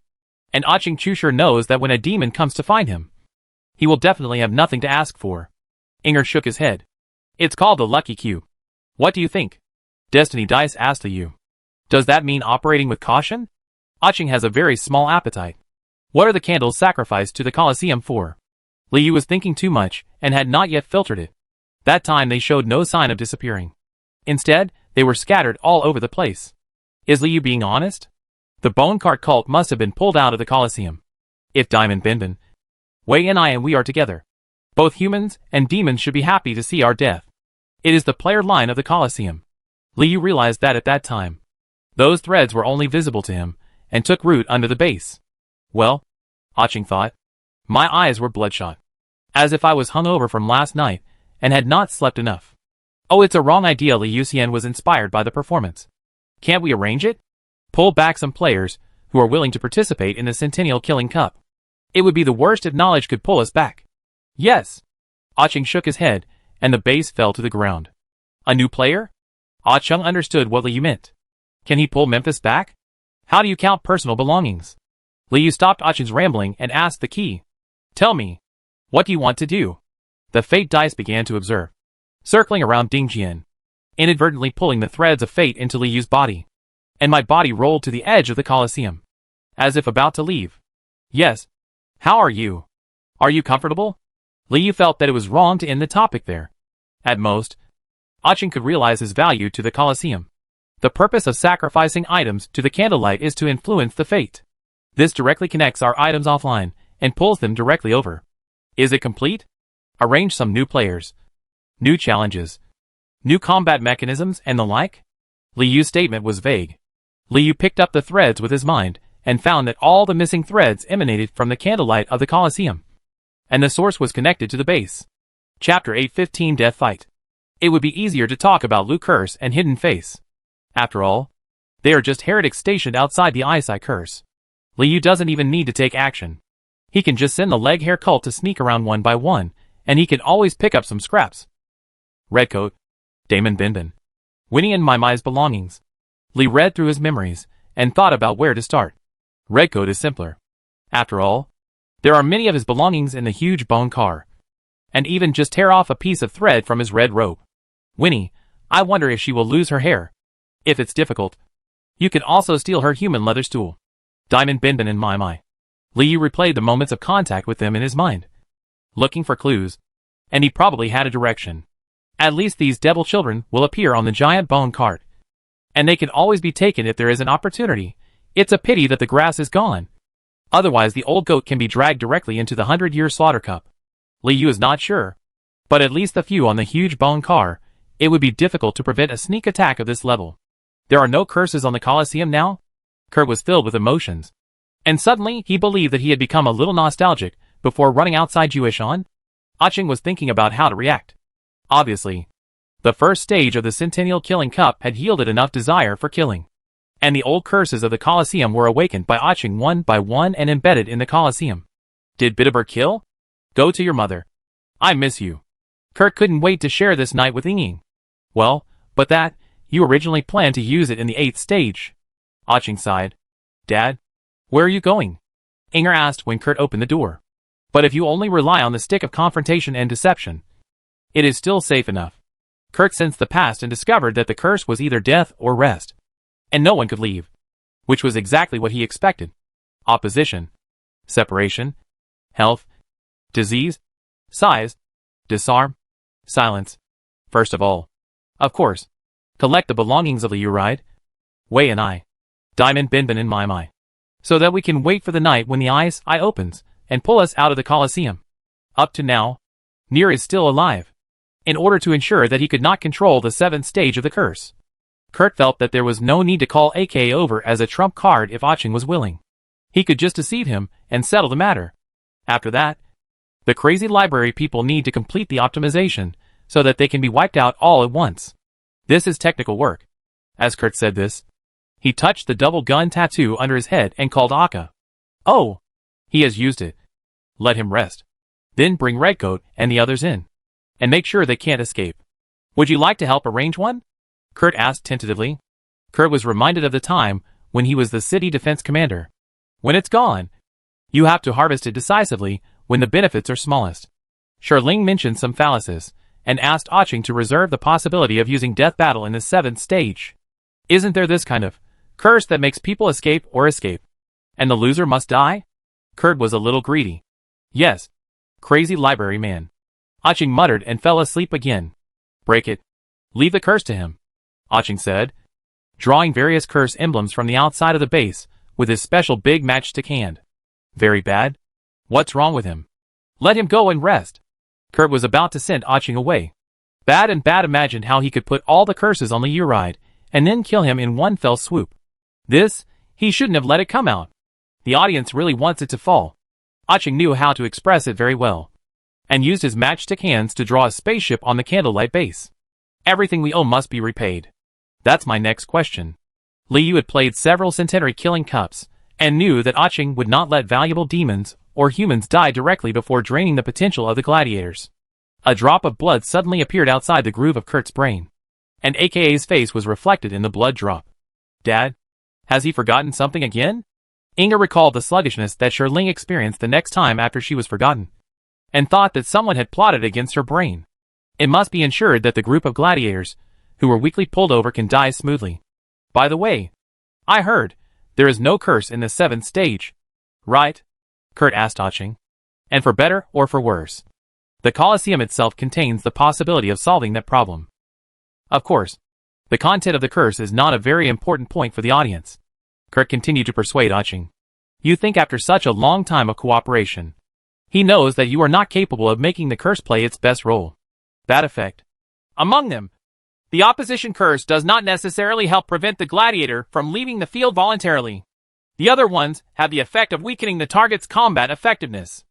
And Aching Chusher knows that when a demon comes to find him, he will definitely have nothing to ask for. Inger shook his head. It's called the Lucky Cube. What do you think? Destiny Dice asked Liu. Does that mean operating with caution? Aching has a very small appetite. What are the candles sacrificed to the Colosseum for? Liu was thinking too much and had not yet filtered it. That time they showed no sign of disappearing. Instead, they were scattered all over the place. Is Liu being honest? The Bone Cart cult must have been pulled out of the Colosseum. If Diamond Binbin, Wei and I and we are together. Both humans and demons should be happy to see our death. It is the player line of the Colosseum. Liu realized that at that time. Those threads were only visible to him, and took root under the base. Well, Aching thought. My eyes were bloodshot. As if I was hungover from last night, and had not slept enough. Oh, it's a wrong idea. Liu Xian was inspired by the performance. Can't we arrange it? Pull back some players, who are willing to participate in the Centennial Killing Cup. It would be the worst if knowledge could pull us back. Yes. Aching shook his head, and the base fell to the ground. A new player? Aching understood what Liu meant. Can he pull Memphis back? How do you count personal belongings? Liu stopped Aching's rambling and asked the key. Tell me. What do you want to do? The fate dice began to observe, circling around Dingjian, inadvertently pulling the threads of fate into Liu's body. And my body rolled to the edge of the Colosseum, as if about to leave. Yes. How are you? Are you comfortable? Liu felt that it was wrong to end the topic there. At most, Aching could realize his value to the Colosseum. The purpose of sacrificing items to the candlelight is to influence the fate. This directly connects our items offline, and pulls them directly over. Is it complete? Arrange some new players. New challenges. New combat mechanisms and the like? Liu's statement was vague. Liu picked up the threads with his mind, and found that all the missing threads emanated from the candlelight of the Colosseum. And the source was connected to the base. Chapter 815 Death Fight. It would be easier to talk about Lu Curse and Hidden Face. After all, they are just heretics stationed outside the Eyesight Curse. Liu doesn't even need to take action. He can just send the leg hair cult to sneak around one by one, and he can always pick up some scraps. Redcoat, Damon Binbin, Winnie and Maimai's belongings. Liu read through his memories, and thought about where to start. Redcoat is simpler. After all, there are many of his belongings in the huge bone car. And even just tear off a piece of thread from his red robe. Winnie, I wonder if she will lose her hair. If it's difficult, you can also steal her human leather stool. Diamond Binbin and Maimai. Liu replayed the moments of contact with them in his mind, looking for clues, and he probably had a direction. At least these devil children will appear on the giant bone cart. And they can always be taken if there is an opportunity. It's a pity that the grass is gone. Otherwise the old goat can be dragged directly into the 100-year slaughter cup. Liu is not sure, but at least the few on the huge bone car, it would be difficult to prevent a sneak attack of this level. There are no curses on the Colosseum now? Kurt was filled with emotions. And suddenly he believed that he had become a little nostalgic before running outside Juishan. Aching was thinking about how to react. Obviously, the first stage of the Centennial Killing Cup had yielded enough desire for killing. And the old curses of the Colosseum were awakened by Aching one by one and embedded in the Colosseum. Did Bidabur kill? Go to your mother. I miss you. Kurt couldn't wait to share this night with Ying. Well, but that, you originally planned to use it in the 8th stage. Aching sighed. Dad? Where are you going? Inger asked when Kurt opened the door. But if you only rely on the stick of confrontation and deception, it is still safe enough. Kurt sensed the past and discovered that the curse was either death or rest. and no one could leave. Which was exactly what he expected. Opposition. Separation. Health. Disease. Size. Disarm. Silence. First of all. Of course. Collect the belongings of the Uride. Wei and I. Diamond Binbin and Mai. So that we can wait for the night when the eye opens, and pull us out of the Colosseum. Up to now, Nier is still alive. In order to ensure that he could not control the 7th stage of the curse. Kurt felt that there was no need to call AK over as a trump card if Aching was willing. He could just deceive him and settle the matter. After that, the crazy library people need to complete the optimization so that they can be wiped out all at once. This is technical work. As Kurt said this, he touched the double gun tattoo under his head and called Akka. Oh, he has used it. Let him rest. Then bring Redcoat and the others in. And make sure they can't escape. Would you like to help arrange one? Kurt asked tentatively. Kurt was reminded of the time when he was the city defense commander. When it's gone, you have to harvest it decisively when the benefits are smallest. Sherling mentioned some fallacies, and asked Aching to reserve the possibility of using death battle in the 7th stage. Isn't there this kind of curse that makes people escape, and the loser must die? Kurt was a little greedy. Yes. Crazy library man. Aching muttered and fell asleep again. Break it. Leave the curse to him, Aching said, drawing various curse emblems from the outside of the base with his special big matchstick hand. Very bad? What's wrong with him? Let him go and rest. Kurt was about to send Aching away. Bad imagined how he could put all the curses on the Uride and then kill him in one fell swoop. He shouldn't have let it come out. The audience really wants it to fall. Aching knew how to express it very well, and used his matchstick hands to draw a spaceship on the candlelight base. Everything we owe must be repaid. That's my next question. Liu had played several centenary killing cups, and knew that Aching would not let valuable demons or humans die directly before draining the potential of the gladiators. A drop of blood suddenly appeared outside the groove of Kurt's brain, and AKA's face was reflected in the blood drop. Dad? Has he forgotten something again? Inga recalled the sluggishness that Sherling experienced the next time after she was forgotten, and thought that someone had plotted against her brain. It must be ensured that the group of gladiators, who were weakly pulled over, can die smoothly. By the way, I heard, there is no curse in the 7th stage. Right? Kurt asked Aching. And for better or for worse, the Colosseum itself contains the possibility of solving that problem. Of course, the content of the curse is not a very important point for the audience. Kurt continued to persuade Aching. You think after such a long time of cooperation, he knows that you are not capable of making the curse play its best role. That effect. Among them, the opposition curse does not necessarily help prevent the gladiator from leaving the field voluntarily. The other ones have the effect of weakening the target's combat effectiveness.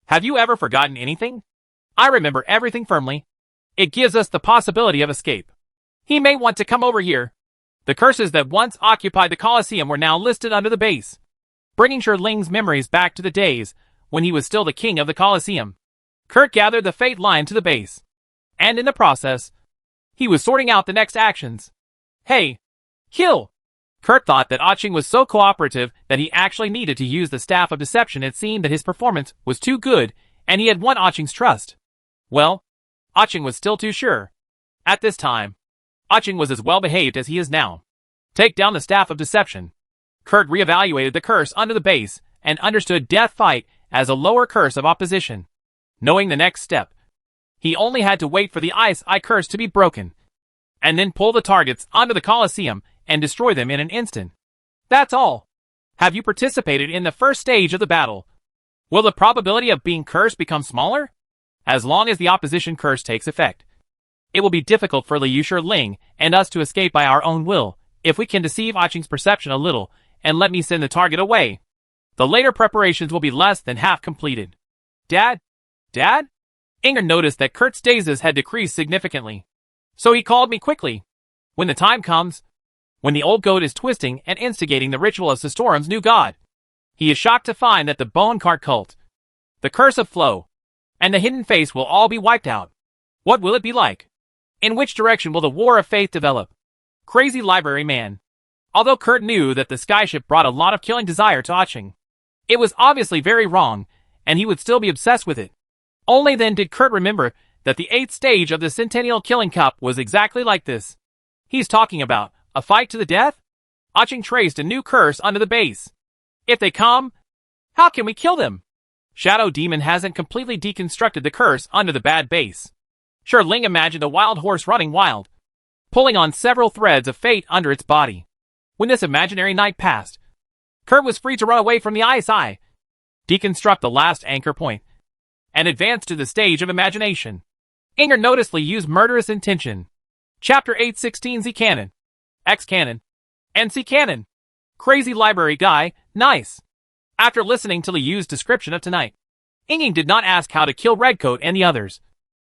Have you ever forgotten anything? I remember everything firmly. It gives us the possibility of escape. He may want to come over here. The curses that once occupied the Colosseum were now listed under the base, bringing Sherling's memories back to the days when he was still the king of the Colosseum. Kurt gathered the fate line to the base, and in the process, he was sorting out the next actions. Hey! Kill! Kurt thought that Aching was so cooperative that he actually needed to use the Staff of Deception. It seemed that his performance was too good, and he had won Aching's trust. Well, Aching was still too sure. At this time, Aching was as well behaved as he is now. Take down the Staff of Deception. Kurt reevaluated the curse under the base and understood Death Fight as a lower curse of opposition. Knowing the next step, he only had to wait for the Ice Eye curse to be broken, and then pull the targets onto the Colosseum and destroy them in an instant. That's all. Have you participated in the first stage of the battle? Will the probability of being cursed become smaller? As long as the opposition curse takes effect, it will be difficult for Liu Sherling and us to escape by our own will. If we can deceive Aching's perception a little and let me send the target away, the later preparations will be less than half completed. Dad? Dad? Inger noticed that Kurt's dazes had decreased significantly, so he called me quickly. When the time comes, when the old goat is twisting and instigating the ritual of Sistorum's new god, he is shocked to find that the Bone Cart cult, the Curse of Flow, and the Hidden Face will all be wiped out. What will it be like? In which direction will the War of Faith develop? Crazy library man. Although Kurt knew that the skyship brought a lot of killing desire to Aching, it was obviously very wrong, and he would still be obsessed with it. Only then did Kurt remember that the 8th stage of the Centennial Killing Cup was exactly like this. He's talking about a fight to the death? Aching traced a new curse under the base. If they come, how can we kill them? Shadow Demon hasn't completely deconstructed the curse under the bad base. Sure, Ling imagined a wild horse running wild, pulling on several threads of fate under its body. When this imaginary night passed, Kurt was free to run away from the Ice Eye, deconstruct the last anchor point, and advance to the stage of imagination. Inger noticeably used murderous intention. Chapter 816 Z Canon, X Canon, and C Canon. Crazy library guy, nice. After listening to Liu's description of tonight, Inging did not ask how to kill Redcoat and the others,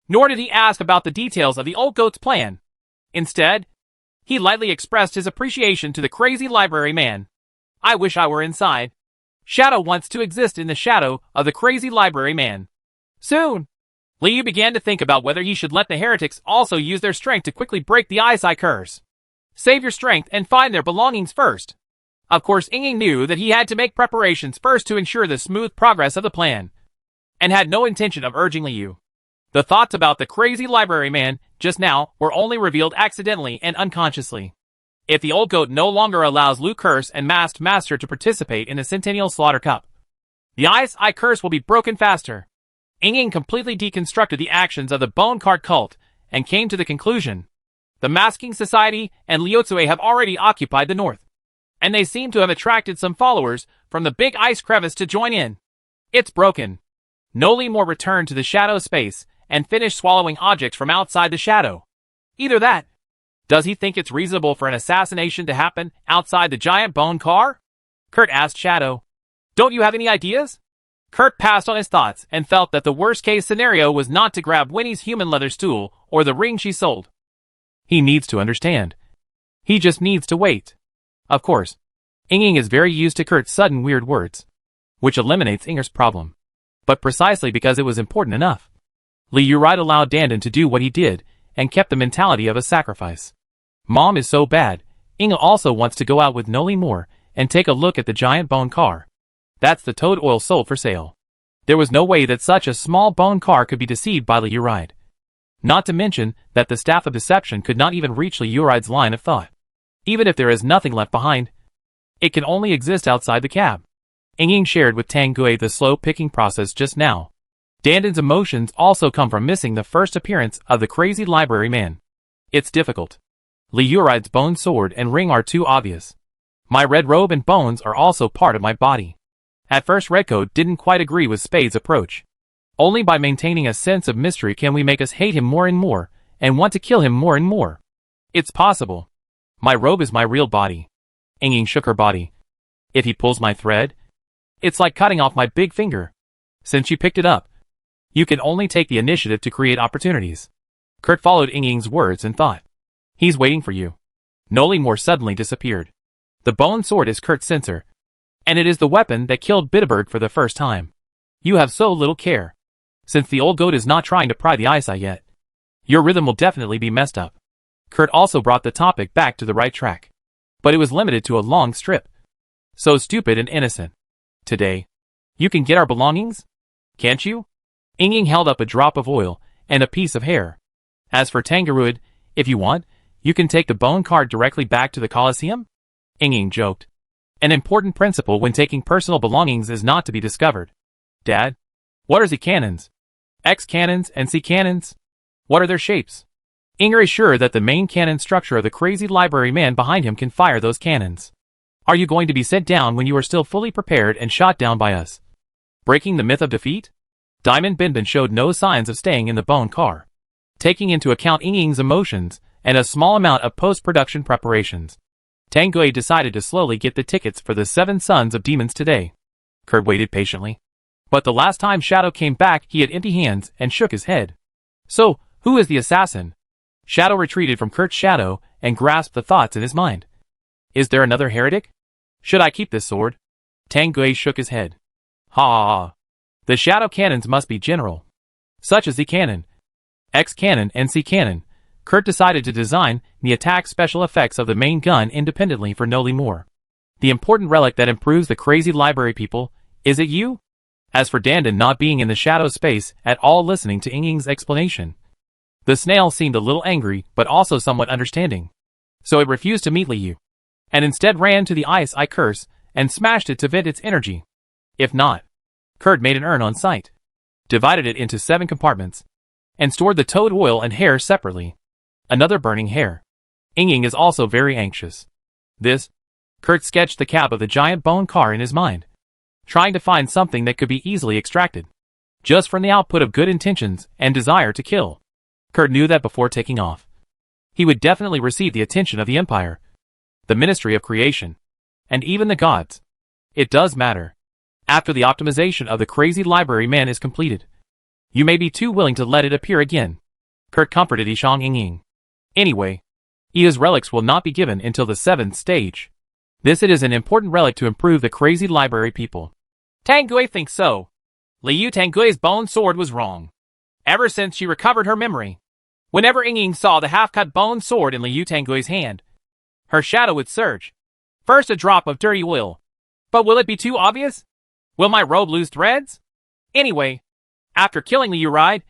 nor did he ask about the details of the old goat's plan. Instead, he lightly expressed his appreciation to the crazy library man. I wish I were inside. Shadow wants to exist in the shadow of the crazy library man. Soon, Liu began to think about whether he should let the heretics also use their strength to quickly break the eyesight curse. Save your strength and find their belongings first. Of course, Inging knew that he had to make preparations first to ensure the smooth progress of the plan, and had no intention of urging Liu. The thoughts about the crazy library man just now were only revealed accidentally and unconsciously. If the old goat no longer allows Liu Curse and Masked Master to participate in the Centennial Slaughter Cup, the Ice Eye Curse will be broken faster. Inging completely deconstructed the actions of the Bone Card cult and came to the conclusion. The Masking Society and Liotsue have already occupied the north, and they seem to have attracted some followers from the Big Ice Crevice to join in. It's broken. No Lemur returned to the shadow space and finished swallowing objects from outside the shadow. Either that. Does he think it's reasonable for an assassination to happen outside the giant bone car? Kurt asked Shadow. Don't you have any ideas? Kurt passed on his thoughts and felt that the worst-case scenario was not to grab Winnie's human leather stool or the ring she sold. He needs to understand. He just needs to wait. Of course, Inging is very used to Kurt's sudden weird words, which eliminates Inger's problem. But precisely because it was important enough, Liu Right allowed Dandan to do what he did and kept the mentality of a sacrifice. Mom is so bad, Inge also wants to go out with Noli Moore and take a look at the giant bone car. That's the toad oil sold for sale. There was no way that such a small bone car could be deceived by Liu Right. Not to mention that the staff of deception could not even reach Liu Right's line of thought. Even if there is nothing left behind, it can only exist outside the cab. Inging shared with Tanguy the slow picking process just now. Dandan's emotions also come from missing the first appearance of the crazy library man. It's difficult. Liu Right's bone sword and ring are too obvious. My red robe and bones are also part of my body. At first Redcoat didn't quite agree with Spade's approach. Only by maintaining a sense of mystery can we make us hate him more and more, and want to kill him more and more. It's possible. My robe is my real body. Inging shook her body. If he pulls my thread, it's like cutting off my big finger. Since you picked it up, you can only take the initiative to create opportunities. Kurt followed Inging's words and thought. He's waiting for you. Noli Moore suddenly disappeared. The bone sword is Kurt's censer, and it is the weapon that killed Bitterberg for the first time. You have so little care. Since the old goat is not trying to pry the eyesight yet, your rhythm will definitely be messed up. Kurt also brought the topic back to the right track. But it was limited to a long strip. So stupid and innocent. Today, you can get our belongings? Can't you? Inging held up a drop of oil and a piece of hair. As for Tangarood, if you want, you can take the bone card directly back to the Colosseum? Inging joked. An important principle when taking personal belongings is not to be discovered. Dad, what are Z cannons? X cannons and C cannons? What are their shapes? Inger is sure that the main cannon structure of the crazy library man behind him can fire those cannons. Are you going to be sent down when you are still fully prepared and shot down by us? Breaking the myth of defeat? Diamond Binbin showed no signs of staying in the bone car. Taking into account Inging's emotions and a small amount of post-production preparations, Tanguy decided to slowly get the tickets for the 7 Sons of Demons today. Kurt waited patiently. But the last time Shadow came back he had empty hands and shook his head. So, who is the assassin? Shadow retreated from Kurt's shadow and grasped the thoughts in his mind. Is there another heretic? Should I keep this sword? Tanguy shook his head. Ha ha ha. The shadow cannons must be general. Such as the cannon, X cannon and C cannon. Kurt decided to design the attack special effects of the main gun independently for Noli Moore. The important relic that improves the crazy library people, is it you? As for Dandan not being in the shadow space at all listening to Inging's explanation, the snail seemed a little angry but also somewhat understanding. So it refused to meet Liu. and instead ran to the ice curse and smashed it to vent its energy. If not, Kurt made an urn on site, divided it into 7 compartments, and stored the toad oil and hair separately. Another burning hair. Ying is also very anxious. Kurt sketched the cab of the giant bone car in his mind, trying to find something that could be easily extracted, just from the output of good intentions and desire to kill. Kurt knew that before taking off, he would definitely receive the attention of the Empire, the Ministry of Creation, and even the gods. It does matter. After the optimization of the crazy library man is completed, you may be too willing to let it appear again. Kurt comforted Yishang Ying. Anyway, Ida's relics will not be given until the 7th stage. It is an important relic to improve the crazy library people. Tanggui thinks so. Liu Tanggui's bone sword was wrong. Ever since she recovered her memory, whenever Ying saw the half-cut bone sword in Liu Tanggui's hand, her shadow would surge. First a drop of dirty oil. But will it be too obvious? Will my robe lose threads? Anyway, after killing Liu Ride,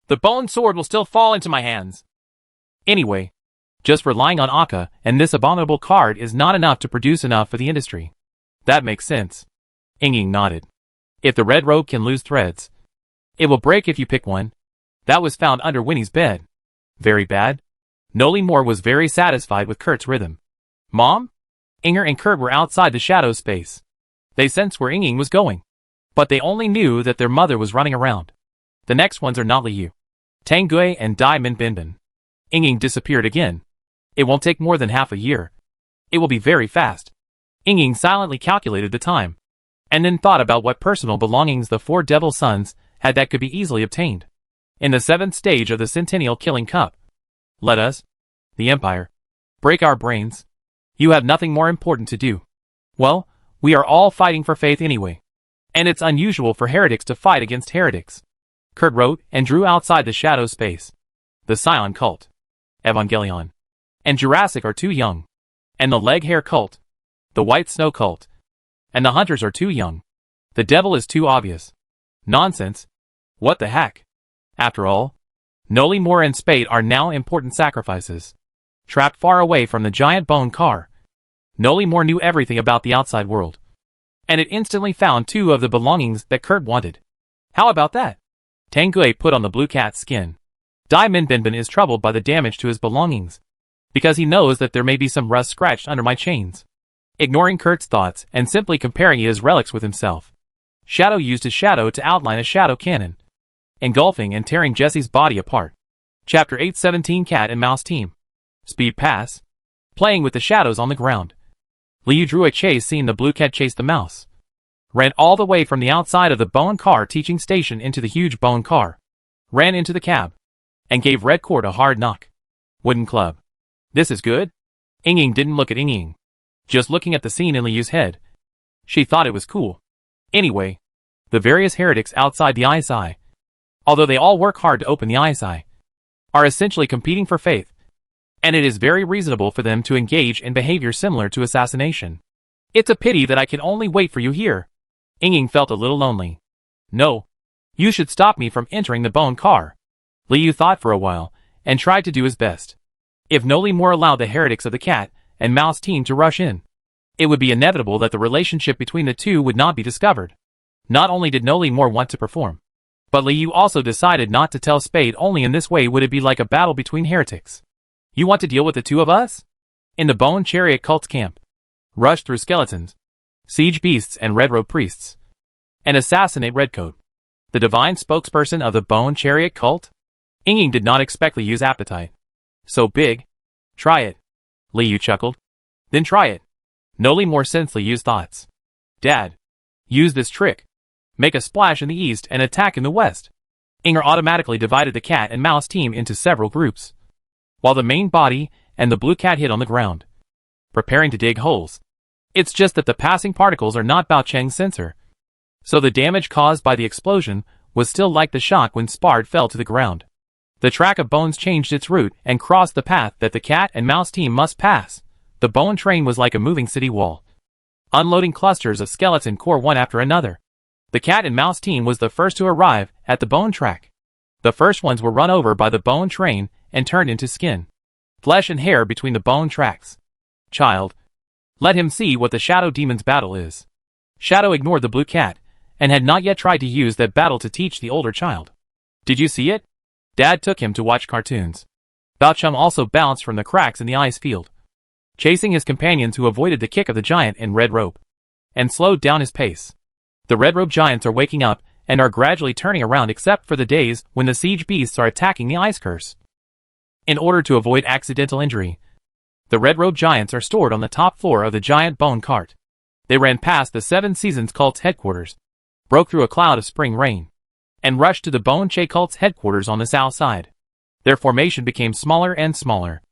the bone sword will still fall into my hands. Anyway, just relying on Akka and this abominable card is not enough to produce enough for the industry. That makes sense. Ying nodded. If the red robe can lose threads, it will break if you pick one. That was found under Winnie's bed. Very bad. Noli Moore was very satisfied with Kurt's rhythm. Mom? Inger and Kurt were outside the shadow space. They sensed where Ying was going, but they only knew that their mother was running around. The next ones are not Liu, Tanggui and Dai Min Binbin. Ying disappeared again. It won't take more than half a year. It will be very fast. Ying silently calculated the time, and then thought about what personal belongings the 4 devil sons had that could be easily obtained. In the 7th stage of the Centennial Killing Cup, let us, the Empire, break our brains. You have nothing more important to do. Well, we are all fighting for faith anyway. And it's unusual for heretics to fight against heretics. Kurt wrote and drew outside the shadow space. The Scion cult, Evangelion, and Jurassic are too young. And the Leg Hair cult, the White Snow cult, and the Hunters are too young. The devil is too obvious. Nonsense. What the heck? After all, Noli Moore and Spade are now important sacrifices. Trapped far away from the giant bone car, Noli Moore knew everything about the outside world. And it instantly found 2 of the belongings that Kurt wanted. How about that? Tanggui put on the blue cat's skin. Dai Min Binbin is troubled by the damage to his belongings, because he knows that there may be some rust scratched under my chains. Ignoring Kurt's thoughts and simply comparing his relics with himself, Shadow used his shadow to outline a shadow cannon, engulfing and tearing Jesse's body apart. Chapter 817 Cat and Mouse Team. Speed Pass. Playing with the shadows on the ground. Liu drew a chase seeing the blue cat chase the mouse. Ran all the way from the outside of the bone car teaching station into the huge bone car. Ran into the cab. And gave Red Cord a hard knock. Wooden club. This is good? Ying didn't look at Ying. Just looking at the scene in Liu's head. She thought it was cool. Anyway, the various heretics outside the Ice Eye, although they all work hard to open the Ice Eye, are essentially competing for faith. And it is very reasonable for them to engage in behavior similar to assassination. It's a pity that I can only wait for you here. Ying felt a little lonely. No. You should stop me from entering the bone car. Liu thought for a while, and tried to do his best. If Noli Moore allowed the heretics of the cat and mouse team to rush in, it would be inevitable that the relationship between the 2 would not be discovered. Not only did Noli Moore want to perform, but Liu also decided not to tell Spade. Only in this way would it be like a battle between heretics. You want to deal with the 2 of us? In the Bone Chariot cult's camp. Rush through skeletons, siege beasts and red robe priests, and assassinate Redcoat, the divine spokesperson of the Bone Chariot cult? Ying did not expect Liu's appetite. So big. Try it. Liu chuckled. Then try it. Noli Moore sensed Liu's thoughts. Dad. Use this trick. Make a splash in the east and attack in the west. Inger automatically divided the cat and mouse team into several groups, while the main body and the blue cat hid on the ground, preparing to dig holes. It's just that the passing particles are not Bao Cheng's sensor, so the damage caused by the explosion was still like the shock when Spard fell to the ground. The track of bones changed its route and crossed the path that the cat and mouse team must pass. The bone train was like a moving city wall, unloading clusters of skeleton core one after another. The cat and mouse team was the first to arrive at the bone track. The first ones were run over by the bone train and turned into skin, flesh and hair between the bone tracks. Child, Let him see what the Shadow Demon's battle is. Shadow ignored the blue cat, and had not yet tried to use that battle to teach the older child. Did you see it? Dad took him to watch cartoons. Bao Cheng also bounced from the cracks in the ice field, chasing his companions who avoided the kick of the giant in red robe, and slowed down his pace. The red robe giants are waking up, and are gradually turning around except for the days when the siege beasts are attacking the ice curse. In order to avoid accidental injury, the red robe giants are stored on the top floor of the giant bone cart. They ran past the Seven Seasons cult's headquarters, broke through a cloud of spring rain, and rushed to the Bone Che cult's headquarters on the south side. Their formation became smaller and smaller,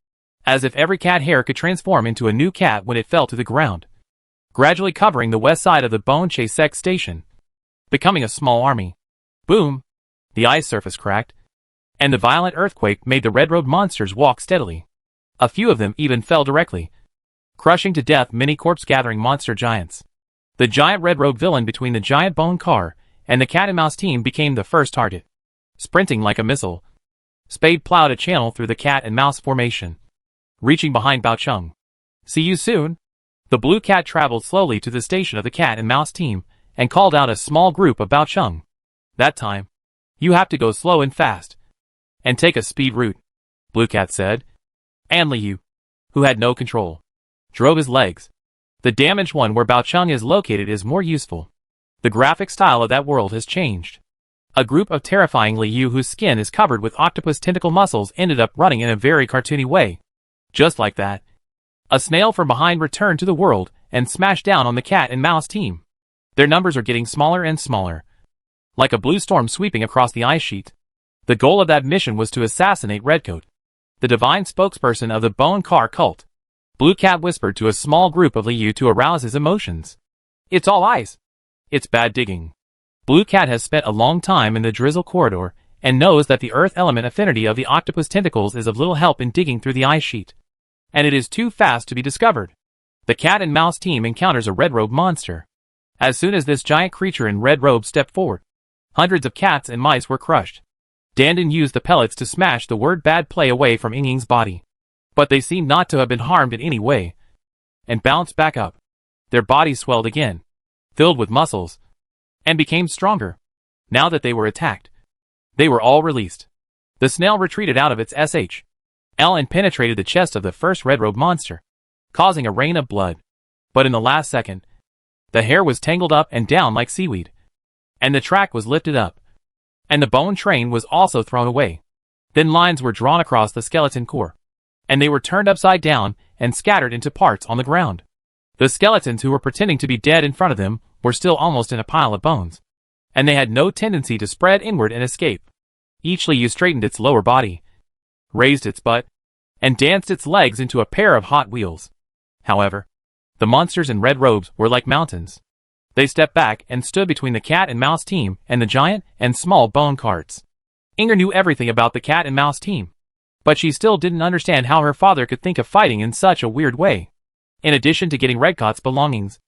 as if every cat hair could transform into a new cat when it fell to the ground, gradually covering the west side of the Bone Che Sect station, becoming a small army. Boom! The ice surface cracked, and the violent earthquake made the red-robed monsters walk steadily. A few of them even fell directly, crushing to death many corpse-gathering monster giants. The giant red-robed villain between the giant bone car and the cat and mouse team became the first target. Sprinting like a missile, Spade plowed a channel through the cat and mouse formation, reaching behind Bao Cheng. See you soon? The blue cat traveled slowly to the station of the cat and mouse team and called out a small group of Bao Cheng. That time, you have to go slow and fast, and take a speed route, Blue Cat said. And Liu, who had no control, drove his legs. The damaged one where Bao Cheng is located is more useful. The graphic style of that world has changed. A group of terrifying Liu whose skin is covered with octopus tentacle muscles ended up running in a very cartoony way. Just like that, a snail from behind returned to the world and smashed down on the cat and mouse team. Their numbers are getting smaller and smaller, like a blue storm sweeping across the ice sheet. The goal of that mission was to assassinate Redcoat, the divine spokesperson of the Bone Car cult. Blue Cat whispered to a small group of Liu to arouse his emotions. It's all ice. It's bad digging. Blue Cat has spent a long time in the drizzle corridor and knows that the earth element affinity of the octopus tentacles is of little help in digging through the ice sheet, and it is too fast to be discovered. The cat and mouse team encounters a red robe monster. As soon as this giant creature in red robe stepped forward, hundreds of cats and mice were crushed. Dandan used the pellets to smash the word bad play away from Ying's body, but they seemed not to have been harmed in any way, and bounced back up. Their bodies swelled again, filled with muscles, and became stronger. Now that they were attacked, they were all released. The snail retreated out of its SHL and penetrated the chest of the first red-robe monster, causing a rain of blood. But in the last second, the hair was tangled up and down like seaweed, and the track was lifted up, and the bone train was also thrown away. Then lines were drawn across the skeleton core, and they were turned upside down and scattered into parts on the ground. The skeletons who were pretending to be dead in front of them were still almost in a pile of bones, and they had no tendency to spread inward and escape. Each Liu straightened its lower body, raised its butt, and danced its legs into a pair of hot wheels. However, the monsters in red robes were like mountains. They stepped back and stood between the cat and mouse team and the giant and small bone carts. Inger knew everything about the cat and mouse team, but she still didn't understand how her father could think of fighting in such a weird way. In addition to getting Redcoat's belongings,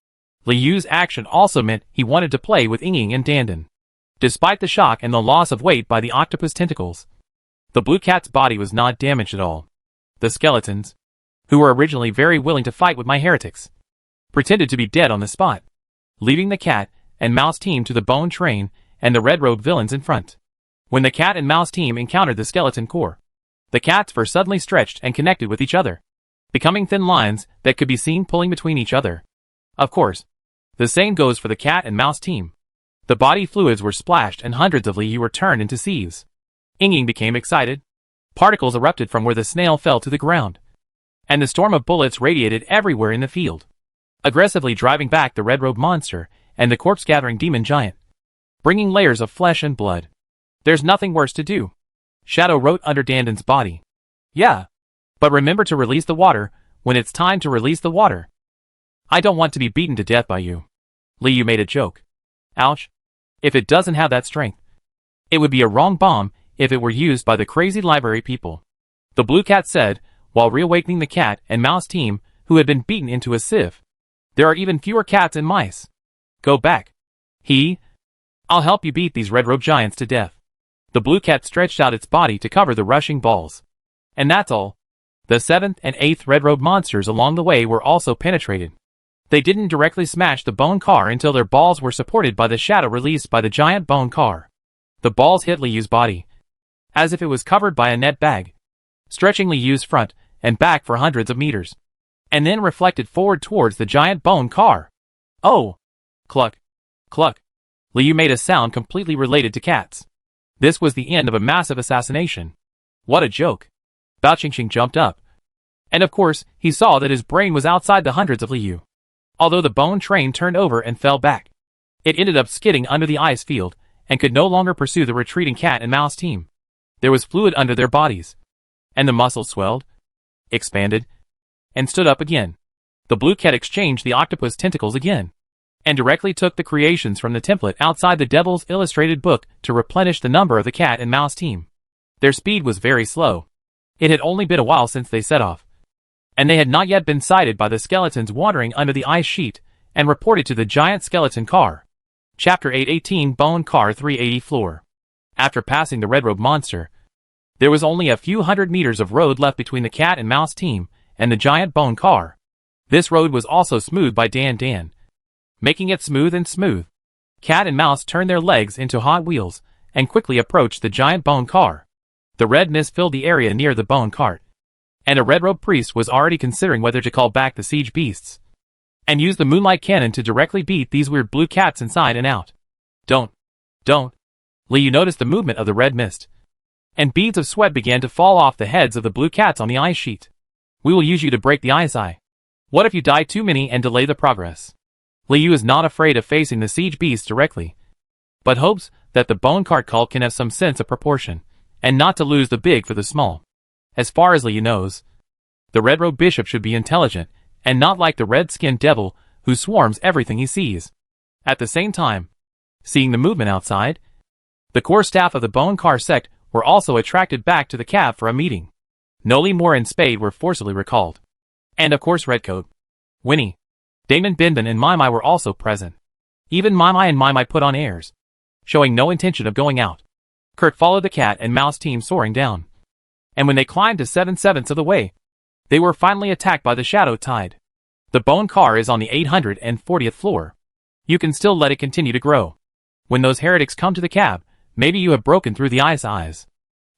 Liu's action also meant he wanted to play with Ying and Dandan. Despite the shock and the loss of weight by the octopus tentacles, the blue cat's body was not damaged at all. The skeletons, who were originally very willing to fight with my heretics, pretended to be dead on the spot, leaving the cat and mouse team to the bone train and the red-robed villains in front. When the cat and mouse team encountered the skeleton core, the cat's fur suddenly stretched and connected with each other, becoming thin lines that could be seen pulling between each other. Of course, the same goes for the cat and mouse team. The body fluids were splashed and hundreds of Liu were turned into sieves. Ying became excited. Particles erupted from where the snail fell to the ground, and the storm of bullets radiated everywhere in the field, aggressively driving back the red-robed monster and the corpse-gathering demon giant, bringing layers of flesh and blood. There's nothing worse to do, Shadow wrote under Dandan's body. Yeah, but remember to release the water when it's time to release the water. I don't want to be beaten to death by you. Liu made a joke. Ouch. If it doesn't have that strength, it would be a wrong bomb if it were used by the crazy library people, the blue cat said, while reawakening the cat and mouse team who had been beaten into a sieve. There are even fewer cats and mice. Go back. I'll help you beat these red-robe giants to death. The blue cat stretched out its body to cover the rushing balls. And that's all. The 7th and 8th red-robe monsters along the way were also penetrated. They didn't directly smash the bone car until their balls were supported by the shadow released by the giant bone car. The balls hit Liu's body, as if it was covered by a net bag, stretching Liu's front and back for hundreds of meters, and then reflected forward towards the giant bone car. Oh! Cluck! Cluck! Liu made a sound completely related to cats. This was the end of a massive assassination. What a joke! Bao Qingxing jumped up. And of course, he saw that his brain was outside the hundreds of Liu. Although the bone train turned over and fell back, it ended up skidding under the ice field and could no longer pursue the retreating cat and mouse team. There was fluid under their bodies, and the muscles swelled, expanded, and stood up again. The blue cat exchanged the octopus tentacles again, and directly took the creations from the template outside the Devil's Illustrated book to replenish the number of the cat and mouse team. Their speed was very slow. It had only been a while since they set off, and they had not yet been sighted by the skeletons wandering under the ice sheet and reported to the giant skeleton car. Chapter 818 Bone Car 380 Floor. After passing the red-robed monster, there was only a few hundred meters of road left between the cat and mouse team and the giant bone car. This road was also smoothed by Dan, making it smooth and smooth. Cat and mouse turned their legs into hot wheels and quickly approached the giant bone car. The red mist filled the area near the bone cart, and a red-robed priest was already considering whether to call back the siege beasts and use the moonlight cannon to directly beat these weird blue cats inside and out. Don't. Liu noticed the movement of the red mist, and beads of sweat began to fall off the heads of the blue cats on the ice sheet. We will use you to break the ice eye. What if you die too many and delay the progress? Liu is not afraid of facing the siege beasts directly, but hopes that the bone cart cult can have some sense of proportion, and not to lose the big for the small. As far as Liu knows, the red-robed bishop should be intelligent, and not like the red-skinned devil who swarms everything he sees. At the same time, seeing the movement outside, the core staff of the bone car sect were also attracted back to the cab for a meeting. Noli Moore and Spade were forcibly recalled. And of course Redcoat, Winnie, Damon Binbin and Mai were also present. Even Mai and Mai put on airs, showing no intention of going out. Kurt followed the cat and mouse team soaring down. And when they climbed to 7/7 of the way, they were finally attacked by the shadow tide. The bone car is on the 840th floor. You can still let it continue to grow. When those heretics come to the cab, maybe you have broken through the ice eyes.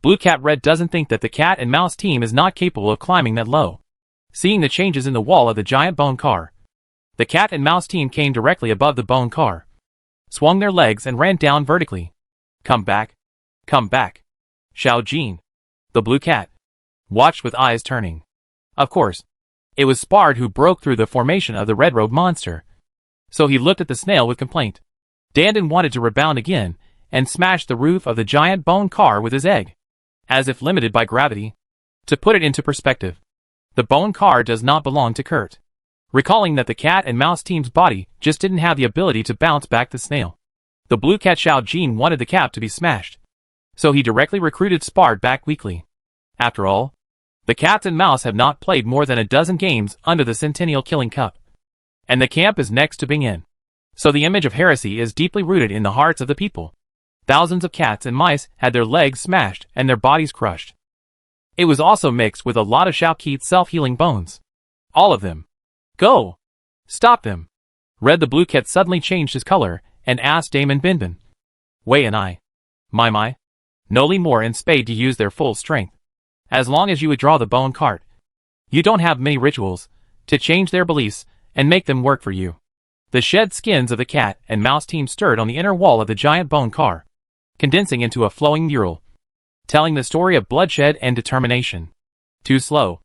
Blue Cat Red doesn't think that the cat and mouse team is not capable of climbing that low. Seeing the changes in the wall of the giant bone car, the cat and mouse team came directly above the bone car, swung their legs and ran down vertically. Come back. Come back. Xiao Jin, the blue cat, watched with eyes turning. Of course, it was Spard who broke through the formation of the red-robed monster. So he looked at the snail with complaint. Dandan wanted to rebound again and smash the roof of the giant bone car with his egg, as if limited by gravity. To put it into perspective, the bone car does not belong to Kurt. Recalling that the cat and mouse team's body just didn't have the ability to bounce back the snail, the blue cat Xiao Jin wanted the cap to be smashed. So he directly recruited Spard back weekly. After all, the cats and mouse have not played more than a dozen games under the Centennial Killing Cup, and the camp is next to Bing-In. So the image of heresy is deeply rooted in the hearts of the people. Thousands of cats and mice had their legs smashed and their bodies crushed. It was also mixed with a lot of Xiaoqi's self-healing bones. All of them. Go! Stop them! Red the blue cat suddenly changed his color and asked Damon Binbin, Wei and I, Mai, Noli Moore and Spade to use their full strength. As long as you would draw the bone cart. You don't have many rituals to change their beliefs and make them work for you. The shed skins of the cat and mouse team stirred on the inner wall of the giant bone car, condensing into a flowing mural, telling the story of bloodshed and determination. Too slow.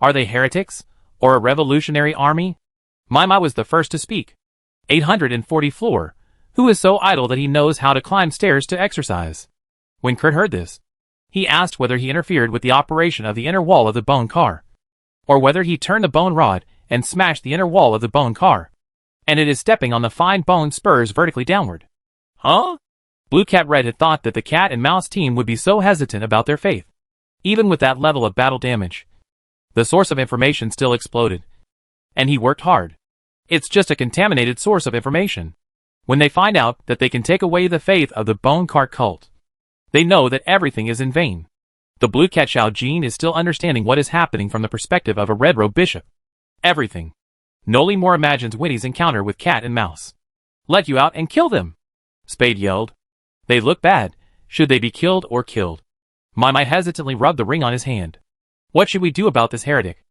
Are they heretics, or a revolutionary army? Mai was the first to speak. 840 floor. Who is so idle that he knows how to climb stairs to exercise? When Kurt heard this, he asked whether he interfered with the operation of the inner wall of the bone car, or whether he turned the bone rod and smashed the inner wall of the bone car, and it is stepping on the fine bone spurs vertically downward. Huh? Blue Cat Red had thought that the cat and mouse team would be so hesitant about their faith, even with that level of battle damage. The source of information still exploded, and he worked hard. It's just a contaminated source of information. When they find out that they can take away the faith of the bone cart cult, they know that everything is in vain. The blue cat Xiao Jin is still understanding what is happening from the perspective of a red-robed bishop. Everything. Noli Moore imagines Winnie's encounter with Cat and Mouse. Let you out and kill them, Spade yelled. They look bad. Should they be killed or killed? Mime hesitantly rubbed the ring on his hand. What should we do about this heretic?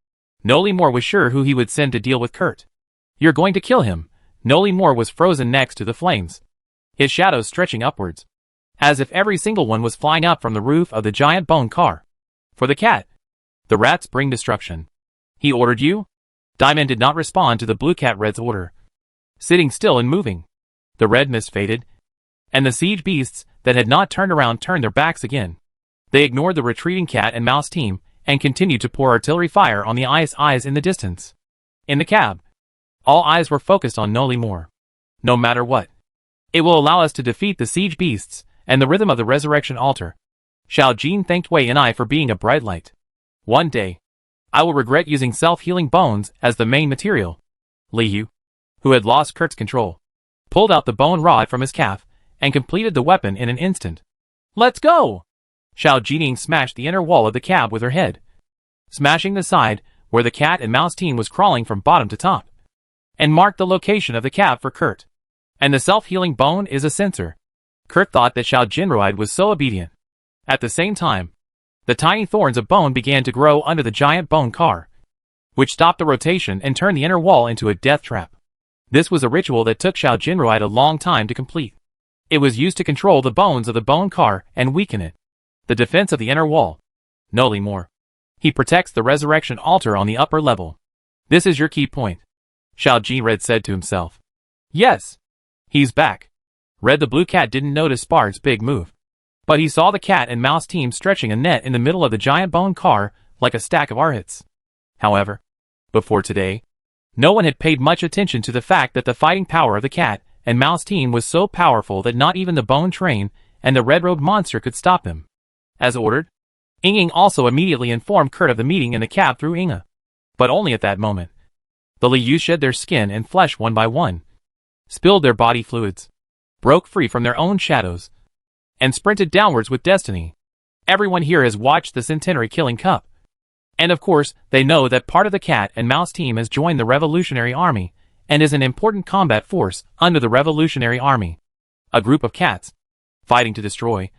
Noli Moore was sure who he would send to deal with Kurt. You're going to kill him. Noli Moore was frozen next to the flames, his shadows stretching upwards, as if every single one was flying up from the roof of the giant bone car. For the cat. The rats bring destruction. He ordered you? Diamond did not respond to the blue cat red's order. Sitting still and moving. The red mist faded, and the siege beasts that had not turned around turned their backs again. They ignored the retreating cat and mouse team and continued to pour artillery fire on the eyes in the distance. In the cab, all eyes were focused on Noli Moore. No matter what, it will allow us to defeat the siege beasts and the rhythm of the resurrection altar. Xiao Jin thanked Wei and I for being a bright light. One day, I will regret using self-healing bones as the main material. Liu, who had lost Kurt's control, pulled out the bone rod from his calf and completed the weapon in an instant. Let's go! Xiao Jining smashed the inner wall of the cab with her head, smashing the side where the cat and mouse team was crawling from bottom to top, and marked the location of the cab for Kurt. And the self-healing bone is a sensor. Kurt thought that Xiao Jinroid was so obedient. At the same time, the tiny thorns of bone began to grow under the giant bone car, which stopped the rotation and turned the inner wall into a death trap. This was a ritual that took Xiao Jinroid a long time to complete. It was used to control the bones of the bone car and weaken it. The defense of the inner wall. Noli Moore. He protects the resurrection altar on the upper level. This is your key point, Xiao Jinred said to himself. Yes. He's back. Red the blue cat didn't notice Spard's big move, but he saw the cat and mouse team stretching a net in the middle of the giant bone car like a stack of arhits. However, before today, no one had paid much attention to the fact that the fighting power of the cat and mouse team was so powerful that not even the bone train and the red-robed monster could stop them. As ordered, Ying also immediately informed Kurt of the meeting in the cab through Inge. But only at that moment. The Liu shed their skin and flesh one by one, spilled their body fluids, broke free from their own shadows, and sprinted downwards with destiny. Everyone here has watched the Centenary Killing Cup. And of course, they know that part of the cat and mouse team has joined the Revolutionary Army, and is an important combat force under the Revolutionary Army. A group of cats, fighting to destroy,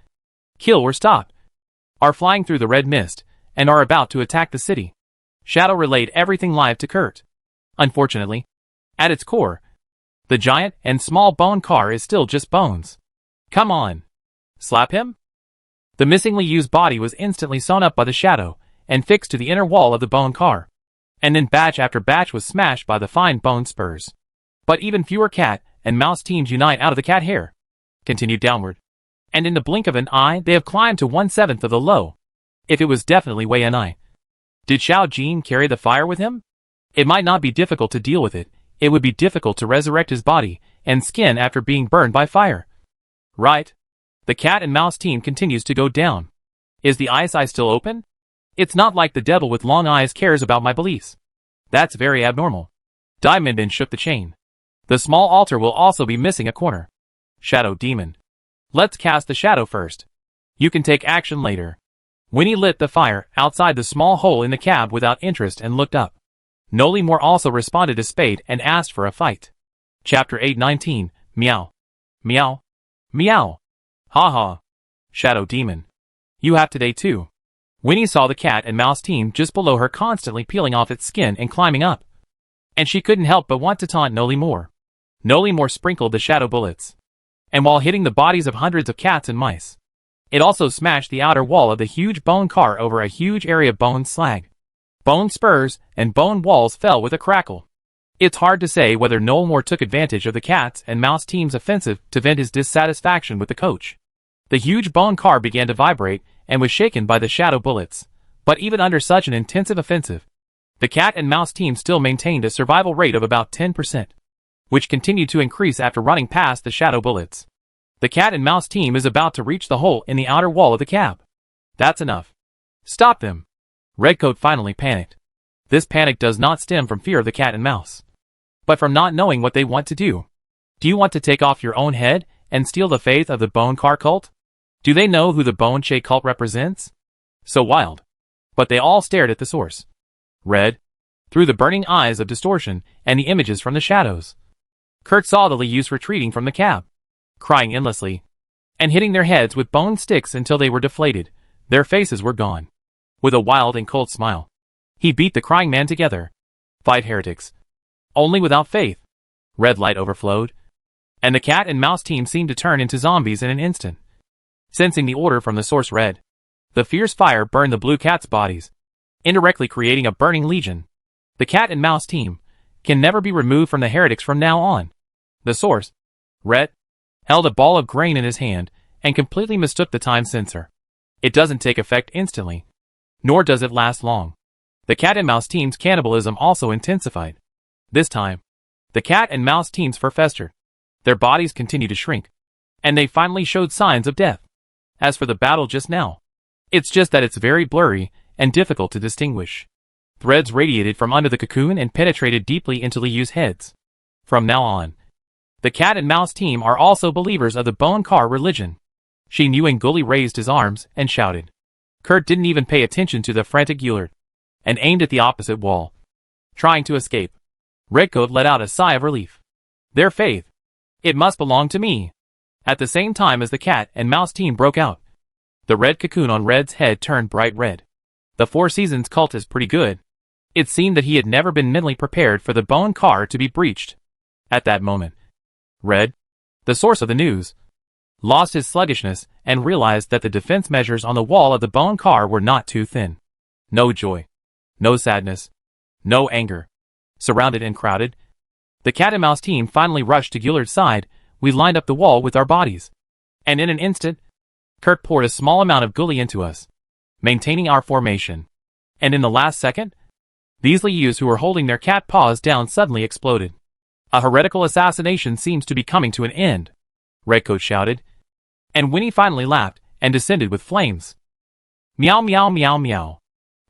kill or stop, are flying through the red mist, and are about to attack the city. Shadow relayed everything live to Kurt. Unfortunately, at its core, the giant and small bone car is still just bones. Come on. Slap him? The missingly used body was instantly sewn up by the shadow, and fixed to the inner wall of the bone car. And then batch after batch was smashed by the fine bone spurs. But even fewer cat and mouse teams unite out of the cat hair. Continued downward. And in the blink of an eye they have climbed to 1/7 of the low. If it was definitely Wei and I. Did Xiao Jin carry the fire with him? It might not be difficult to deal with it. It would be difficult to resurrect his body and skin after being burned by fire. Right. The cat and mouse team continues to go down. Is the ice eye still open? It's not like the devil with long eyes cares about my beliefs. That's very abnormal. Diamond shook the chain. The small altar will also be missing a corner. Shadow Demon. Let's cast the shadow first. You can take action later. Winnie lit the fire outside the small hole in the cab without interest and looked up. Noli Moore also responded to Spade and asked for a fight. Chapter 819, Meow. Meow. Meow. Ha ha. Shadow Demon. You have today too. Winnie saw the cat and mouse team just below her constantly peeling off its skin and climbing up. And she couldn't help but want to taunt Noli Moore. Noli Moore sprinkled the shadow bullets. And while hitting the bodies of hundreds of cats and mice, it also smashed the outer wall of the huge bone car over a huge area of bone slag. Bone spurs and bone walls fell with a crackle. It's hard to say whether Noli Moore took advantage of the cats and mouse team's offensive to vent his dissatisfaction with the coach. The huge bone car began to vibrate and was shaken by the shadow bullets. But even under such an intensive offensive, the cat and mouse team still maintained a survival rate of about 10%, which continued to increase after running past the shadow bullets. The cat and mouse team is about to reach the hole in the outer wall of the cab. That's enough. Stop them. Redcoat finally panicked. This panic does not stem from fear of the cat and mouse, but from not knowing what they want to do. Do you want to take off your own head and steal the faith of the Bone Car cult? Do they know who the Bone Che cult represents? So wild. But they all stared at the source. Red, through the burning eyes of distortion and the images from the shadows. Kurt saw the Lius retreating from the cab, crying endlessly, and hitting their heads with bone sticks until they were deflated. Their faces were gone. With a wild and cold smile, he beat the crying man together. Fight heretics. Only without faith. Red light overflowed, and the cat and mouse team seemed to turn into zombies in an instant. Sensing the order from the source red, the fierce fire burned the blue cat's bodies, indirectly creating a burning legion. The cat and mouse team can never be removed from the heretics from now on. The source, red, held a ball of grain in his hand and completely mistook the time sensor. It doesn't take effect instantly, nor does it last long. The cat and mouse team's cannibalism also intensified. This time, the cat and mouse teams festered. Their bodies continued to shrink, and they finally showed signs of death. As for the battle just now, it's just that it's very blurry and difficult to distinguish. Threads radiated from under the cocoon and penetrated deeply into Liu's heads. From now on, the cat and mouse team are also believers of the Bone Car religion. She knew, and Gully raised his arms and shouted. Kurt didn't even pay attention to the frantic Gulard, and aimed at the opposite wall, trying to escape. Redcoat let out a sigh of relief. Their faith. It must belong to me. At the same time as the cat and mouse team broke out, the red cocoon on Red's head turned bright red. The Four Seasons cult is pretty good. It seemed that he had never been mentally prepared for the Bone Car to be breached. At that moment, Red, the source of the news, lost his sluggishness and realized that the defense measures on the wall of the Bone Car were not too thin. No joy, no sadness, no anger. Surrounded and crowded, the cat and mouse team finally rushed to Gullard's side. We lined up the wall with our bodies, and in an instant, Kurt poured a small amount of gully into us, maintaining our formation. And in the last second, these Lius who were holding their cat paws down suddenly exploded. A heretical assassination seems to be coming to an end, Redcoat shouted, and Winnie finally laughed and descended with flames. Meow meow meow meow.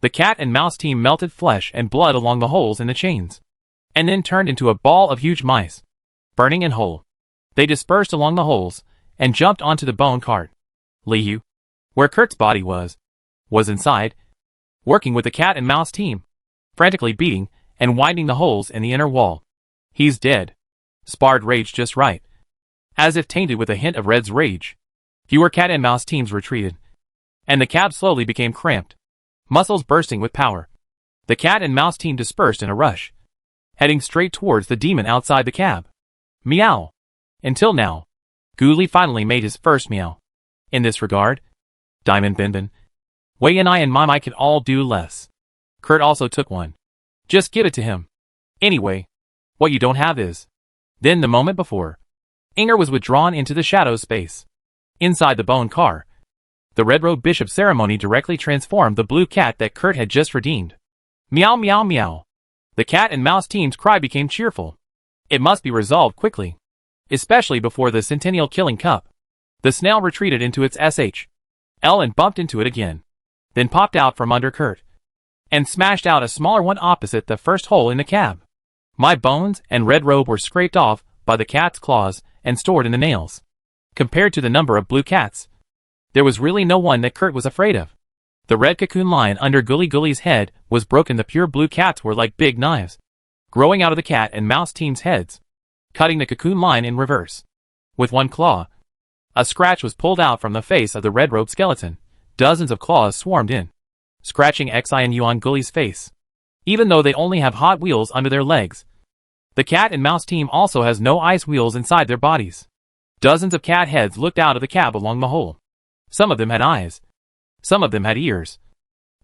The cat and mouse team melted flesh and blood along the holes in the chains, and then turned into a ball of huge mice, burning and whole. They dispersed along the holes and jumped onto the bone cart. Liu, where Kurt's body was inside, working with the cat and mouse team, frantically beating and winding the holes in the inner wall. He's dead. Spard raged just right, as if tainted with a hint of Red's rage. Fewer cat and mouse teams retreated, and the cab slowly became cramped, muscles bursting with power. The cat and mouse team dispersed in a rush, heading straight towards the demon outside the cab. Meow. Until now, Gully finally made his first meow. In this regard, Diamond Binbin, Wei and I and Mai could all do less. Kurt also took one. Just give it to him. Anyway, what you don't have is. Then the moment before, Inger was withdrawn into the shadow space. Inside the bone car, the Red Robe Bishop ceremony directly transformed the blue cat that Kurt had just redeemed. Meow meow meow. The cat and mouse team's cry became cheerful. It must be resolved quickly, especially before the Centennial Killing Cup. The snail retreated into its SHL and bumped into it again, then popped out from under Kurt, and smashed out a smaller one opposite the first hole in the cab. My bones and red robe were scraped off by the cat's claws and stored in the nails. Compared to the number of blue cats, there was really no one that Kurt was afraid of. The red cocoon line under Gully's head was broken. The pure blue cats were like big knives, growing out of the cat and mouse team's heads, cutting the cocoon line in reverse. With one claw, a scratch was pulled out from the face of the red robe skeleton. Dozens of claws swarmed in, scratching XINU on Gully's face. Even though they only have hot wheels under their legs, the cat and mouse team also has no ice wheels inside their bodies. Dozens of cat heads looked out of the cab along the hole. Some of them had eyes, some of them had ears,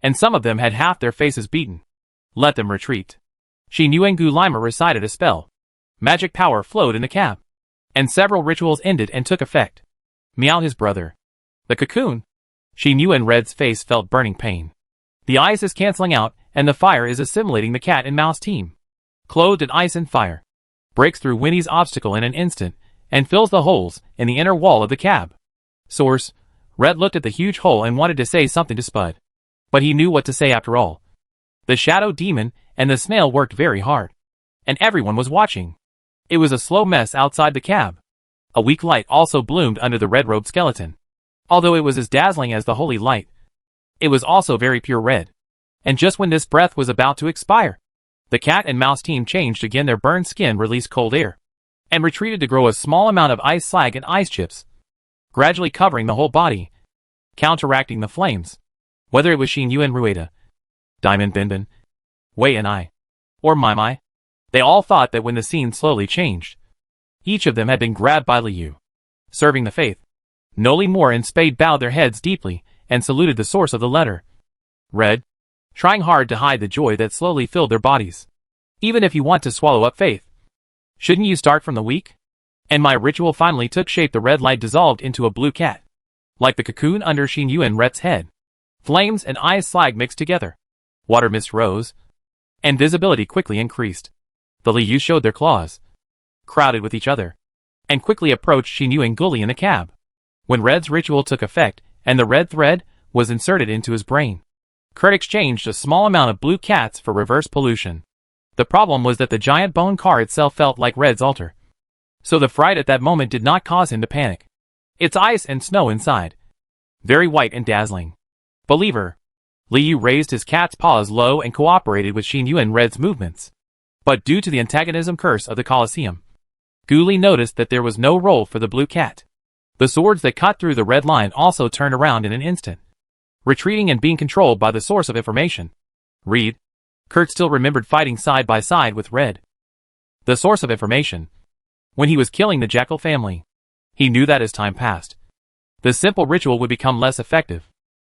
and some of them had half their faces beaten. Let them retreat. She knew Engu Lima recited a spell. Magic power flowed in the cab, and several rituals ended and took effect. Meow his brother. The cocoon. She knew, and Red's face felt burning pain. The ice is canceling out, and the fire is assimilating the cat and mouse team. Clothed in ice and fire, breaks through Winnie's obstacle in an instant, and fills the holes in the inner wall of the cab. Source. Red looked at the huge hole and wanted to say something to Spud, but he knew what to say after all. The shadow demon and the snail worked very hard, and everyone was watching. It was a slow mess outside the cab. A weak light also bloomed under the red-robed skeleton. Although it was as dazzling as the holy light, it was also very pure red. And just when this breath was about to expire, The cat and mouse team changed again. Their burned skin released cold air and retreated to grow a small amount of ice slag and ice chips, gradually covering the whole body, counteracting the flames. Whether it was Xin Yu and Rueda, Diamond Binbin, Wei and I, or Mai Mai, they all thought that when the scene slowly changed, each of them had been grabbed by Liu, serving the faith. Noli Moore and Spade bowed their heads deeply and saluted the source of the letter, Red, trying hard to hide the joy that slowly filled their bodies. Even if you want to swallow up faith, shouldn't you start from the weak? And my ritual finally took shape. The red light dissolved into a blue cat, like the cocoon under Xin Yu and Ret's head. Flames and ice slag mixed together. Water mist rose, and visibility quickly increased. The Liu showed their claws, crowded with each other, and quickly approached Xin Yu and Gully in the cab. When Red's ritual took effect, and the red thread was inserted into his brain, Kurt exchanged a small amount of blue cats for reverse pollution. The problem was that the giant bone car itself felt like Red's altar, so the fright at that moment did not cause him to panic. It's ice and snow inside, very white and dazzling. Believer. Liu raised his cat's paws low and cooperated with Xin Yu and Red's movements. But due to the antagonism curse of the Colosseum, Guli noticed that there was no role for the blue cat. The swords that cut through the red line also turned around in an instant, retreating and being controlled by the source of information. Reed. Kurt still remembered fighting side by side with Red, the source of information, when he was killing the Jackal family. He knew that as time passed, the simple ritual would become less effective.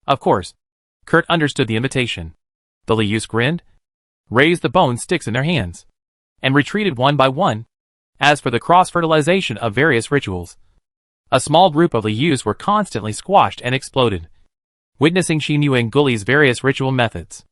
Of course, Kurt understood the invitation. The Lius grinned, raised the bone sticks in their hands, and retreated one by one. As for the cross-fertilization of various rituals, a small group of Lius were constantly squashed and exploded, witnessing Xin Yu and Gully's various ritual methods.